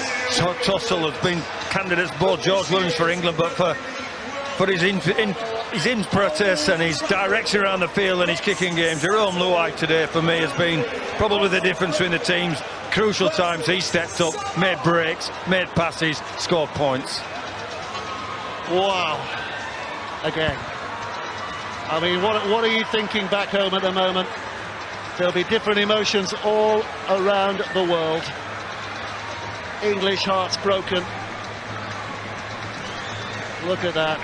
Tussle. Has been candidates both George Williams for England, but for his impetus and his direction around the field and his kicking game, Jerome Luai today for me has been probably the difference between the teams. Crucial times he stepped up, made breaks, made passes, scored points. Wow. Again. I mean, what are you thinking back home at the moment? There'll be different emotions all around the world. English hearts broken. Look at that.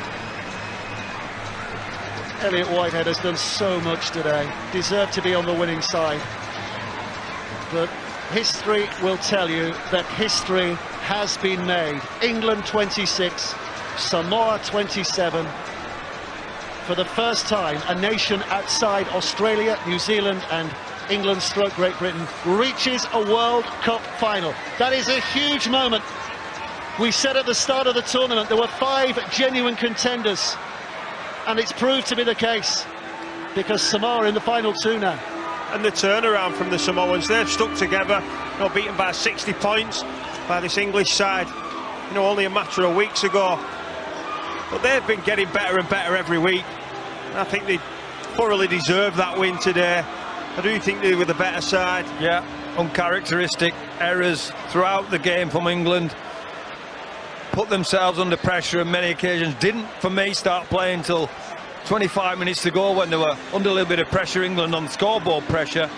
Elliot Whitehead has done so much today. Deserved to be on the winning side. But history will tell you that history has been made. England 26, Samoa 27. For the first time, a nation outside Australia, New Zealand and England / Great Britain reaches a World Cup final. That is a huge moment. We said at the start of the tournament there were 5 genuine contenders, and it's proved to be the case, because Samoa are in the final 2 now. And the turnaround from the Samoans, they've stuck together, beaten by 60 points by this English side, only a matter of weeks ago. But they've been getting better and better every week. And I think they thoroughly deserve that win today. I do think they were the better side. Yeah, uncharacteristic errors throughout the game from England. Put themselves under pressure on many occasions. Didn't, for me, start playing until 25 minutes to go when they were under a little bit of pressure, England on scoreboard pressure.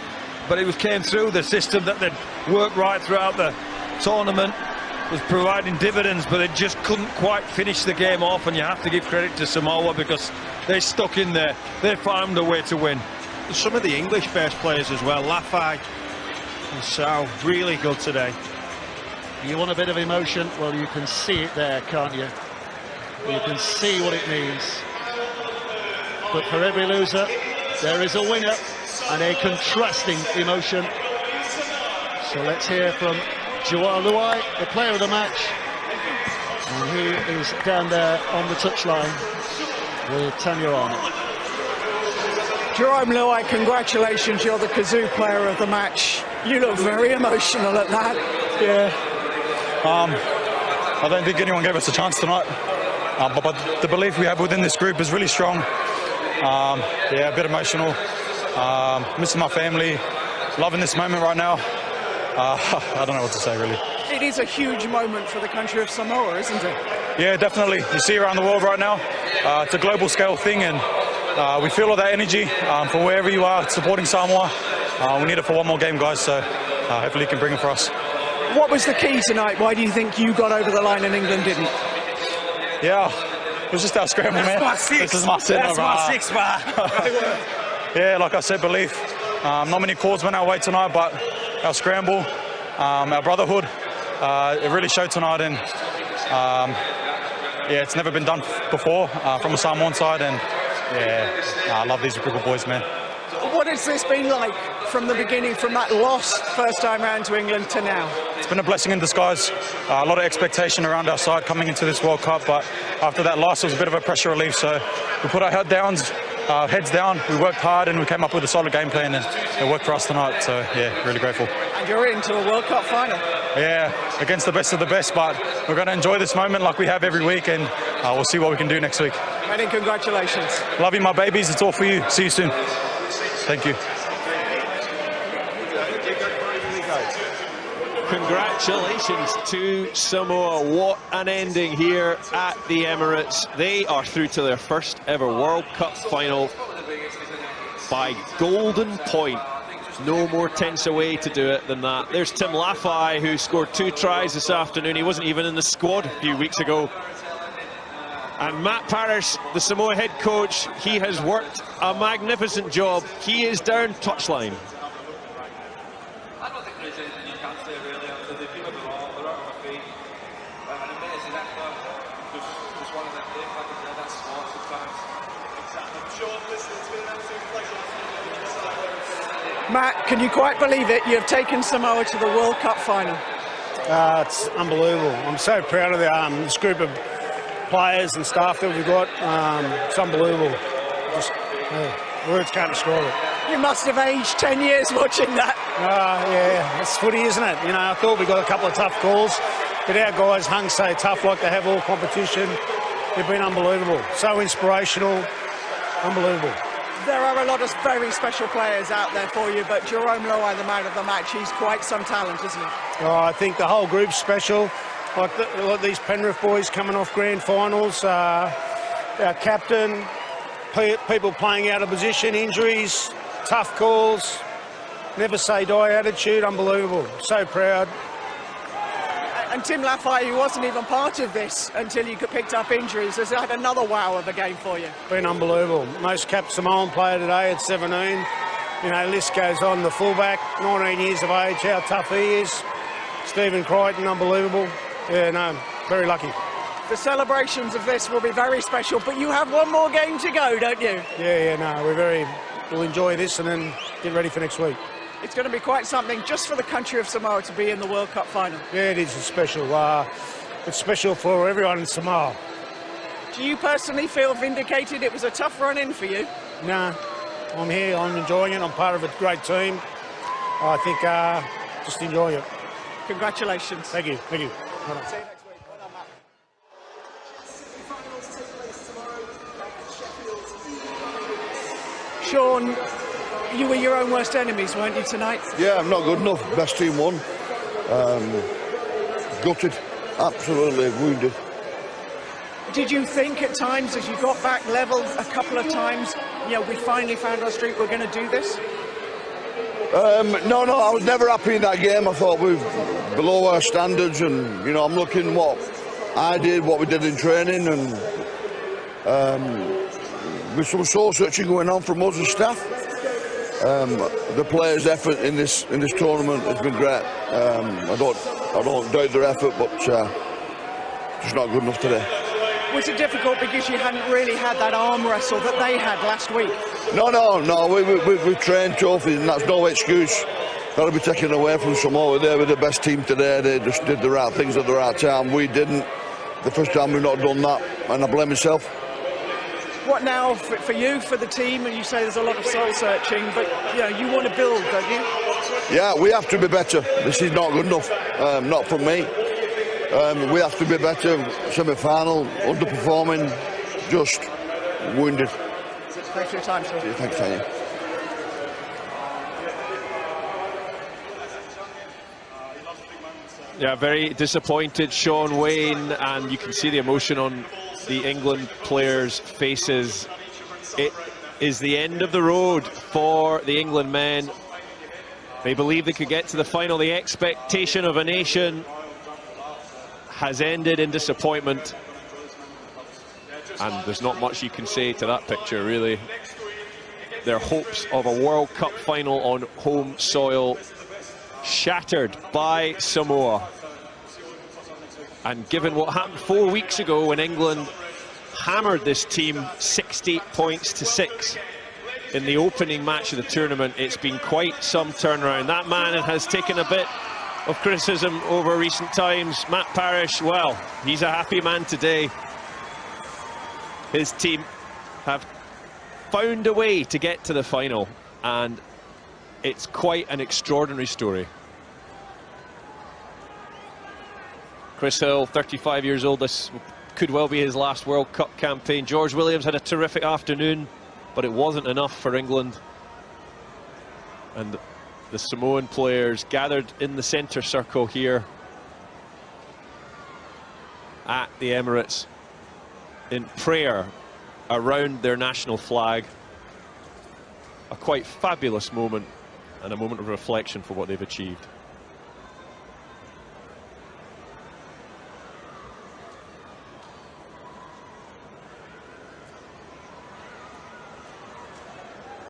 But it came through the system that they'd worked right throughout the tournament, was providing dividends, but they just couldn't quite finish the game off. And you have to give credit to Samoa, because they stuck in there. They found a way to win. Some of the English best players as well, Lafai and Sao, really good today. You want a bit of emotion? Well, you can see it there, can't you? You can see what it means. But for every loser, there is a winner, and a contrasting emotion. So let's hear from Joao Luai, the player of the match. And he is down there on the touchline with Tanya Arnold. Jerome Luai, congratulations, you're the Kazoo player of the match. You look very emotional at that. Yeah. I don't think anyone gave us a chance tonight. But the belief we have within this group is really strong. Yeah, a bit emotional. Missing my family. Loving this moment right now. I don't know what to say, really. It is a huge moment for the country of Samoa, isn't it? Yeah, definitely. You see around the world right now. It's a global scale thing, and we feel all that energy from wherever you are supporting Samoa. We need it for one more game, guys, so hopefully you can bring it for us. What was the key tonight? Why do you think you got over the line and England didn't? Yeah, it was just our scramble, man. This is my set. That's my 6 bar. Yeah, like I said, belief. Not many calls went our way tonight, but our scramble, our brotherhood, it really showed tonight. And yeah, it's never been done before from a Samoan side, and yeah, I love these group of boys, man. What has this been like from the beginning, from that loss first time round to England to now? It's been a blessing in disguise. A lot of expectation around our side coming into this World Cup, but after that loss, it was a bit of a pressure relief. So we put our heads down, we worked hard, and we came up with a solid game plan, and it worked for us tonight. So yeah, really grateful. And you're into a World Cup final. Yeah, against the best of the best, but we're going to enjoy this moment like we have every week, and we'll see what we can do next week. Many congratulations. Love you, my babies. It's all for you. See you soon. Thank you. Congratulations to Samoa. What an ending here at the Emirates. They are through to their first ever World Cup final by golden point. No more tense a way to do it than that. There's Tim Lafai, who scored 2 tries this afternoon. He wasn't even in the squad a few weeks ago. And Matt Parrish, the Samoa head coach, he has worked a magnificent job. He is down touchline. I don't think there's anything you can say really. They feel the ball, they're out of their feet. An amazing effort. Just one of them things, like I said, that's sports sometimes. Exactly. Sean, listen, it's been an absolute pleasure. Matt, can you quite believe it? You've taken Samoa to the World Cup final. It's unbelievable. I'm so proud of this group of players and staff that we've got. It's unbelievable. Just words can't describe it. You must have aged 10 years watching that. Yeah, it's footy, isn't it? You know, I thought we got a couple of tough calls, but our guys hung so tough like they have all competition. They've been unbelievable. So inspirational. Unbelievable. There are a lot of very special players out there for you, but Jerome Luai, the man of the match, he's quite some talent, isn't he? I think the whole group's special. Like these Penrith boys coming off grand finals, our captain, people playing out of position, injuries, tough calls, never say die attitude, unbelievable. So proud. And Tim Lafai, who wasn't even part of this until you picked up injuries, has had another wow of a game for you. Been unbelievable. Most capped Samoan player today at 17. You know, list goes on. The fullback, 19 years of age, how tough he is. Stephen Crichton, unbelievable. Yeah, no, very lucky. The celebrations of this will be very special, but you have one more game to go, don't you? Yeah, no, we'll enjoy this and then get ready for next week. It's going to be quite something just for the country of Samoa to be in the World Cup final. Yeah, it is special. It's special for everyone in Samoa. Do you personally feel vindicated? It was a tough run-in for you. Nah, I'm here, I'm enjoying it, I'm part of a great team. I think just enjoying it. Congratulations. Thank you, thank you. See you next week. Well done, Matt. Sean, you were your own worst enemies, weren't you, tonight? Yeah, not good enough. Best team won. Gutted. Absolutely wounded. Did you think at times, as you got back level a couple of times, you know, we finally found our street, we're going to do this? No, I was never happy in that game. I thought we were below our standards, and you know, I'm looking what I did, what we did in training, and with some soul searching going on from us as staff. The players' effort in this tournament has been great. I don't doubt their effort, but just not good enough today. Was it difficult because you hadn't really had that arm wrestle that they had last week? No. We've trained tough, and that's no excuse. That'll be taken away from Samoa. They were the best team today. They just did the right things at the right time. We didn't. The first time we've not done that, and I blame myself. What now for you, for the team? And you say there's a lot of soul searching, but you know, you want to build, don't you? Yeah, we have to be better. This is not good enough. Not from me. We have to be better. Semi-final, underperforming, just wounded. Thanks for your time, sir. Thanks, Tanya. Yeah, very disappointed, Sean Wayne, and you can see the emotion on the England players' faces. It is the end of the road for the England men. They believe they could get to the final. The expectation of a nation has ended in disappointment, and there's not much you can say to that picture, really. Their hopes of a World Cup final on home soil shattered by Samoa. And given what happened 4 weeks ago when England hammered this team 60 points to 6 in the opening match of the tournament, it's been quite some turnaround. That man has taken a bit of criticism over recent times. Matt Parrish, well, he's a happy man today. His team have found a way to get to the final, and it's quite an extraordinary story. Chris Hill, 35 years old, this could well be his last World Cup campaign. George Williams had a terrific afternoon, but it wasn't enough for England. And the Samoan players gathered in the centre circle here at the Emirates in prayer around their national flag. A quite fabulous moment, and a moment of reflection for what they've achieved.